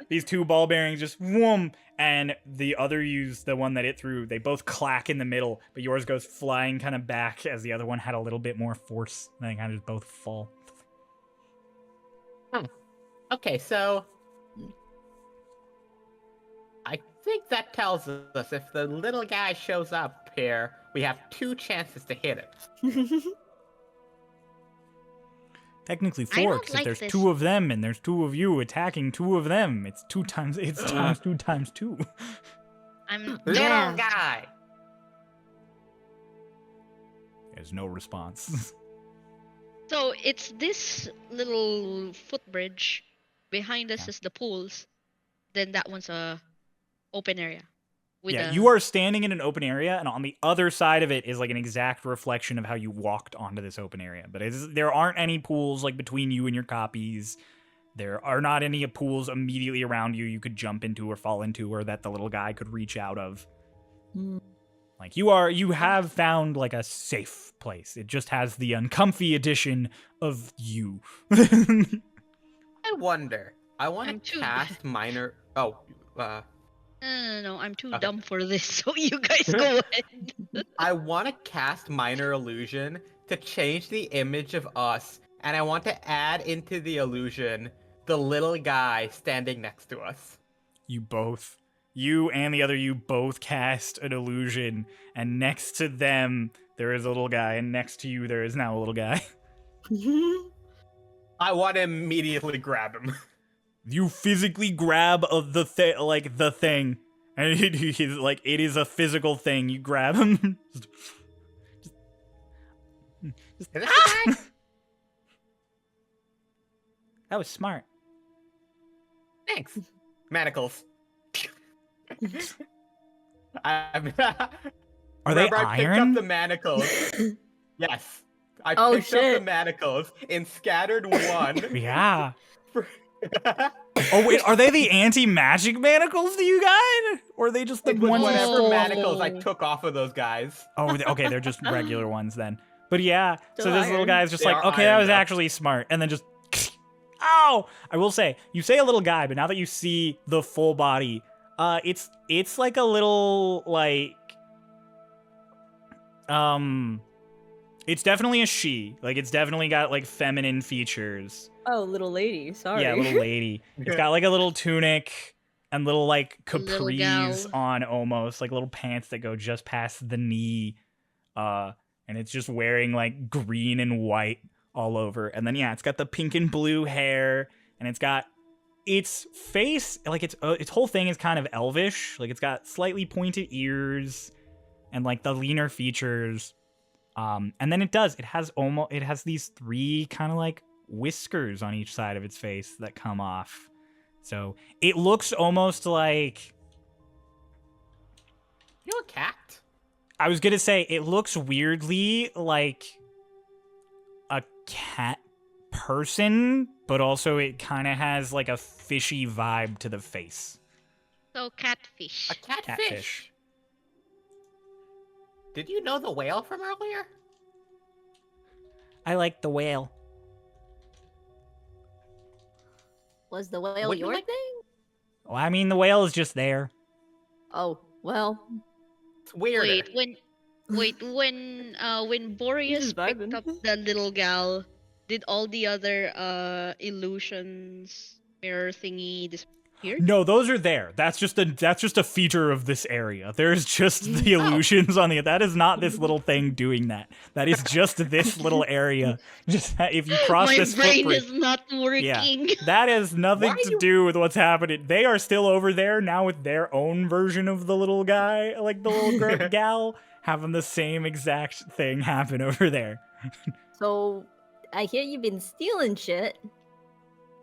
these 2 ball bearings just whoom, and the other use the one that it threw. They both clack in the middle, but yours goes flying kind of back as the other one had a little bit more force. And they kind of just both fall. Okay, so I think that tells us if the little guy shows up here, we have 2 chances to hit it. Technically I 4, don't because like if there's this. 2 of them and there's 2 of you attacking 2 of them, it's times 2 times 2. I'm Little Yeah. guy. There's no response. So it's this little footbridge. Behind us Yeah. is the pools. Then that one's a open area. With Yeah, a, you are standing in an open area, and on the other side of it is like an exact reflection of how you walked onto this open area. But there aren't any pools like between you and your copies. There are not any pools immediately around you could jump into or fall into, or that the little guy could reach out of. Like you have found like a safe place. It just has the uncomfy addition of you. I wonder. I want I'm to too- cast minor. Oh, no, I'm too Okay. dumb for this. So you guys go ahead. I want to cast minor illusion to change the image of us, and I want to add into the illusion the little guy standing next to us. You and the other you both cast an illusion, and next to them there is a little guy, and next to you there is now a little guy. I want to immediately grab him. You physically grab the thing, and it is a physical thing. You grab him. Is this the guy? That was smart. Thanks. Manacles. Are they Remember, I picked iron? up the manacles. Yes. I Oh, picked up the shit. manacles and scattered one. Yeah. Oh wait, are they the anti-magic manacles to you guys, or are they just the It was ones? whatever Oh. manacles I took off of those guys. Oh, okay, they're just regular ones then. But yeah, so Still this little iron. guy's just They like, are okay, that iron, was though. actually smart, and then just, ow! I will say, you say a little guy, but now that you see the full body, it's like a little it's definitely a she. Like it's definitely got like feminine features. Oh, little lady. Sorry. Yeah, little lady. It's got like a little tunic and little like A little capris gal. on almost, like little pants that go just past the knee. And it's just wearing like green and white all over. And then yeah, it's got the pink and blue hair, and it's got its face, like its whole thing is kind of elvish. Like it's got slightly pointed ears and like the leaner features. And then it has these 3 kind of like whiskers on each side of its face that come off. So it looks almost like, You a cat? I was gonna say, it looks weirdly like a cat person, but also it kind of has like a fishy vibe to the face. So catfish. A catfish. Catfish. Did you know the whale from earlier? I like the whale. Was the whale Would you your like- thing? Well, I mean, the whale is just there. Oh, well. It's weird. When Boreas just picked vibing. up the little gal, did all the other illusions mirror thingy disappear? No, those are there. That's just a feature of this area. There's just the illusions on the. That is not this little thing doing that. That is just this little area. Just if you cross My this brain footprint. is not working. Yeah, that has nothing Why to you- do with what's happening. They are still over there now with their own version of the little guy, like the little gal, having the same exact thing happen over there. So, I hear you've been stealing shit.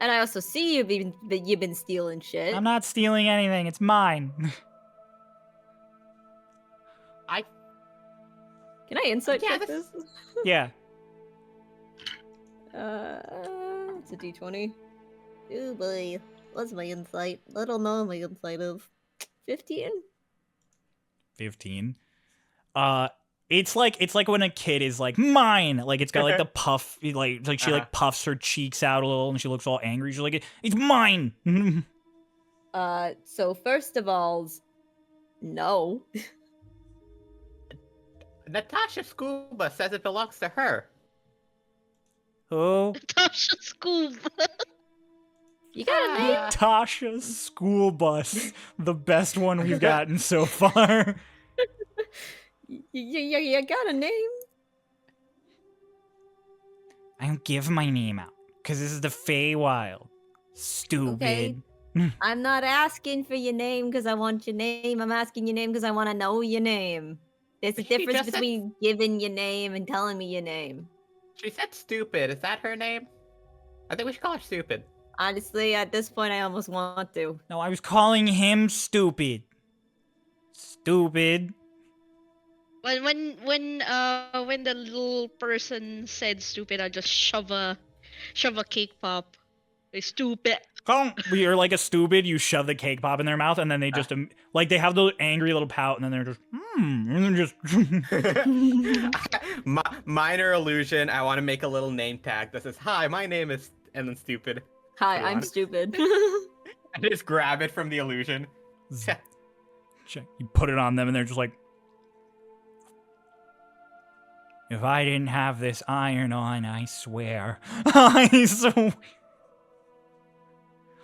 And I also see you've been stealing shit. I'm not stealing anything. It's mine. Can I insight Yeah, check this- this? Yeah. It's a D20. Oh boy. What's my insight? I don't know what my insight is. 15? 15. It's like when a kid is like mine, like it's got like the puff, like she like puffs her cheeks out a little and she looks all angry. She's like, it's mine. So first of all, no. Natasha Scuba says it belongs to her. Oh, Natasha Scuba. You got a name? Tasha School Bus, the best one we've gotten so far. You got a name? I don't give my name out because this is the Feywild. Stupid. Okay. I'm not asking for your name because I want your name. I'm asking your name because I want to know your name. There's a She difference just said- between giving your name and telling me your name. She said stupid. Is that her name? I think we should call her stupid. Honestly, at this point, I almost want to. No, I was calling him stupid. Stupid. When the little person said stupid, I just shove a cake pop. They stupid. You're like a stupid. You shove the cake pop in their mouth, and then they just like they have the angry little pout, and then they're just and then just. Minor illusion. I want to make a little name tag that says, "Hi, my name is," and then stupid. Hi, Put it I'm on. stupid. And just grab it from the illusion. Check. You put it on them, and they're just like, if I didn't have this iron on, I swear, I swear.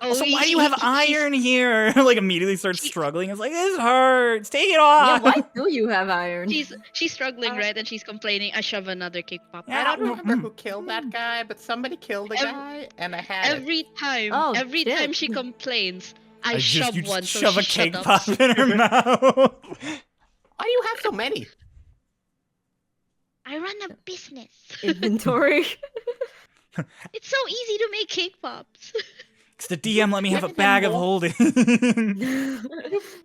Oh, Also, why do you have iron here? Like immediately starts struggling. It's like, this hurts. Take it Yeah, off. why do you have iron? She's struggling, right? And she's complaining. I shove another cake pop. Yeah. I don't remember who killed that guy, but somebody killed the guy, and I had it. Every time, Oh, every shit. time she complains, I You shove just one. So shove a she cake shut up. pop in her mouth. Why do you have so many? I run a business. Inventory. It's so easy to make cake pops. It's the DM. Let me have a Give them bag of more. holding.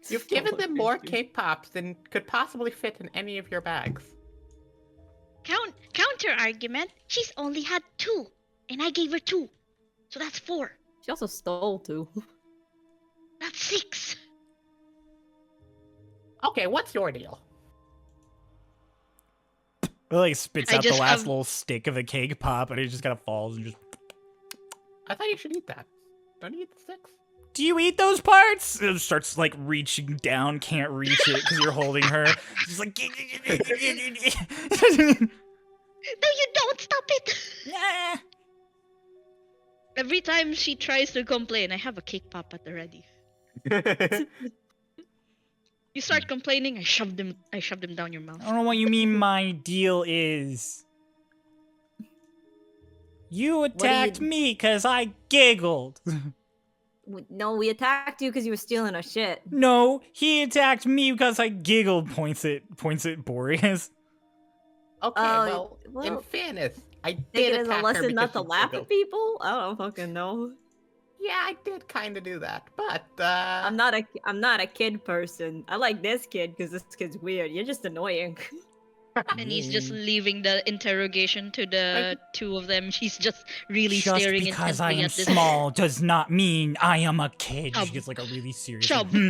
You've given them more cake pops than could possibly fit in any of your bags. Counter argument. She's only had 2, and I gave her 2, so that's 4. She also stole 2. That's 6. Okay, what's your deal? It like spits I out the just last have- little stick of a cake pop, and it just kind of falls and just. I thought you should eat that. Don't you eat the sticks? Do you eat those parts? It starts like reaching down, can't reach it because you're holding her. She's like. No, you don't. Stop it. Yeah. Every time she tries to complain, I have a cake pop at the ready. You start complaining, I shove them down your mouth. I don't know what you mean my deal is. You attacked me because I giggled. No, we attacked you because you were stealing our shit. No, he attacked me because I giggled, points at Boreas. Okay, well, in well, fairness, I Take did it as a attack her lesson not because to she laugh giggled. at people? I don't fucking know. Yeah, I did kind of do that, but I'm not a kid person. I like this kid because this kid's weird. You're just annoying. And he's just leaving the interrogation to the two of them. She's just really Just staring because I intently am at this. small does not mean I am a kid. Chub. She gets like a really serious. Chub. my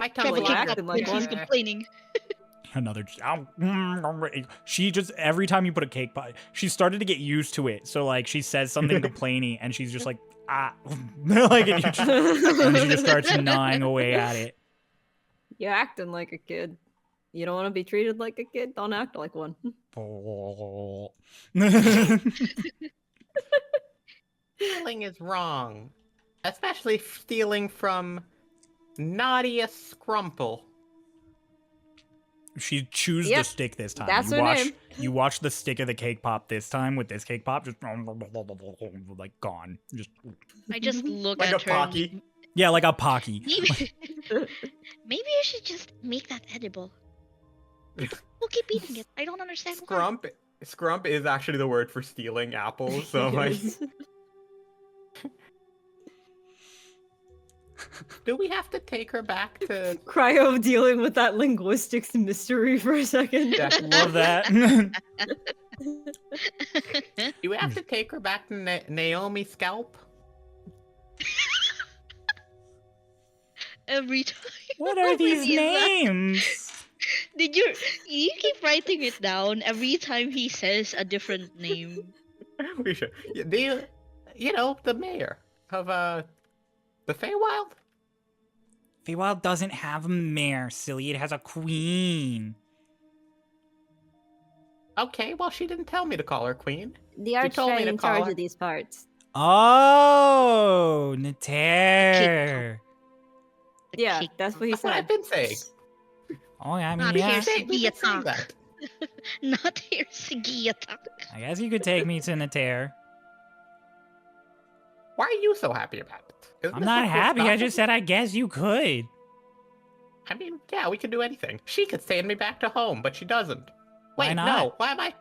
Shove tongue a Well, was you cake acted pop like when she's one. complaining. Another. She just every time you put a cake pop, she started to get used to it. So like she says something complaining, and she's just like like and she just starts gnawing away at it. You're acting like a kid. You don't want to be treated like a kid? Don't act like one. Stealing is wrong, especially stealing from Nadia Scrumple. She chews the Yep, stick this time. that's you her watch, name. You watch the stick of the cake pop this time with this cake pop just like gone. Just I just look Like at a her. Pocky. yeah, like a Pocky. Maybe I should just make that edible. We'll keep eating it. I don't understand why. Scrump is actually the word for stealing apples, so like do we have to take her back to Cryo dealing with that linguistics mystery for a second. Yeah. Love that. do we have to take her back to Naomi Scalp? Every time. What are these many is that? names? Did you keep writing it down every time he says a different name? We should. You know, the mayor of the Feywild? Feywild doesn't have a mayor, silly. It has a queen. Okay, well she didn't tell me to call her queen. The You told me archfey to in call charge her. of these parts. Oh, Nater. The Yeah, cake that's what he That's what said. I've been saying. Oh, yeah, I mean, Not yeah. here. We've been saying Vietnam. that. Not here, Sigiatak. I guess you could take me to Nater. Why are you so happy about it? Isn't I'm this not a cool happy. I stuff? just said I guess you could. I mean, yeah, we could do anything. She could send me back to home, but she doesn't. Why Wait, not? no. Why am I?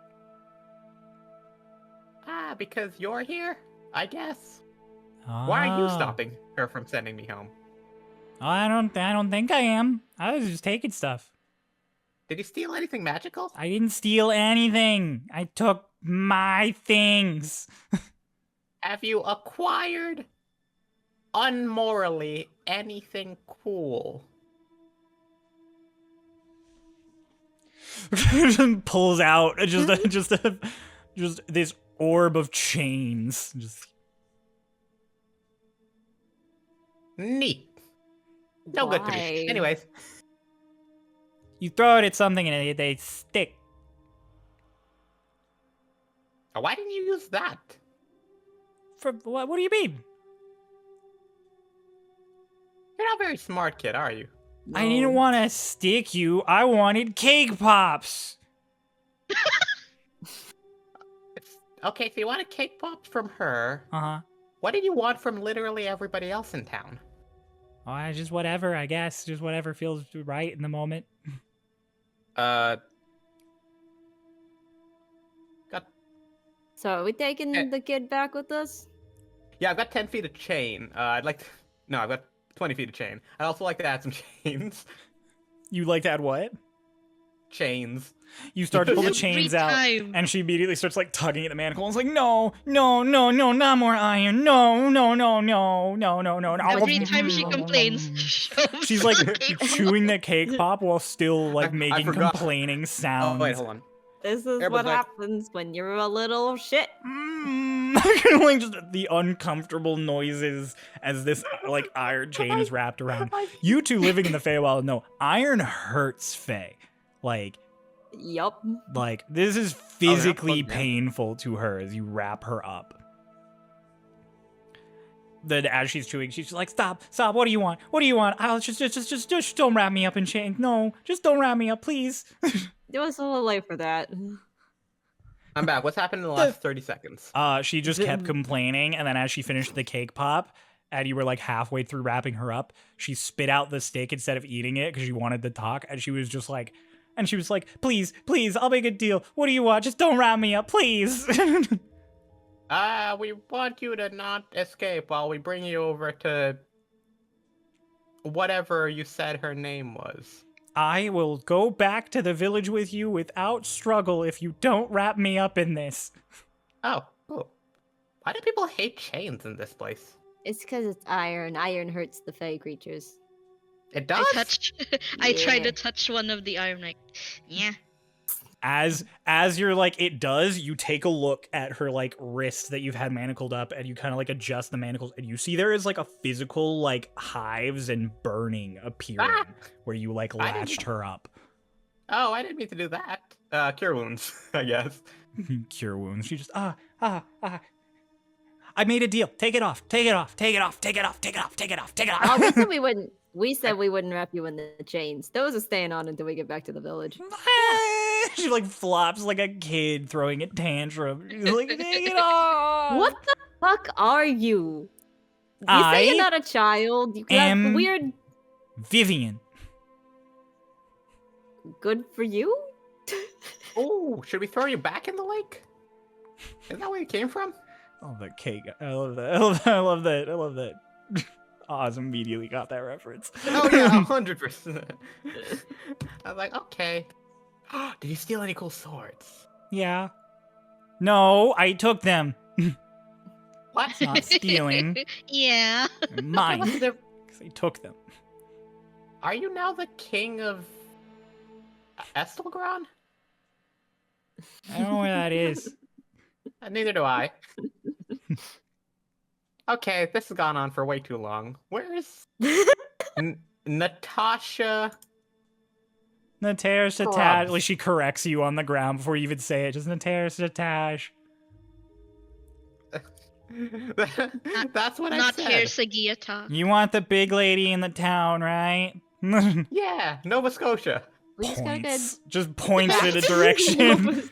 Ah, because you're here, I guess. Why are you Oh. stopping her from sending me home? Oh, I don't think I am. I was just taking stuff. Did you steal anything magical? I didn't steal anything. I took my things. Have you acquired unmorally anything cool? Pulls out just this orb of chains. Just Neat. No good to Why? me. Anyways, you throw it at something and they stick. why didn't you use that? For what? What do you mean? You're not very smart, kid, are you? I didn't want to stick you. I wanted cake pops. Okay, so you wanted cake pops from her. Uh-huh. What did you want from literally everybody else in town? Oh, just whatever, I guess. Just whatever feels right in the moment. Got So are we taking the kid back with us? Yeah, I've got 10 feet of chain. I'd like to... No, I've got 20 feet of chain. I'd also like to add some chains. You like to add what? Chains. You start to pull the Every chains out, time. and she immediately starts like tugging at the manacle. And it's like, no, not more iron. No. Every time she complains, She's like chewing the cake pop while still like I making forgot. complaining sounds. Oh, wait, hold on. This is Everyone's what like- happens when you're a little shit. Like just the uncomfortable noises as this like iron chain is wrapped around. You two living in the Feywild know iron hurts Fey. Like Yup. this is physically fun, man. painful to her as you wrap her up. Then as she's chewing, she's just like, stop, what do you want? I'll just don't wrap me up in chains. No, just don't wrap me up, please. It was a little late for that. I'm back. What's happened in the last 30 seconds? She just kept complaining, and then as she finished the cake pop, and you were like halfway through wrapping her up, she spit out the stick instead of eating it because she wanted to talk, and she was like, please, I'll make a deal. What do you want? Just don't wrap me up, please. We want you to not escape while we bring you over to whatever you said her name was. I will go back to the village with you without struggle if you don't wrap me up in this. Oh, cool. Why do people hate chains in this place? It's because it's iron. Iron hurts the fey creatures. It does? I tried Yeah. to touch one of the iron, like, yeah. As you're like, it does, you take a look at her like wrist that you've had manacled up, and you kind of like adjust the manacles, and you see there is like a physical like hives and burning appearing where you like I didn't- latched her up. Oh, I didn't mean to do that. Cure wounds, I guess. Cure wounds. She just I made a deal. Take it off. Oh, we said we wouldn't. We said we wouldn't wrap you in the chains. Those are staying on until we get back to the village. She like flops like a kid throwing a tantrum. She's like, take it off. What the fuck are you? You I say you're not a child. You got am- weird. Vivian. Good for you. Oh, should we throw you back in the lake? Isn't that where you came from? Oh, the cake. I love that. I love that. Oz immediately got that reference. Oh yeah, 100%. I was like, okay. Did you steal any cool swords? Yeah. No, I took them. What? It's not stealing. Yeah. They're mine. Because I took them. Are you now the king of Estelgron? I don't know where that is. Neither do I. Okay, this has gone on for way too long. Where is Natasha? Natasha Scrubs. Tash. Like she corrects you on the ground before you even say it. Just Natasha Tash. That's what I Not said. here, Sagia talk. You want the big lady in the town, right? Yeah, Nova Scotia. We just gotta get Just points in a back to direction Nova-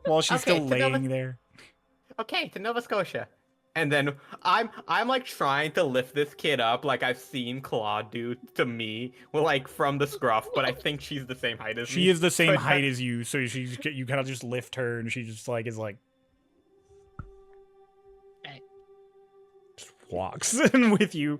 while she's Okay, still to Nova- laying there. Okay, to Nova Scotia. And then I'm like trying to lift this kid up like I've seen Claude do to me, well, like from the scruff, but I think she's the same height as me. She is the same So height as you, so you kind of just lift her, and she just like is like just walks with you.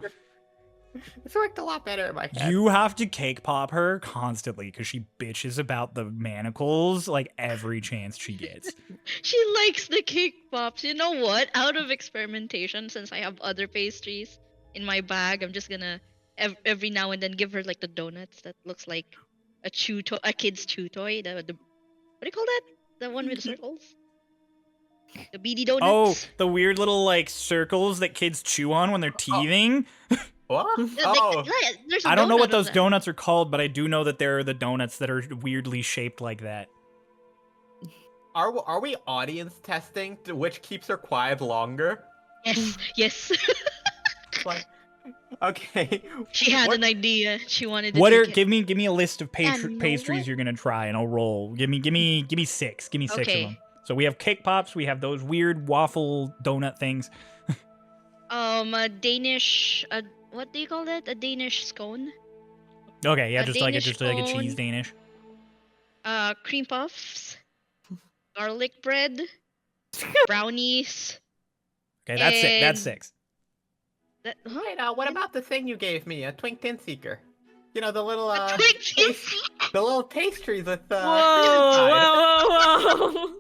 It's worked a lot better in my head. You have to cake pop her constantly because she bitches about the manacles like every chance she gets. She likes the cake pops. You know what? Out of experimentation, since I have other pastries in my bag, I'm just gonna every now and then give her like the donuts that looks like a kid's chew toy. The what do you call that? The one with the circles. The beady donuts. Oh, the weird little like circles that kids chew on when they're teething. What? Yeah, Oh, there's a I don't know donut what of those that. donuts are called, but I do know that there are the donuts that are weirdly shaped like that. are we audience testing to which keeps her quiet longer? Yes, yes. Like, okay. She had What- an idea. She wanted to What take are it. give me a list of And you know pastries what? you're gonna try, and I'll roll. Give me six. Give me six Okay. of them. So we have cake pops. We have those weird waffle donut things. A Danish. What do you call that? A Danish scone. Okay, yeah, A just like a Danish cheese scone. Danish. Cream puffs. Garlic bread. Brownies. Okay, that's it. That's And- six. Huh? Wait, what about the thing you gave me, a Twink Tin Seeker? You know, the little Twinkies. the little pastries with Whoa, inside. whoa, whoa!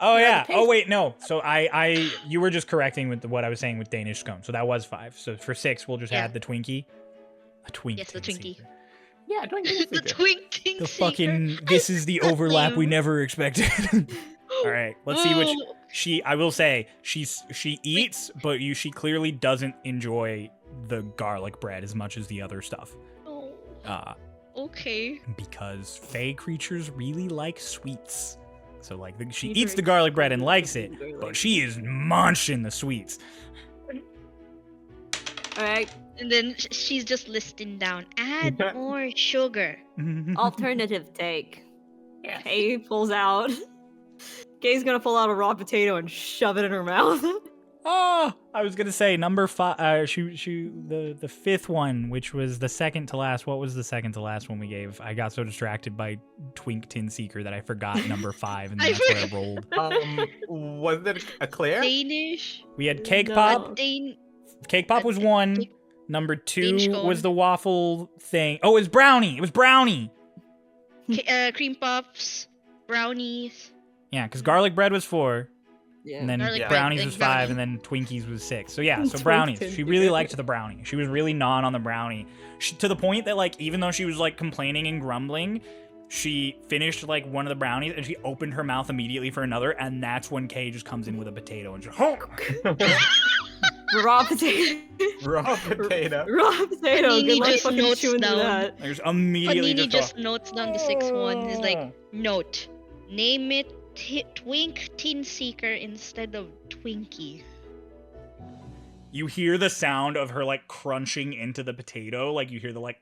Oh Yeah, yeah. the Oh wait, no. So you were just correcting with what I was saying with Danish scone. So that was 5. So for 6, we'll just Yeah. add the Twinkie. A Twink. Yes, the Tin Twinkie. Seeker. Yeah, Twink Tin The Seeker. twinking The seeker. fucking. This is the overlap we never expected. All right, let's see which Oh, I will say she eats, but she clearly doesn't enjoy the garlic bread as much as the other stuff. oh, Okay. Because Fey creatures really like sweets. So like she You eats the drink garlic bread and likes it, garlic. but she is munching the sweets. All right, And then she's just listing down. Add more sugar. alternative take. Yeah. Kay pulls out. Kay's gonna pull out a raw potato and shove it in her mouth. Oh, I was gonna say number 5. The 5th one, which was the second to last. What was the second to last one we gave? I got so distracted by Twink Tin Seeker that I forgot number 5, and then I that's where I rolled. Was it a clear? Danish. We had cake No. pop. Dane. Cake pop was 1. Number 2 Danish was cone. the waffle thing. Oh, it was brownie. It was brownie. Cream puffs. Brownies. Yeah, because garlic bread was 4, Yeah. and then Garlic bread brownies and was 5, brownie. and then Twinkies was 6. So yeah, so Twink brownies. Tin She really Seeker. liked the brownie. She was really gnawing on the brownie, to the point that like even though she was like complaining and grumbling, she finished like one of the brownies and she opened her mouth immediately for another, and that's when Kay just comes in with a potato and just Raw potato. Raw potato. Raw potato. Panini Good luck just fucking notes chewing through down. that. there's immediately Panini just just notes down the 6th one. Is like, note. Name it Twink Tin Seeker instead of Twinkie. you hear the sound of her like crunching into the potato, like you hear the like,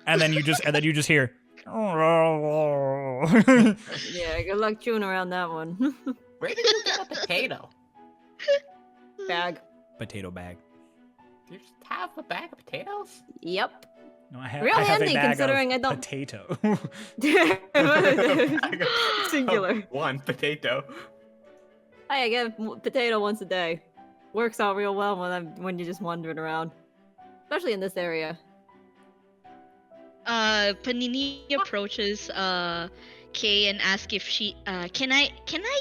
and then you just hear. Yeah, good luck chewing around that one. Where did you get a potato? Bag. Potato bag. Do you just have a bag of potatoes? Yep. No, I have. Real I have handy a bag considering of I don't- potato. Singular. One potato. Hey, I get a potato once a day. Works out real well when you're just wandering around, especially in this area. Panini approaches Kay and asks if she can I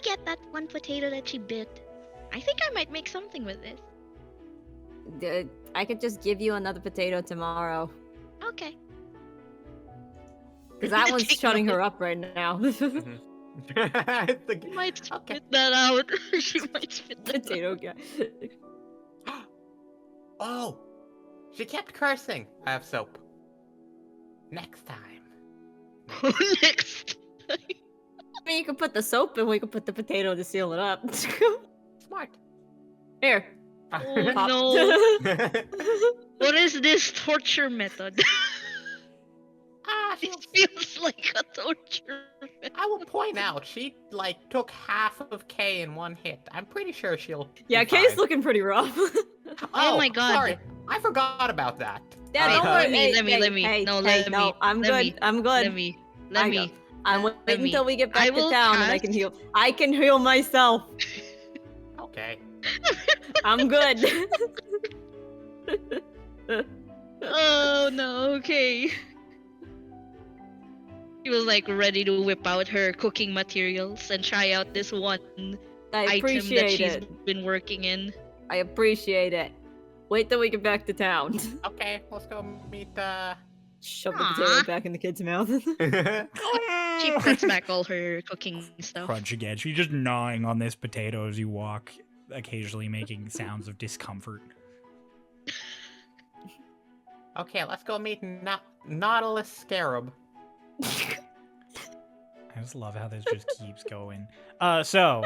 get that one potato that she bit? I think I might make something with this. I could just give you another potato tomorrow, Okay. because that one's Take shutting note. her up right now. It's the- She might spit Okay. that out. She might spit that Potato guy. Oh, she kept cursing. I have soap. Next time. out. Next. I mean, you can put the soap and we can put the potato to seal it up. Smart. Here, Oh no. What is this torture method? It feels like a torture method. I will point out, she took half of Kay in one hit. I'm pretty sure she'll. Yeah, be Kay's fine. looking pretty rough. Oh my God. Sorry, I forgot about that. Yeah, Wait, don't worry. let me. Hey, No, hey, let no, me. I'm let good. me, I'm Let good. me. I Let go. me. I'm Let waiting me. until we get I back to will town and I can cast- heal. I can heal myself. Okay. I'm good. Oh no, okay. She was like ready to whip out her cooking materials and try out this one I item that appreciate she's it. been working in. I appreciate it. Wait till we get back to town. Okay, let's go meet. Shove the Aw. potato back in the kid's mouth. She puts back all her cooking stuff. Crunch again. She's just gnawing on this potato as you walk, occasionally making sounds of discomfort. Okay, let's go meet Nautilus Scarab. I just love how this just keeps going. So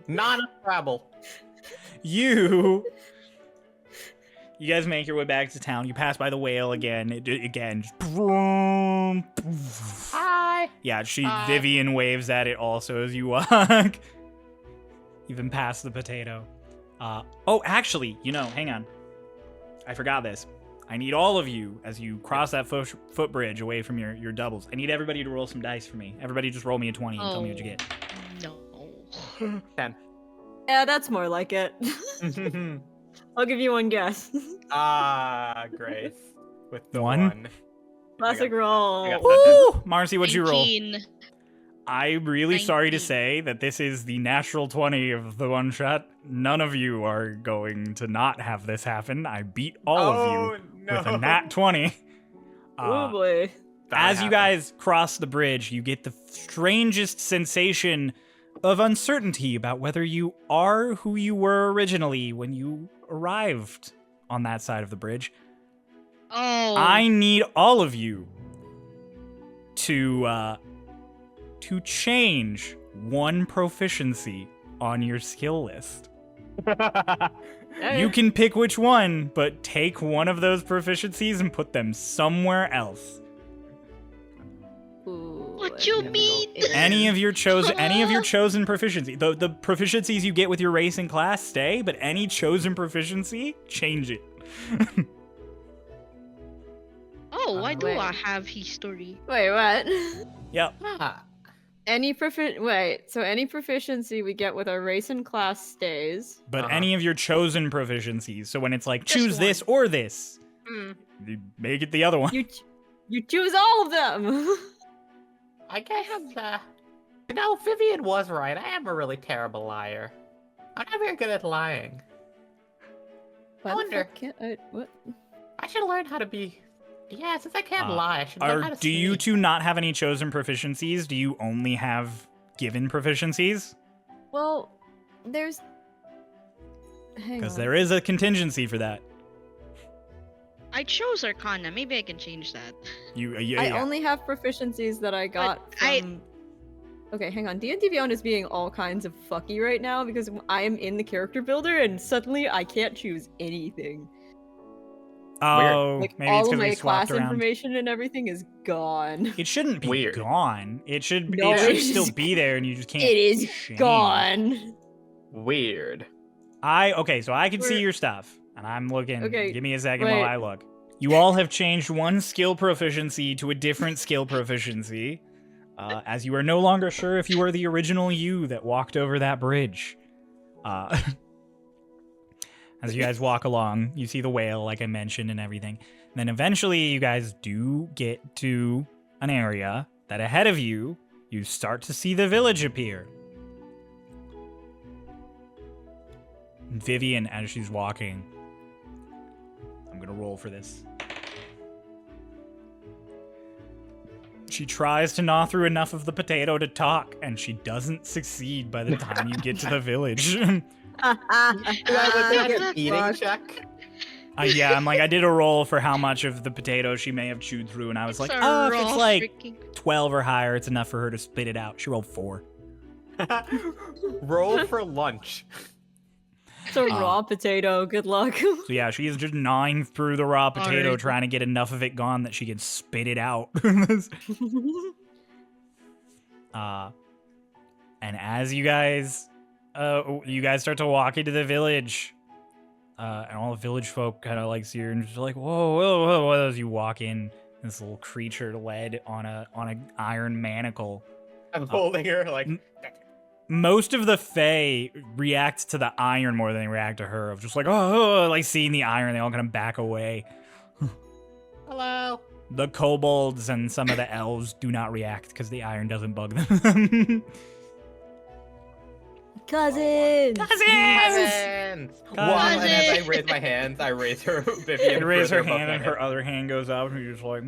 Not a trouble. you guys make your way back to town. You pass by the whale again. Just vroom. Hi. Yeah, Hi. Vivian waves at it also as you walk. Even past the potato. Oh, actually, hang on. I forgot this. I need all of you, as you cross that footbridge away from your doubles, I need everybody to roll some dice for me. Everybody just roll me a 20 and tell me what you get. No. 10. Yeah, that's more like it. I'll give you one guess. Grace. With the One? one. Classic I got roll. Woo! Marcy, what'd you roll? 19. I'm really sorry to 19. say that this is the natural 20 of the one shot. None of you are going to not have this happen. I beat all of you with a nat 20. Oh boy. As you guys cross the bridge, you get the strangest sensation of uncertainty about whether you are who you were originally when you arrived on that side of the bridge. Oh. I need all of you to change one proficiency on your skill list. You can pick which one, but take one of those proficiencies and put them somewhere else. What you mean? Any of your chosen proficiency. The proficiencies you get with your race and class stay, but any chosen proficiency, change it. Oh, why do Wait. I have history? Wait, what? Yep. So any proficiency we get with our race and class stays. But any of your chosen proficiencies. So when it's like, choose one. this or this, you make it the other one. You choose all of them. I guess Vivian was right. I am a really terrible liar. I'm not very good at lying. I wonder. What? I should learn how to be. Yeah, since I can't lie, I should learn how to Do you sneak. two not have any chosen proficiencies? Do you only have given proficiencies? Well, there's. Hang Because on. there is a contingency for that. I chose Arcana. Maybe I can change that. I only have proficiencies that I got from. Okay, hang on. D&D Beyond is being all kinds of fucky right now because I am in the character builder and suddenly I can't choose anything. Oh, Like maybe all it's of because my we class swapped around. information and everything is gone. It shouldn't be Weird. gone. It should No, it still is- be there, and you just can't. It is change. gone. Weird. Okay, so I can see We're- your stuff, and I'm looking. Okay, Give me a second wait. while I look. You all have changed one skill proficiency to a different skill proficiency, as you are no longer sure if you are the original you that walked over that bridge. As you guys walk along, you see the whale, like I mentioned, and everything. And then eventually, you guys do get to an area that ahead of you, you start to see the village appear. Vivian, as she's walking, I'm gonna roll for this. She tries to gnaw through enough of the potato to talk, and she doesn't succeed by the time you get to the village. Do I look like an eating check? I did a roll for how much of the potato she may have chewed through, and I was It's like, a oh, if raw it's like freaking- 12 or higher, it's enough for her to spit it out. She rolled 4. Roll for lunch. It's a raw potato. Good luck. So yeah, she is just gnawing through the raw potato, Alright. trying to get enough of it gone that she can spit it out. And as you guys start to walk into the village, and all the village folk kind of like see you and just like, whoa, whoa, whoa, whoa, as you walk in, this little creature led on an iron manacle. I'm holding her like. Most of the Fae react to the iron more than they react to her, of just like, oh, like seeing the iron, they all kind of back away. Hello. The kobolds and some of the elves do not react because the iron doesn't bug them. Cousins! Cousins. Well, and as I raise my hands, I raise her. Vivian You raise her further above hand my and head. her other hand goes up and you're just like,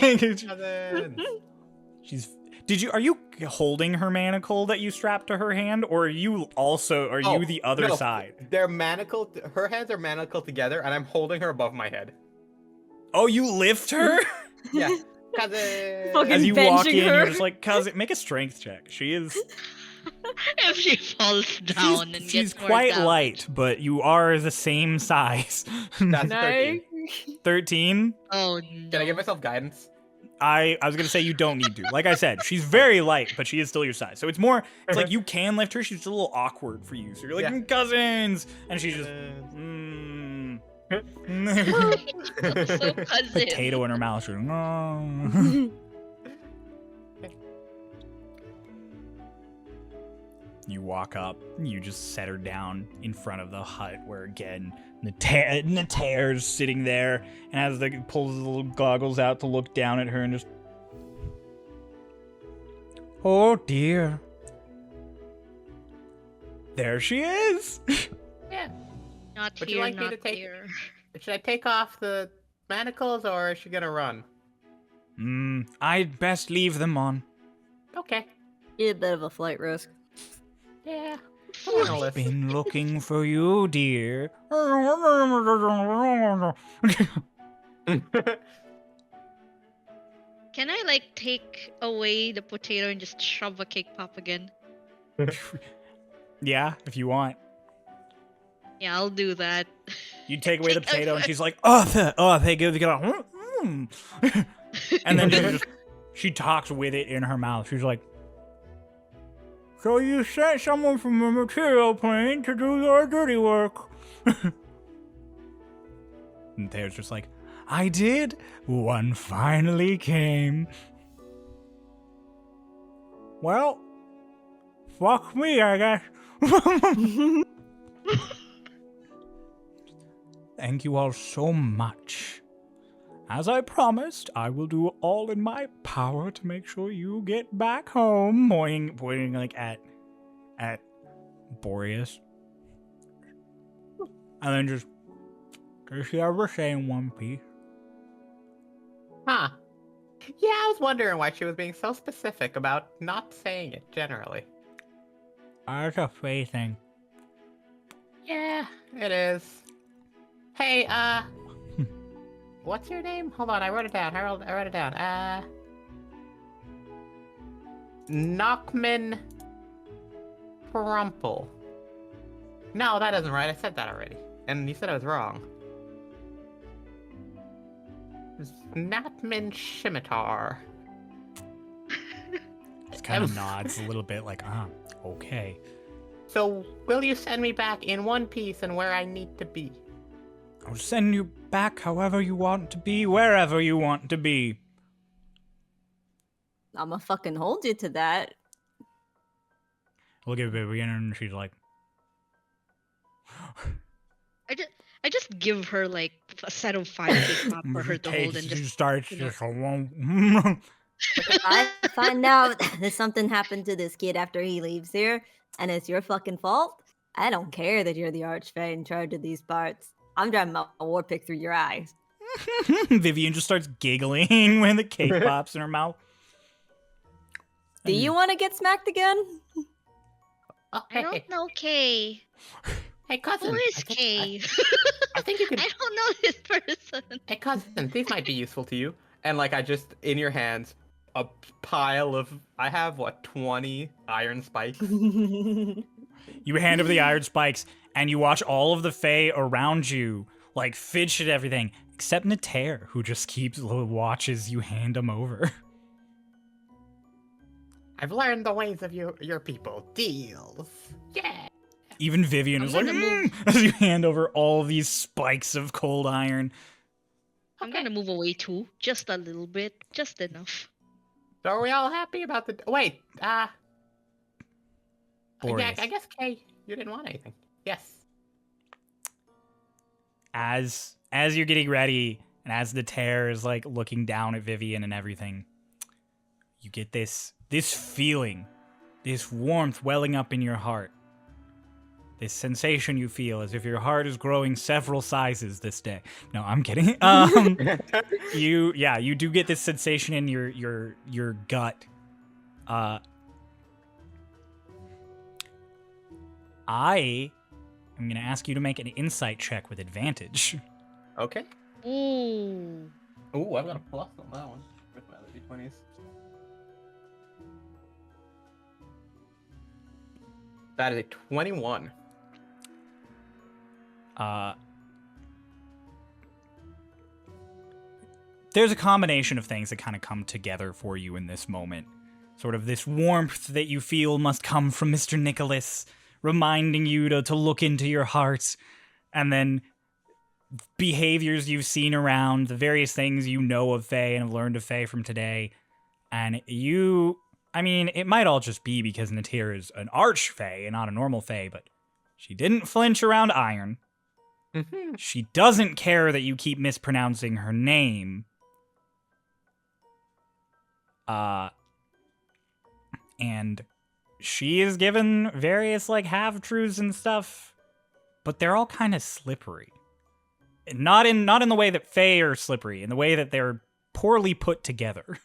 like Cousins. she's. Are you holding her manacle that you strapped to her hand, or are you the other No, side? They're manacled. Her hands are manacled together, and I'm holding her above my head. Oh, you lift her? Yeah, cousin. Fucking As you walk benching in, her. you're just like, cousin, make a strength check. She is. If she falls down and She's gets more quite damage. light, but you are the same size. That's Nice. 13. 13? Oh Can no. I give myself guidance? I was gonna say you don't need to. Like I said, she's very light, but she is still your size. So it's like you can lift her. She's just a little awkward for you. So you're like, Yeah. cousins, and she's just So cousin. potato in her mouth. She's, no. You walk up, you just set her down in front of the hut where, again, Natair's sitting there, and as the pulls the little goggles out to look down at her and just... Oh, dear. There she is! Yeah. Not Would you here, like me not to take- here. Should I take off the manacles, or is she gonna run? I'd best leave them on. Okay. You're a bit of a flight risk. Yeah. I've been looking for you, dear. Can I like take away the potato and just shove a cake pop again? Yeah, if you want. Yeah, I'll do that. You take away the Take potato, away- and she's like, "Oh, they go, and then she talks with it in her mouth. She's like, "So you sent someone from a material plane to do your dirty work?" And Theo's just like, "I did. One finally came. Well, fuck me, I guess." Thank you all so much. As I promised, I will do all in my power to make sure you get back home. Pointing like at Boreas. And then just, does she ever say in One Piece? Huh. Yeah, I was wondering why she was being so specific about not saying it generally. That's a Fae thing. Yeah, it is. Hey, what's your name? Hold on, I wrote it down. I wrote it down. Knockman Crumple. No, that isn't right. I said that already. And you said I was wrong. Snapman Scimitar. Just kind of nods a little bit like, okay. So, will you send me back in one piece and where I need to be? I'll send you back however you want to be, wherever you want to be. I'ma fucking hold you to that. Look at Vivian and she's like, I just give her like a set of 5 cake pop for her to hold and she just starts you know. just If I find out that something happened to this kid after he leaves here, and it's your fucking fault, I don't care that you're the archfey in charge of these parts. I'm driving my war pick through your eyes. Vivian just starts giggling when the cake pops in her mouth. Do you want to get smacked again? Oh, I don't know Kay. Hey, cousin. Who is I think- Kay? I think you could. I don't know this person. Hey, cousin, these might be useful to you. And like, I just in your hands, a pile of. I have what 20 iron spikes. You hand over the iron spikes, and you watch all of the Fae around you, like, fidget everything, except Nater, who just watches you hand them over. I've learned the ways of your people. Deals. Yeah. Even Vivian I'm is like, gonna move. as you hand over all these spikes of cold iron. I'm gonna move away too, just a little bit, just enough. So are we all happy about the... Wait, yeah, Boreas. I guess, Kay, you didn't want anything. Yes. As you're getting ready, and as the tear is like looking down at Vivian and everything, you get this feeling, this warmth welling up in your heart. This sensation you feel as if your heart is growing several sizes this day. No, I'm kidding. You do get this sensation in your gut. I am gonna ask you to make an insight check with advantage. Okay. Ooh. Ooh, I've got a plus on that one with my other d20s. That is a 21. There's a combination of things that kind of come together for you in this moment. Sort of this warmth that you feel must come from Mr. Nicholas, reminding you to look into your heart, and then behaviors you've seen around, the various things you know of Fae and have learned of Fae from today. And it might all just be because Natir is an arch Fae and not a normal Fae, but she didn't flinch around iron. Mm-hmm. She doesn't care that you keep mispronouncing her name. And she is given various, like, half-truths and stuff, but they're all kind of slippery. Not in the way that Fae are slippery, in the way that they're poorly put together.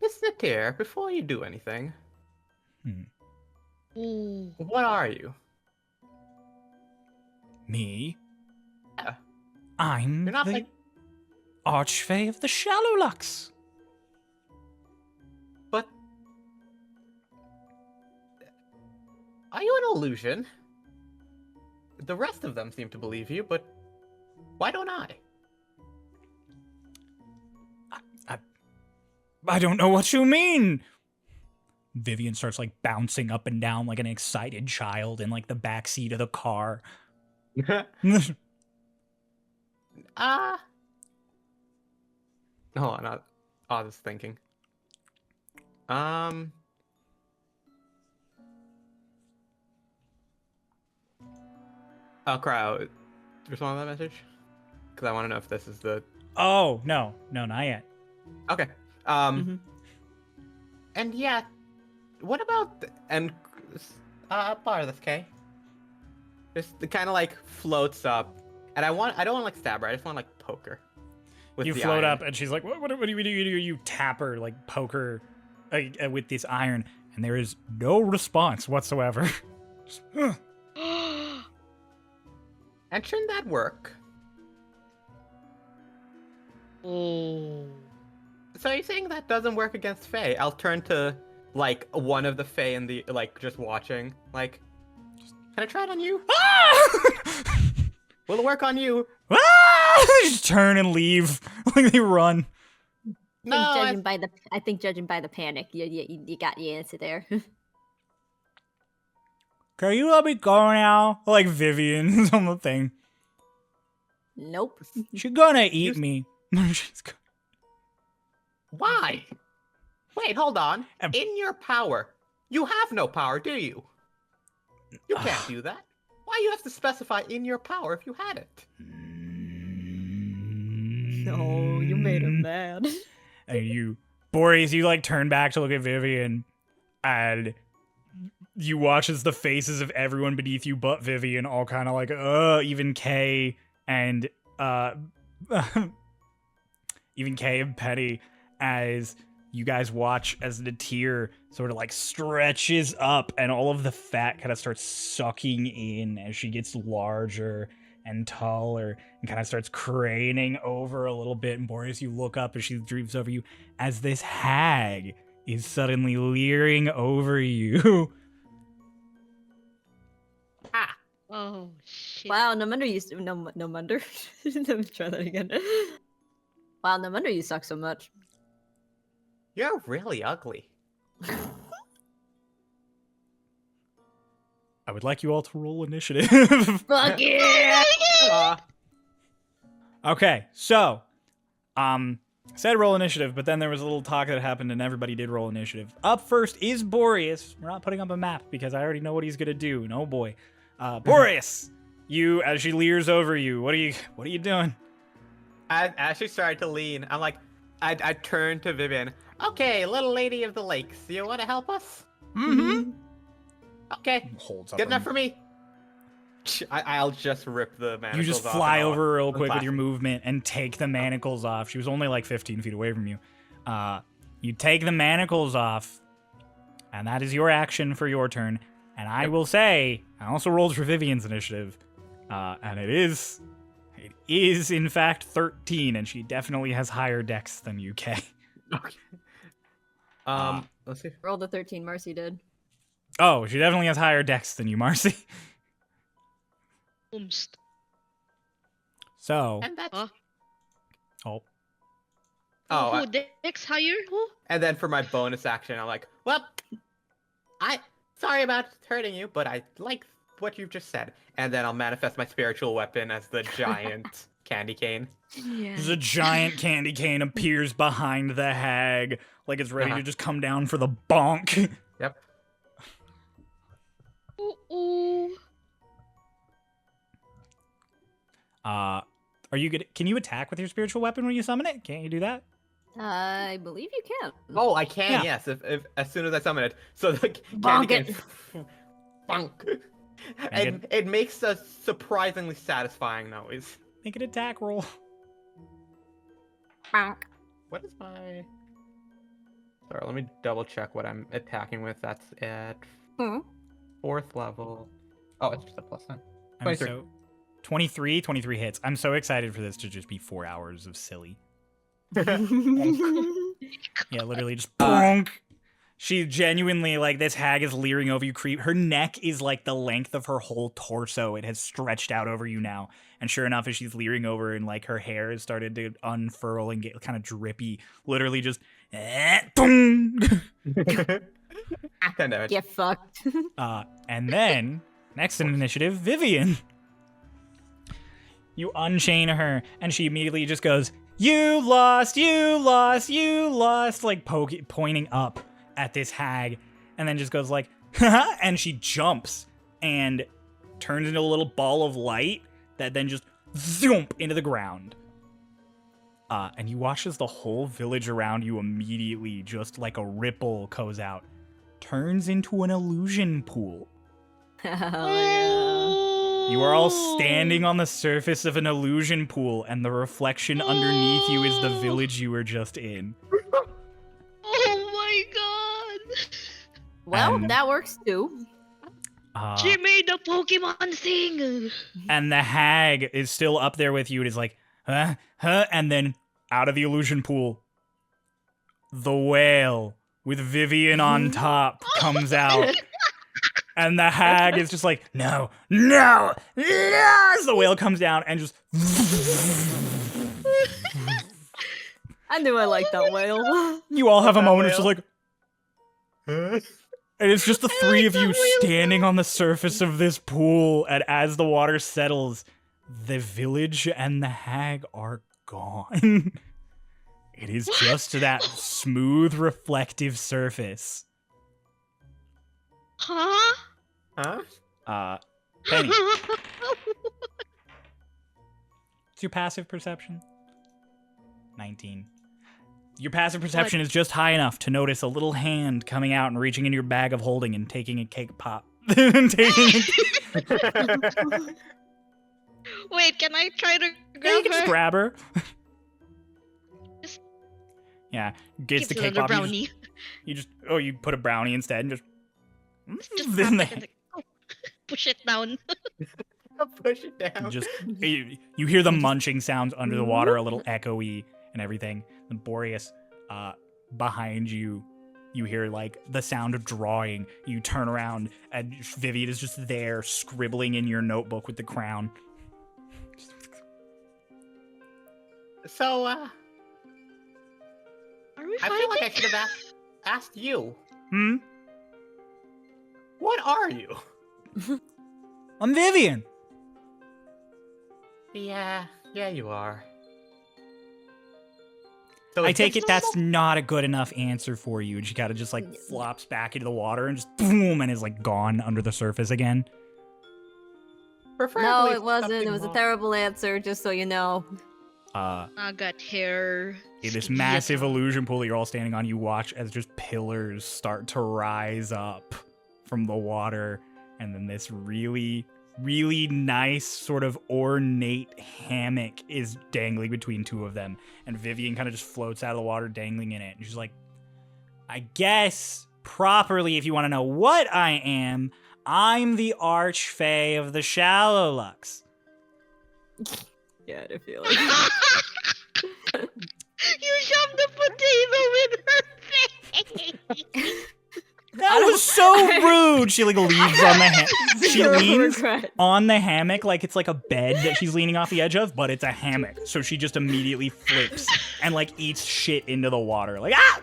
Miss Natir, before you do anything, Ooh. what are you? Me? Yeah. I'm You're not the like... Archfey of the Shallowlux. But... Are you an illusion? The rest of them seem to believe you, but why don't I? I don't know what you mean. Vivian starts, like, bouncing up and down like an excited child in, like, the backseat of the car. Hold on, I was thinking. I'll cry out. Respond to that message? Because I want to know if this is the... Oh, no, not yet. Okay. And yeah, what about... part of this, Kay? Just the kind of, like, floats up. And I don't want to, like, stab her. I just want to, like, poke her. You the float iron. up, and she's like, what do you do? You tap her, like, poke her with this iron, and there is no response whatsoever. Just, And shouldn't that work? Oh. So are you saying that doesn't work against Fae? I'll turn to, like, one of the Fae in the, like, just watching. Like, can I try it on you? Will it work on you? They just turn and leave. Like, they run. I think judging by the panic, you got your answer there. Can you let me go now? Like Vivian's on the thing. Nope. She's gonna eat me. Why? Wait, hold on. In your power. You have no power, do you? You can't do that. Why you have to specify in your power if you had it? No, you made him mad. And Boreas, you like turn back to look at Vivian, and you watch as the faces of everyone beneath you but Vivian all kind of like, even Kay and even Kay and Penny, as you guys watch as the tear sort of like stretches up and all of the fat kind of starts sucking in as she gets larger and taller and kind of starts craning over a little bit. And Boreas, you look up as she droops over you as this hag is suddenly leering over you. Wow, no wonder you no wonder. Let me try that again. Wow, no wonder you suck so much. You're really ugly. I would like you all to roll initiative. Fuck yeah! Okay, so, said roll initiative, but then there was a little talk that happened and everybody did roll initiative. Up first is Boreas. We're not putting up a map because I already know what he's gonna do. No boy. Boreas, you, as she leers over you, what are you doing? As she started to lean, I'm like, I turned to Vivian. Okay, little lady of the lakes, you want to help us? Mm-hmm. Okay, Holds up good enough her- for me. I'll just rip the manacles off. You just and fly I'll over real quick with unclasp your them. movement and take the manacles off. She was only like 15 feet away from you. You take the manacles off, and that is your action for your turn. And I will say, I also rolled for Vivian's initiative, and it is in fact 13, and she definitely has higher dex than you, Kay. Okay. Let's see. Roll the 13, Marcy did. Oh, she definitely has higher dex than you, Marcy. Boomst. So, And that's. Huh? oh, Oh, Who? Dex higher? Who? and then for my bonus action, I'm like, well, sorry about hurting you, but I like what you've just said. And then I'll manifest my spiritual weapon as the giant candy cane. Yeah. there's a giant candy cane appears behind the hag, like it's ready to just come down for the bonk. Yep. Ooh. Are you good? Can you attack with your spiritual weapon when you summon it? Can't you do that? I believe you can. Oh, I can, Yeah. yes, if as soon as I summon it. So the Bonk candy it. cane. Bonk. And it makes a surprisingly satisfying noise. Make an attack roll. Bonk. What is my... Sorry, let me double check what I'm attacking with. That's at Hmm. 4th level. Oh, it's just a +9. I'm 23. so 23 hits. I'm so excited for this to just be 4 hours of silly. Yeah, literally just bonk. She genuinely, like, this hag is leering over you. Her neck is like the length of her whole torso. It has stretched out over you now. And sure enough, as she's leering over and like her hair has started to unfurl and get kind of drippy, literally just boom. 10 damage. Get fucked. And then next in initiative, Vivian. You unchain her, and she immediately just goes, "You lost, you lost, you lost," like pointing up at this hag, and then just goes like, haha, and she jumps and turns into a little ball of light that then just zoom into the ground. And you watch as the whole village around you immediately, just like a ripple goes out, turns into an illusion pool. Hell yeah. You are all standing on the surface of an illusion pool, and the reflection underneath you is the village you were just in. Oh my god! Well, that works too. She made the Pokemon thing! And the hag is still up there with you. It is like, huh? And then out of the illusion pool, the whale with Vivian on top comes out. And the hag is just like, no, no, no, as the whale comes down and just... I knew I liked that whale. You all have a That moment, it's just whale. like... And it's just the three of you standing on the surface of this pool, and as the water settles, the village and the hag are gone. It is just that smooth, reflective surface. Huh? Huh? Penny, it's your passive perception? 19. Your passive perception is just high enough to notice a little hand coming out and reaching into your bag of holding and taking a cake pop. Wait, can I try to Yeah, you grab can just her? grab her. Just Yeah, gets the Gives cake another pop. brownie. You just you put a brownie instead and just Just then tap the- it and push it down. Push it down. just you hear the munching sounds under the water, a little echoey and everything. The Boreas behind you You hear like the sound of drawing. You turn around and Vivian is just there scribbling in your notebook with the crown. So, Are we I fighting? feel like I should have asked you. Hmm? What are you? I'm Vivian. Yeah, you are. So I is take this it that's normal? not a good enough answer for you. And she kind of just like flops back into the water and just boom and is like gone under the surface again. Preferably No, it wasn't. something It was a more- terrible answer, just so you know. I got hair. In this Skieta. massive illusion pool that you're all standing on, you watch as just pillars start to rise up from the water, and then this really, really nice sort of ornate hammock is dangling between two of them, and Vivian kind of just floats out of the water dangling in it, and she's like, I guess properly, if you want to know what I am, I'm the Archfey of the Shallow Lux. Yeah, I feel like. You shoved the potato in her face. That was so rude. She like leaves on the hammock. She Zero leans regret. on the hammock like it's like a bed that she's leaning off the edge of, but it's a hammock. So she just immediately flips and like eats shit into the water. Like ah!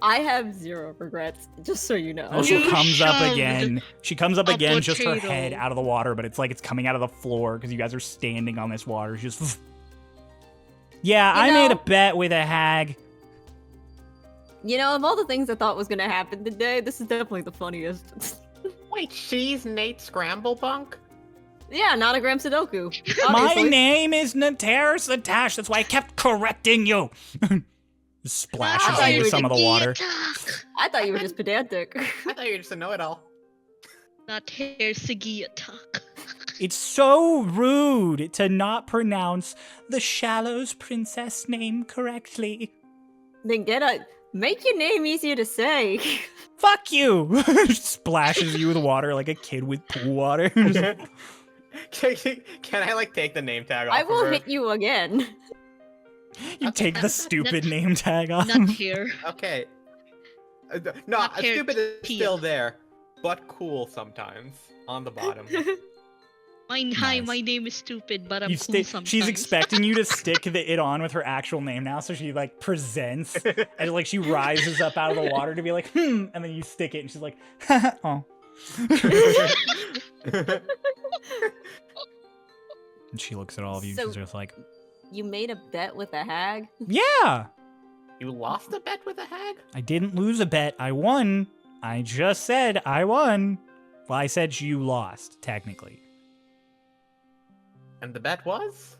I have zero regrets, just so you know. Also You comes up shoved again. She comes up a again, just her potato. head out of the water, but it's like it's coming out of the floor because you guys are standing on this water. She's just yeah, You I made a know- bet with a hag. You know, of all the things I thought was gonna happen today, this is definitely the funniest. Wait, she's Nate Scramblebunk? Yeah, Nonogram Sudoku. My Obviously. name is Nateris Atash. That's why I kept correcting you. Splashes thought you into were some of the water. I thought you were just pedantic. I thought you were just a know-it-all. Not hair Sigi attack. It's so rude to not pronounce the Shallows princess name correctly. Then make your name easier to say. Fuck you! Splashes you with water like a kid with pool water. Can I like take the name tag off I of will her? hit you again. You take the stupid name tag off. Not hair. Okay. No, Not hair stupid is Tia. still there, but cool sometimes on the bottom. Hi, Nice. my name is stupid, but I'm You cool stick. sometimes. She's expecting you to stick it on with her actual name now, so she like presents and like she rises up out of the water to be like, and then you stick it, and she's like, oh. And she looks at all of you, and So- she's just like, You made a bet with a hag? yeah. You lost a bet with a hag? I didn't lose a bet. I won. I just said I won. Well, I said you lost, technically. And the bet was?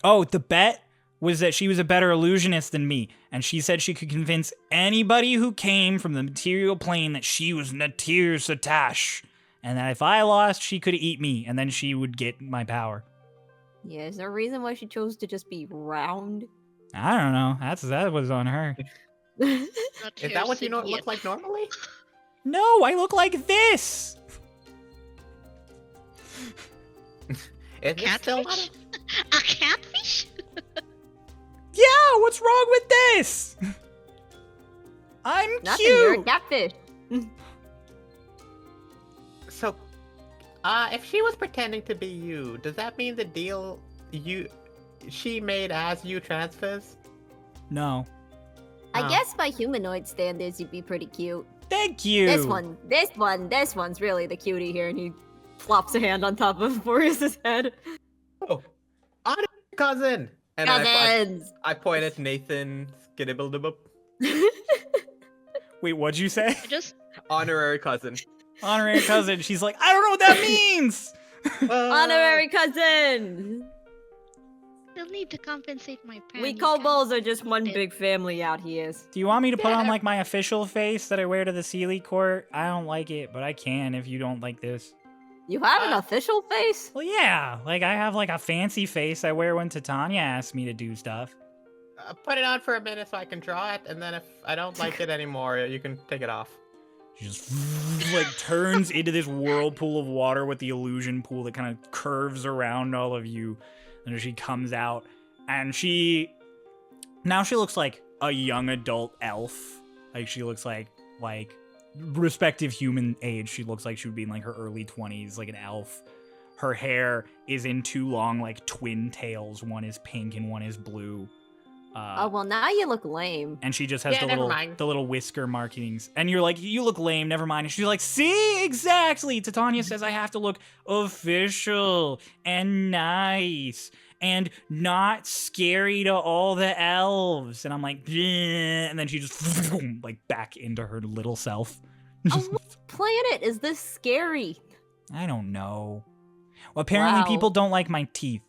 Oh, the bet was that she was a better illusionist than me, and she said she could convince anybody who came from the material plane that she was Natir Satash, and that if I lost, she could eat me, and then she would get my power. Yeah, is there a reason why she chose to just be round? I don't know. That was on her. Not Is hair that what you Sigi look like normally? No, I look like this. Is this still not Catfish? A catfish? Yeah, what's wrong with this? I'm Nothing, you're a cute. catfish. So, if she was pretending to be you, does that mean the deal she made as you transfers? No. I Oh. guess by humanoid standards, you'd be pretty cute. Thank you. This one's really the cutie here, and he plops a hand on top of Boreas' head. Oh, honor cousin. And then Cousins! I point at Nathan Skidibbledubbub. Wait, what'd you say? I just Honorary cousin. Honorary cousin. She's like, I don't know what that means. Honorary cousin! still need to compensate my parents. We kobolds are just one big family out here. Do you want me to put on Yeah. like my official face that I wear to the Seelie court? I don't like it, but I can if you don't like this. You have an official face? Well, yeah. Like I have like a fancy face I wear when Titania asks me to do stuff. Put it on for a minute so I can draw it, and then if I don't like it anymore, you can take it off. She just like turns into this whirlpool of water with the illusion pool that kind of curves around all of you. And she comes out and now she looks like a young adult elf. Like she looks like respective human age. She looks like she would be in like her early 20s, like an elf. Her hair is in 2 long like twin tails. One is pink and one is blue. Oh well, now you look lame. And she just has Yeah, never mind. the little whisker markings. And you're like, you look lame, never mind. And she's like, see, exactly. Titania says I have to look official and nice and not scary to all the elves. And I'm like, "Bleh." And then she just like back into her little self. On what planet is this scary? I don't know. Well, apparently Wow. people don't like my teeth.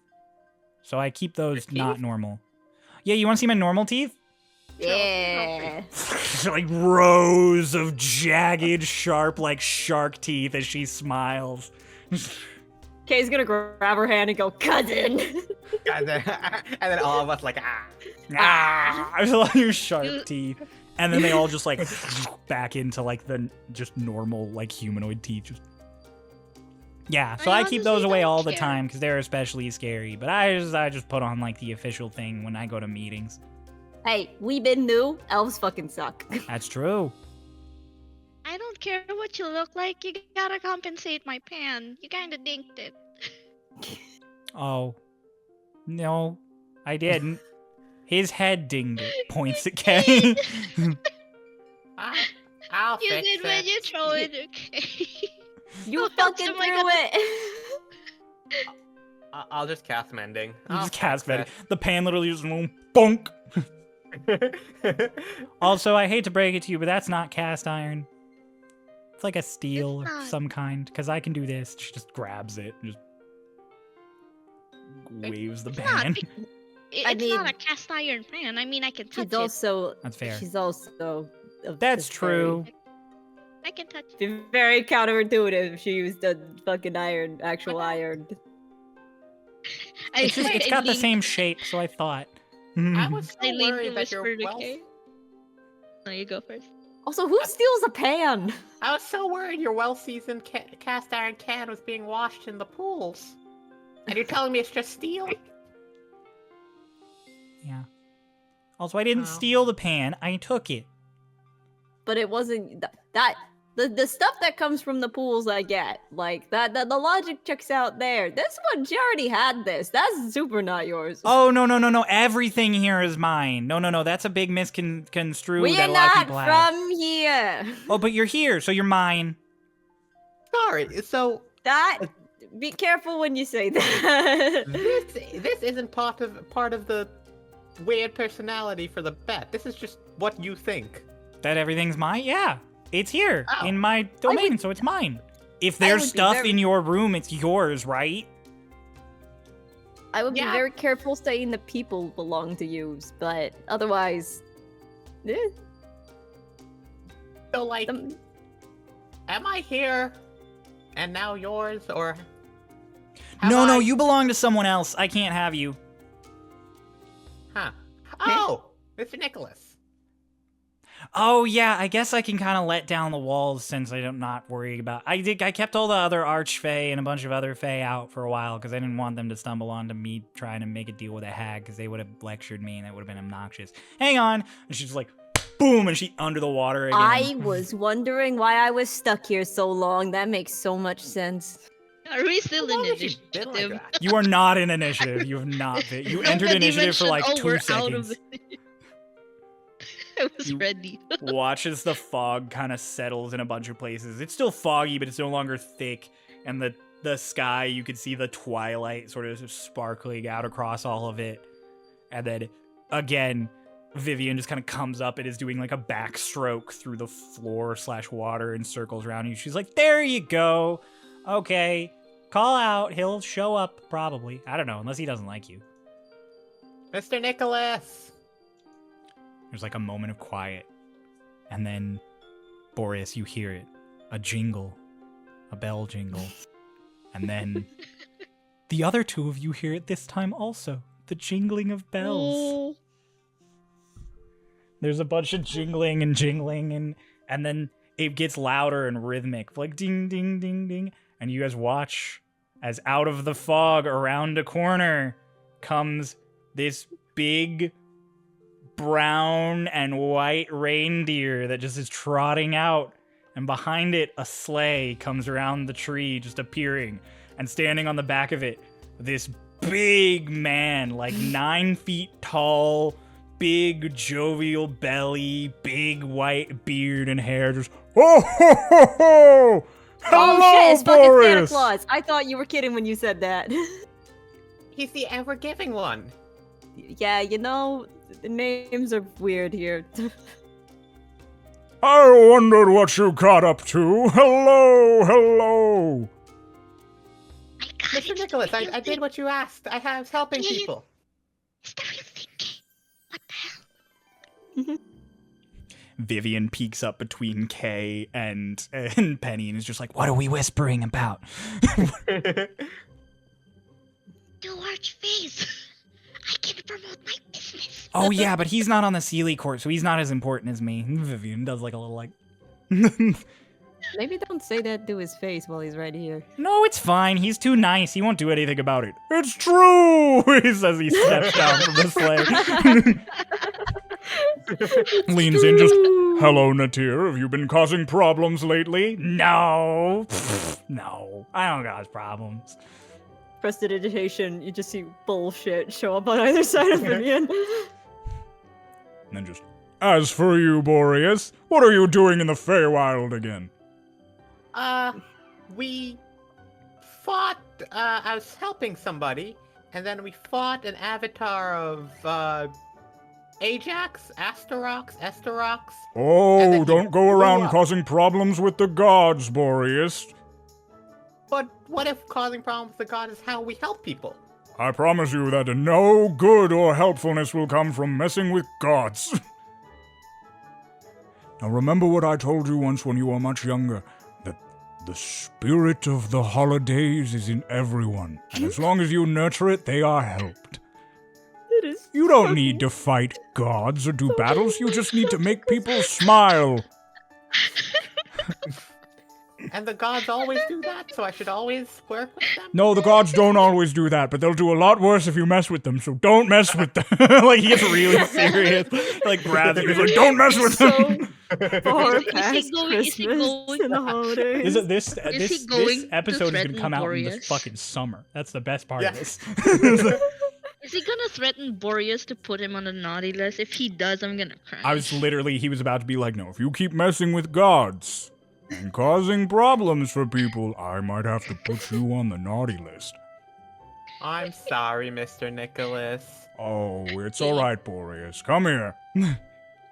So I keep those Your not teeth? normal. Yeah, you want to see my normal teeth? Yeah. Like rows of jagged, sharp, like shark teeth as she smiles. Kay's gonna grab her hand and go, cousin. and then all of us like, I love your sharp You- teeth. And then they all just like back into like the just normal like humanoid teeth. Just... Yeah, so I I keep those honestly away don't all the care. time because they're especially scary. But I just put on like the official thing when I go to meetings. Hey, we been new. Elves fucking suck. That's true. I don't care what you look like. You gotta compensate my pan. You kinda dinked it. Oh. No, I His head dinged it. Points at Kay. I'll You fix did when it. you throw it, okay? You Oh fucking my threw God. it. I'll just cast mending. You I'll just cast fix Betty. The pan literally just bonk. it. Also, I hate to break it to you, but that's not cast iron. It's like a steel It's of not. some kind. Because I can do this. She just grabs it and just waves the It's not. pan. It's I not mean- a cast iron pan. I mean, I can touch She's it. also. That's fair. She's also. of That's the true. I can touch it. Be very counterintuitive if she used the fucking actual iron. It's I got the leaned- same shape, so I thought. I was so I leaned to worried that your whisper to wealth. Kay. No, you go first. Also, who steals a pan? I was so worried your well-seasoned cast iron can was being washed in the pools. And you're telling me it's just steel? Yeah. Also, I didn't Oh. steal the pan. I took it. But it wasn't the stuff that comes from the pools. I get like that. The logic checks out there. This one, she already had this. That's super not yours. Oh, no. Everything here is mine. No. That's a big misconstrue we that are a lot of not people have. from here. Oh, but you're here, so you're mine. Sorry, so That. Be careful when you say that. this isn't part of the weird personality for the bet. This is just what you think. That everything's mine? Yeah. It's here Oh. in my domain, so it's mine. If I there's would be stuff very- in your room, it's yours, right? I would Yeah. be very careful saying the people belong to you, but otherwise, So like, the- am I here and now yours, or No, have I- you belong to someone else. I can't have you. Huh. Oh, Mr. Nicholas. Oh yeah, I guess I can kind of let down the walls since I'm not worried about. I kept all the other archfey and a bunch of other fey out for a while because I didn't want them to stumble onto me trying to make a deal with a hag because they would have lectured me and it would have been obnoxious. Hang on, and she's like, boom, and she under the water again. I was wondering why I was stuck here so long. That makes so much sense. Are we still How in long has she been like initiative? that? You are not in initiative. You have not been. You entered Nobody initiative for mentioned, like "Oh, 2 we're seconds. out of it." I was You- ready. Watch as the fog kind of settles in a bunch of places. It's still foggy, but it's no longer thick. And the sky, you could see the twilight sort of sparkling out across all of it. And then, again, Vivian just kind of comes up and is doing like a backstroke through the floor/water and circles around you. She's like, there you go. Okay. Call out. He'll show up, probably. I don't know, unless he doesn't like you. Mr. Nicholas. There's like a moment of quiet. And then, Boreas, you hear it. A jingle. A bell jingle. And then, the other 2 of you hear it this time also. The jingling of bells. There's a bunch of jingling, and then it gets louder and rhythmic. Like ding, ding, ding, ding. And you guys watch as out of the fog around a corner comes this big brown and white reindeer that just is trotting out. And behind it, a sleigh comes around the tree, just appearing. And standing on the back of it, this big man, like 9 feet tall, big jovial belly, big white beard and hair, just, oh, ho, ho, ho! Hello, Oh shit, it's fucking Santa Boreas! Claus. I thought you were kidding when you said that. He's the ever-giving one. Yeah, you know, the names are weird here. I wondered what you got up to. Hello, hello. My God, Mr. it's Nicholas, the real I did thing. what you asked. I was helping Yeah, yeah. people. It's the real thing. What the hell? Vivian peeks up between Kay and Penny and is just like, what are we whispering about? Do archface. I can promote my business. Oh yeah, but he's not on the Seelie court, so he's not as important as me. Vivian does like a little like... Maybe don't say that to his face while he's right here. No, it's fine. He's too nice. He won't do anything about it. It's true, he says. He steps down from the sleigh. Leans in just, hello, Natir. Have you been causing problems lately? No. No, I don't cause problems. Prestidigitation, you just see bullshit show up on either side of Vivian. And then just, as for you, Boreas, what are you doing in the Feywild again? We fought, I was helping somebody, and then we fought an avatar of, Ajax, Esterox. And Oh, then he don't go blew around up. causing problems with the gods, Boreas. But what if causing problems with the god is how we help people? I promise you that no good or helpfulness will come from messing with gods. Now remember what I told you once when you were much younger, that the spirit of the holidays is in everyone, and as long as you nurture it, they are helped. It is. You don't need to fight gods or do battles, you just need to make people smile. And the gods always do that, so I should always work with them? No, the gods don't always do that, but they'll do a lot worse if you mess with them, so don't mess with them. Like, he gets really serious. Like, grabs you, he's like, don't mess with them! Far Is he past going- is he Christmas going- and the holidays. This going episode to is gonna threaten come out in the Boreas? fucking summer. That's the best part Yeah. of this. Is he gonna threaten Boreas to put him on the naughty list? If he does, I'm gonna cry. He was about to be like, no, if you keep messing with gods and causing problems for people, I might have to put you on the naughty list. I'm sorry, Mr. Nicholas. Oh, it's alright, Boreas. Come here.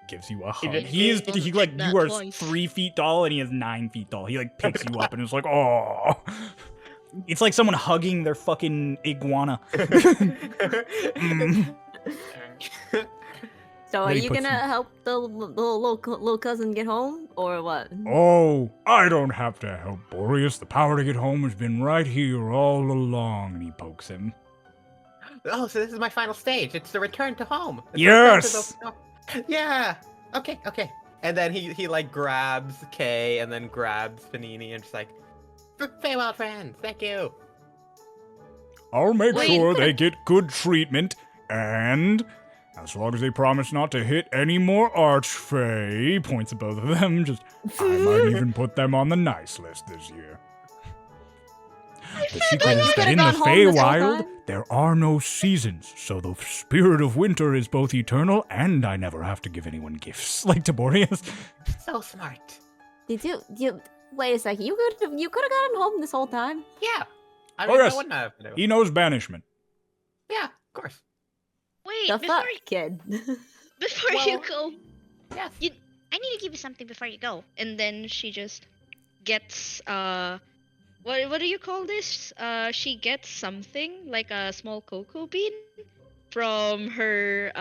Gives you a hug. did- He is, he he like, did that you are twice. 3 feet tall and he is 9 feet tall. He like picks you up and is like, oh. It's like someone hugging their fucking iguana. Mm. So are Then he you puts gonna him- help the little cousin get home, or what? Oh, I don't have to help Boreas. The power to get home has been right here all along. And he pokes him. Oh, so this is my final stage. It's the return to home. It's the Yes! return to the- Yeah. Okay. And then he like grabs Kay and then grabs Panini and just like, Feywild friends, thank you. I'll make Wait, sure they get good treatment, and as long as they promise not to hit any more Archfey, points at both of them, just, I might even put them on the nice list this year. The secret is that in the gone home this whole Feywild, time? there are no seasons, so the spirit of winter is both eternal, and I never have to give anyone gifts, like to Boreas. So smart. Did you wait a second? You could have gotten home this whole time. Yeah. I Oh, mean, yes. I wouldn't have. He knows banishment. Yeah, of course. Wait, The before fuck, kid? before you Well- go, Yes. I need to give you something before you go. And then she just gets what do you call this? She gets something like a small cocoa bean from her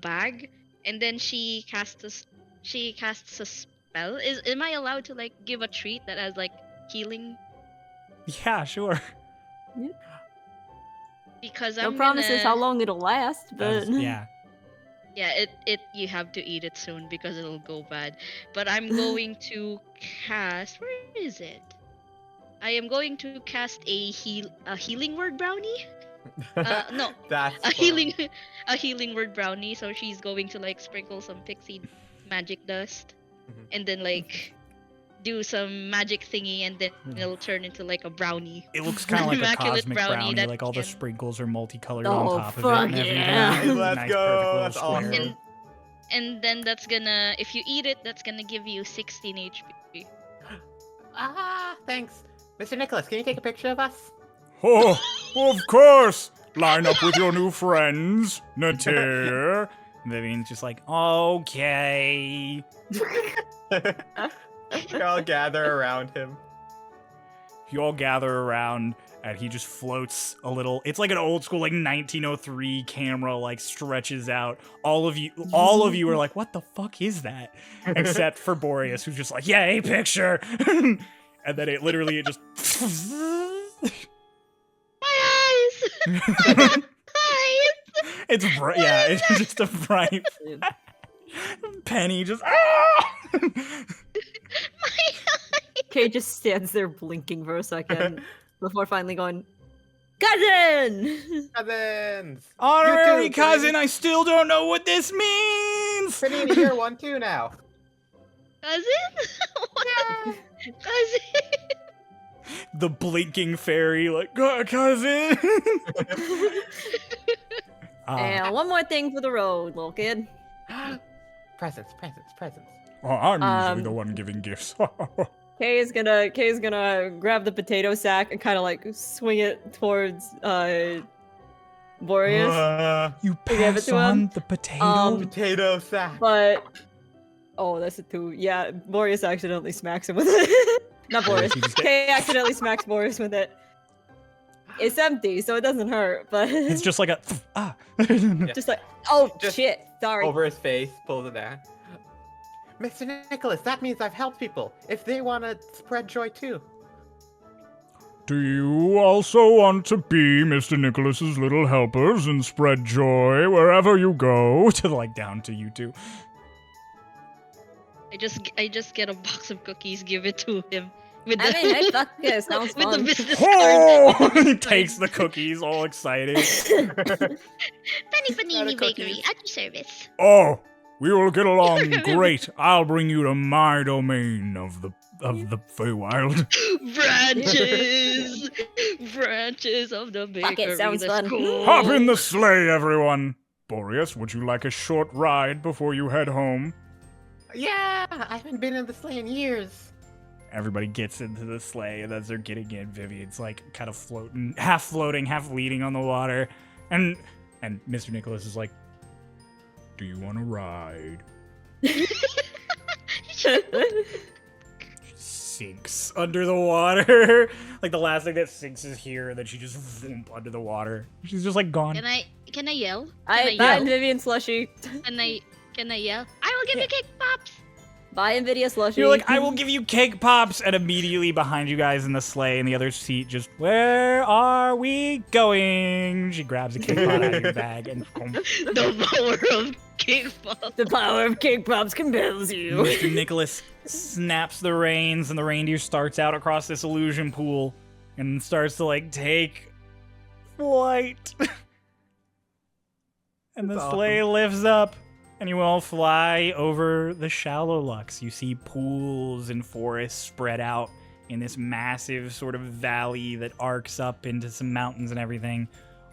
bag, and then she casts a spell. Am I allowed to like give a treat that has like healing? Yeah, sure. Because No I'm promises gonna... how long it'll last, but Yeah. Yeah, it you have to eat it soon because it'll go bad. But I'm going to cast. Where is it? I am going to cast a healing word brownie No, That's a fun. healing word brownie. So she's going to like sprinkle some pixie magic dust, Mhm. and then like do some magic thingy, and then it'll turn into like a brownie. It looks kind of like a Immaculate cosmic brownie brownie, that like all the can- sprinkles are multicolored on Oh, top of it fuck and everything. yeah. It's a Let's nice, go, perfect little that's square. awesome. And then that's gonna, if you eat it, that's gonna give you 16 HP. Thanks. Mr. Nicholas, can you take a picture of us? Oh, of course! Line up with your new friends, Natir. Vivian's just like, okay. We all gather around him. You all gather around, and he just floats a little. It's like an old school, like 1903 camera, like stretches out. All of you are like, what the fuck is that? Except for Boreas, who's just like, yay, picture! And then it just. My eyes! Eyes! It's bright. Yeah, it's just a bright penny. Just. Ah! Kay just stands there blinking for a second before finally going, cousin! Cousins! Honorary You too, cousin, Panini. I still don't know what this means. Panini, you're one too now. Cousin? What? Cousin? The blinking fairy, like, cousin. And one more thing for the road, little kid. Presents. I'm usually Um, the one giving gifts. Kay is gonna grab the potato sack and kind of like swing it towards Boreas. You give it pass to on him. the potato. Potato sack. But that's a 2. Yeah, Boreas accidentally smacks him with it. Not Boreas. He just- Kay accidentally smacks Boreas with it. It's empty, so it doesn't hurt, but It's just like a ah. just like, oh Just shit, sorry. Over his face, pulls it down. Mr. Nicholas, that means I've helped people. If they want to spread joy too. Do you also want to be Mr. Nicholas's little helpers and spread joy wherever you go? To like down to you two. I just get a box of cookies, give it to him. With I the, mean, hey, fuck yeah, sounds with fun. the business card. Oh! He takes the cookies, all excited. Penny Panini Not a Bakery, cookies. at your service. Oh, we will get along great. I'll bring you to my domain of the Feywild. Branches of the bakery. Fuck it, sounds Let's fun. go. Hop in the sleigh, everyone. Boreas, would you like a short ride before you head home? Yeah, I haven't been in the sleigh in years. Everybody gets into the sleigh, and as they're getting in, Vivian's like kind of floating, half leading on the water, and Mr. Nicholas is like, "Do you want to ride?" Sinks under the water. Like the last thing that sinks is here, and then she just vroom under the water. She's just like gone. Can I yell? I Can buy I yell? Vivian slushy. Can I yell? I will give you cake pops. Buy Nvidia slushy. You're like, I will give you cake pops, and immediately behind you guys in the sleigh in the other seat, just, where are we going? She grabs a cake pot out of your bag and The power of cake pops. The power of cake pops compels you. Mr. Nicholas snaps the reins, and the reindeer starts out across this illusion pool and starts to like take flight. And the That's sleigh lifts up, and you all fly over the shallow lucks. You see pools and forests spread out in this massive sort of valley that arcs up into some mountains and everything.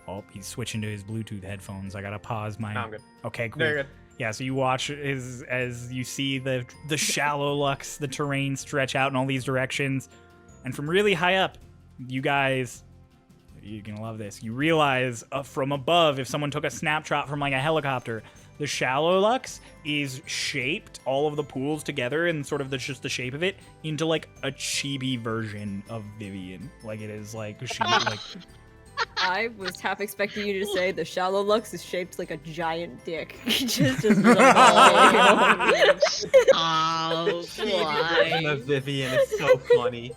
Oh, he's switching to his Bluetooth headphones. I gotta pause my. No, I'm good. Okay, cool. Very good. Yeah, so you watch as you see the shallow lucks, the terrain stretch out in all these directions, and from really high up, you guys, you're gonna love this. You realize from above, if someone took a snapshot from like a helicopter, the shallow lucks is shaped, all of the pools together, and sort of just the shape of it into like a chibi version of Vivian. Like it is like she like. I was half expecting you to say the shallow lux is shaped like a giant dick. just Oh, Version why? of Vivian is so funny.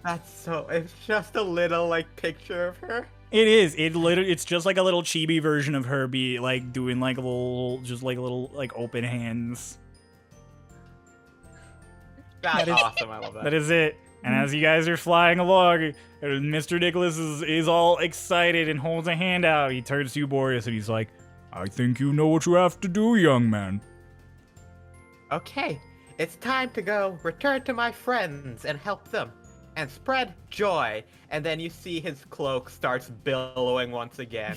It's just a little like picture of her. It is. It's just like a little chibi version of her be like doing like a little like open hands. That's That is- awesome. I love that. That is it. And as you guys are flying along, Mr. Nicholas is all excited and holds a hand out. He turns to you, Boreas, and he's like, I think you know what you have to do, young man. Okay, it's time to go return to my friends and help them and spread joy. And then you see his cloak starts billowing once again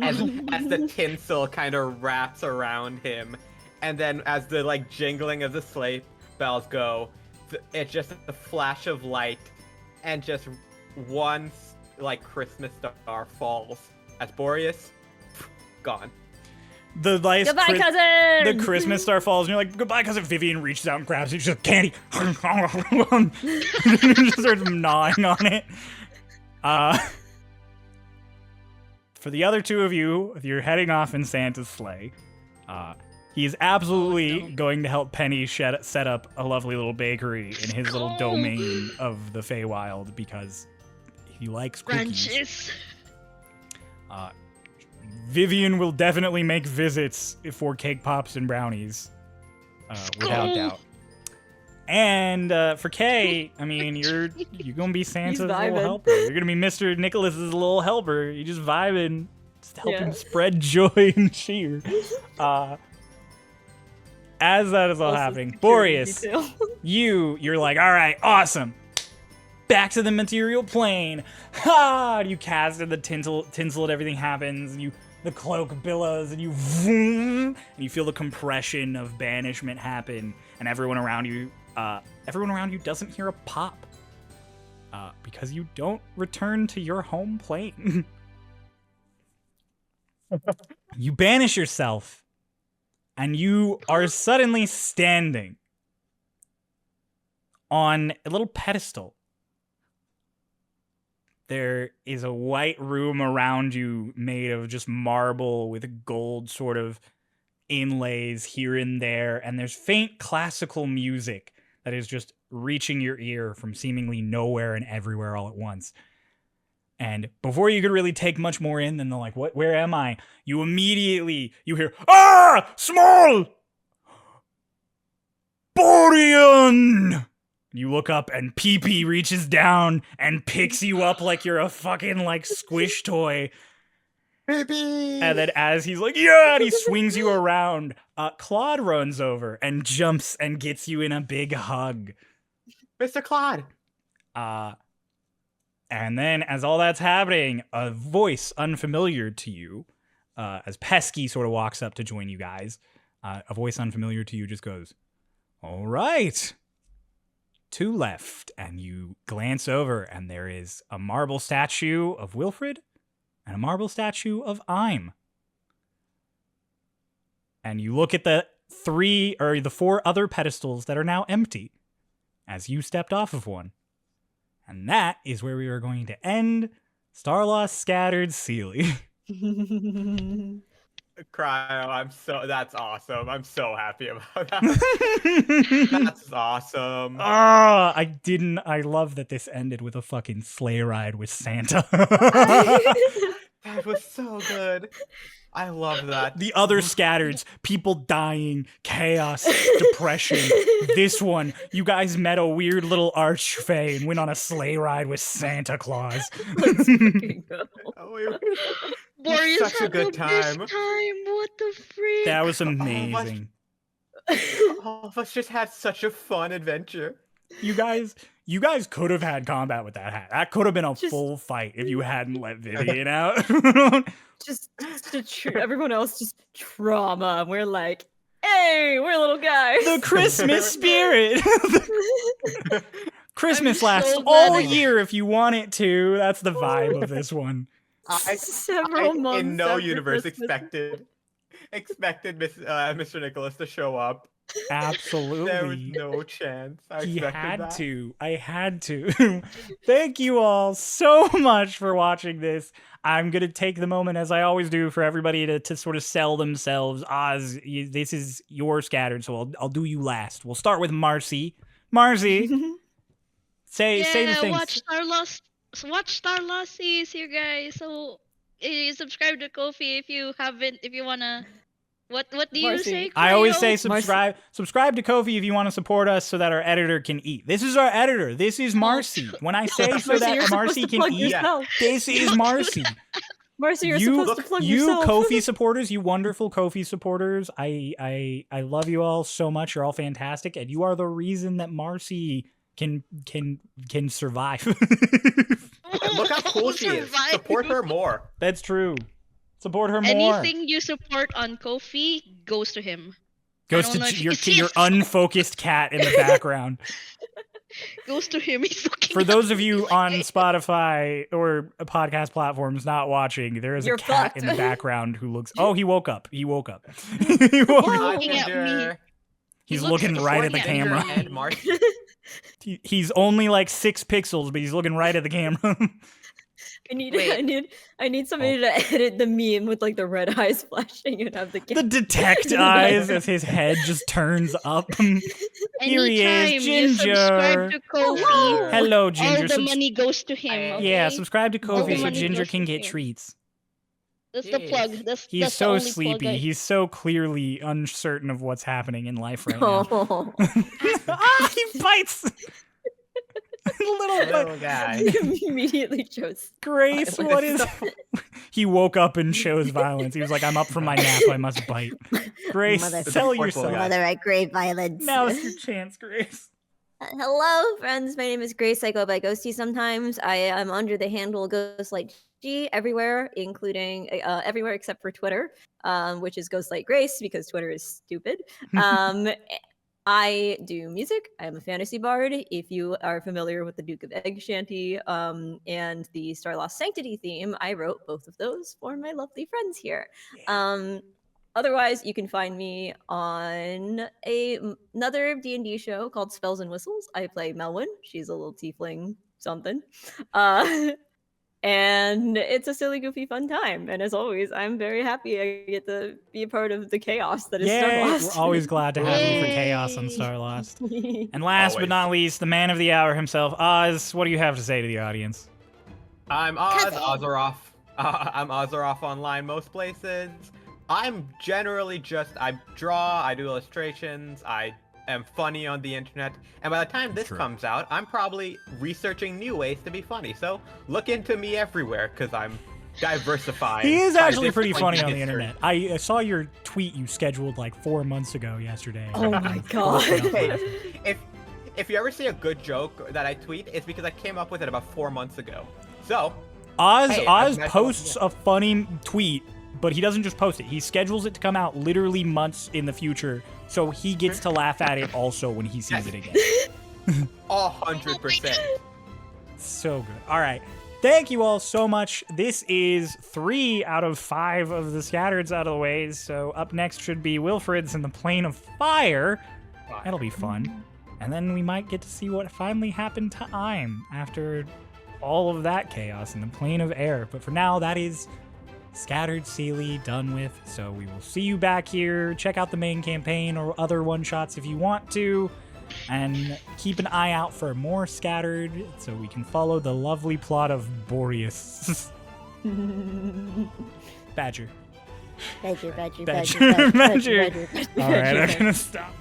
as the tinsel kind of wraps around him. And then as the like jingling of the sleigh bells go, it's just a flash of light and just one like Christmas star falls as Boreas gone. The nice Goodbye, cousin! The Christmas star falls, and you're like, goodbye, cousin. Vivian reaches out and grabs it. She's like, candy. Just starts gnawing on it. For the other two of you, if you're heading off in Santa's sleigh, he's absolutely going to help Penny set up a lovely little bakery in his little domain of the Feywild because he likes cookies. Branches. Vivian will definitely make visits for cake pops and brownies, without doubt. And for Kay, I mean, you're gonna be Santa's little vibing. helper. You're gonna be Mr. Nicholas's little helper. You just vibing, just helping spread joy and cheer. As that is all happening, Boreas, you're like, all right, awesome. Back to the material plane. Ha! You cast it, the tinsel and everything happens, and the cloak billows, and you vroom, and you feel the compression of banishment happen, and everyone around you doesn't hear a pop. Because you don't return to your home plane. You banish yourself, and you are suddenly standing on a little pedestal. There is a white room around you made of just marble with gold sort of inlays here and there, and there's faint classical music that is just reaching your ear from seemingly nowhere and everywhere all at once. And before you could really take much more in than the like, where am I? You hear, small! Borean! You look up and Pee-Pee reaches down and picks you up like you're a fucking like squish toy. Baby! And then as he's like, yeah, and he swings you around, Claude runs over and jumps and gets you in a big hug. Mr. Claude! And then as all that's happening, a voice unfamiliar to you, as Pesky sort of walks up to join you guys, a voice unfamiliar to you just goes, all right. 2 left, and you glance over, and there is a marble statue of Wilfred and a marble statue of Im. And you look at the 4 other pedestals that are now empty as you stepped off of one. And that is where we are going to end Starlost Scattered Seelie. Cryo, that's awesome. I'm so happy about that. That's awesome. I love that this ended with a fucking sleigh ride with Santa. That was so good. I love that. The other scattereds, people dying, chaos, depression. This one, you guys met a weird little archfey and went on a sleigh ride with Santa Claus. Let's fucking go. Boreas such a had good the best time. time. What the freak? That was amazing. All of us just had such a fun adventure. You guys could have had combat with that hat. That could have been a full fight if you hadn't let Vivian out. Everyone else just trauma. We're like, hey, we're little guys. The Christmas spirit. Christmas I'm lasts so all glad. year if you want it to. That's the vibe of this one. Several months. In no after universe Christmas. expected Mr. Nicholas to show up. Absolutely. There was no chance. I had to. Thank you all so much for watching this. I'm going to take the moment, as I always do, for everybody to sort of sell themselves. Oz, this is your scattered, so I'll do you last. We'll start with Marcy. Marcy, say the things. Watch Starlost Seas here, guys. So subscribe to Kofi if you haven't, if you wanna What do you Marcy. say? I always Creo? say subscribe to Ko-fi if you want to support us so that our editor can eat. This is our editor. This is Marcy. When I say so Marcy, you're that supposed Marcy to can plug eat, yourself. this is Marcy. Marcy, you're You- supposed to plug You yourself. Ko-fi supporters, you wonderful Ko-fi supporters, I love you all so much. You're all fantastic, and you are the reason that Marcy can survive. Look how cool she is. Survive. Support her more. That's true. Support her more. Anything you support on Ko-fi goes to him. Goes I don't know to if you your can see your it. unfocused cat in the background. Goes to him. He's looking For those at of me. you on Spotify or podcast platforms not watching, there is You're a cat fucked. in the background who looks. Oh, he woke up. He woke up. He woke He's up. looking at me. Ginger. He's looks looking right at the looking at camera. me. And Marcy. He's only like 6 pixels, but he's looking right at the camera. I need somebody to edit the meme with like the red eyes flashing and have the The detect eyes as his head just turns up. Here he Anytime is, you subscribe Ginger. to Ko-fi, Hello, all Ginger. the money goes to him. Yeah, Okay? Yeah, subscribe to All Ko-fi the so money Ginger goes can to get him. treats. That's the plug. That's He's the so only plug sleepy. I- He's so clearly uncertain of what's happening in life right now. Oh. Ah, he bites. Little guy. Immediately chose. Grace, what is? He woke up and chose violence. He was like, "I'm up from my nap. I must bite." Grace, Mother- tell Portable yourself. guy. Mother, I crave violence. Now's your chance, Grace. Hello, friends. My name is Grace. I go by Ghosty sometimes. I am under the handle Ghostlight G everywhere, including everywhere except for Twitter, which is Ghostlight Grace because Twitter is stupid. I do music. I am a fantasy bard. If you are familiar with the Duke of Egg Shanty and the Starlost Sanctity theme, I wrote both of those for my lovely friends here. Otherwise, you can find me on another D&D show called Spells and Whistles. I play Melwyn. She's a little tiefling something. And it's a silly, goofy, fun time. And as always, I'm very happy I get to be a part of the chaos that is Yay! Starlost. We're always glad to have you for Yay. Chaos on Starlost. And last but Always. not least, the man of the hour himself, Oz. What do you have to say to the audience? I'm Oz, Ozaroff. I'm Ozaroff online most places. I'm generally just, I draw, I do illustrations, I am funny on the internet, and by the time this True. comes out, I'm probably researching new ways to be funny, so look into me everywhere, because I'm diversifying. He is by actually this pretty point funny in on the history. internet. I saw your tweet you scheduled like 4 months ago yesterday. Oh my god. Hey, if you ever see a good joke that I tweet, it's because I came up with it about 4 months ago. So, Oz Hey, I've Oz met- posts a funny tweet, but he doesn't just post it. He schedules it to come out literally months in the future, so he gets to laugh at it also when he sees it again. 100%. So good. All right. Thank you all so much. This is 3 out of 5 of the Scattereds out of the way. So up next should be Wilfred's in the Plane of Fire. That'll be fun. And then we might get to see what finally happened to Im after all of that chaos in the Plane of Air. But for now, that is Scattered Seelie done with. So we will see you back here. Check out the main campaign or other one-shots if you want to. And keep an eye out for more Scattered so we can follow the lovely plot of Boreas. Badger. Badger. Badger. All right, I'm going to stop.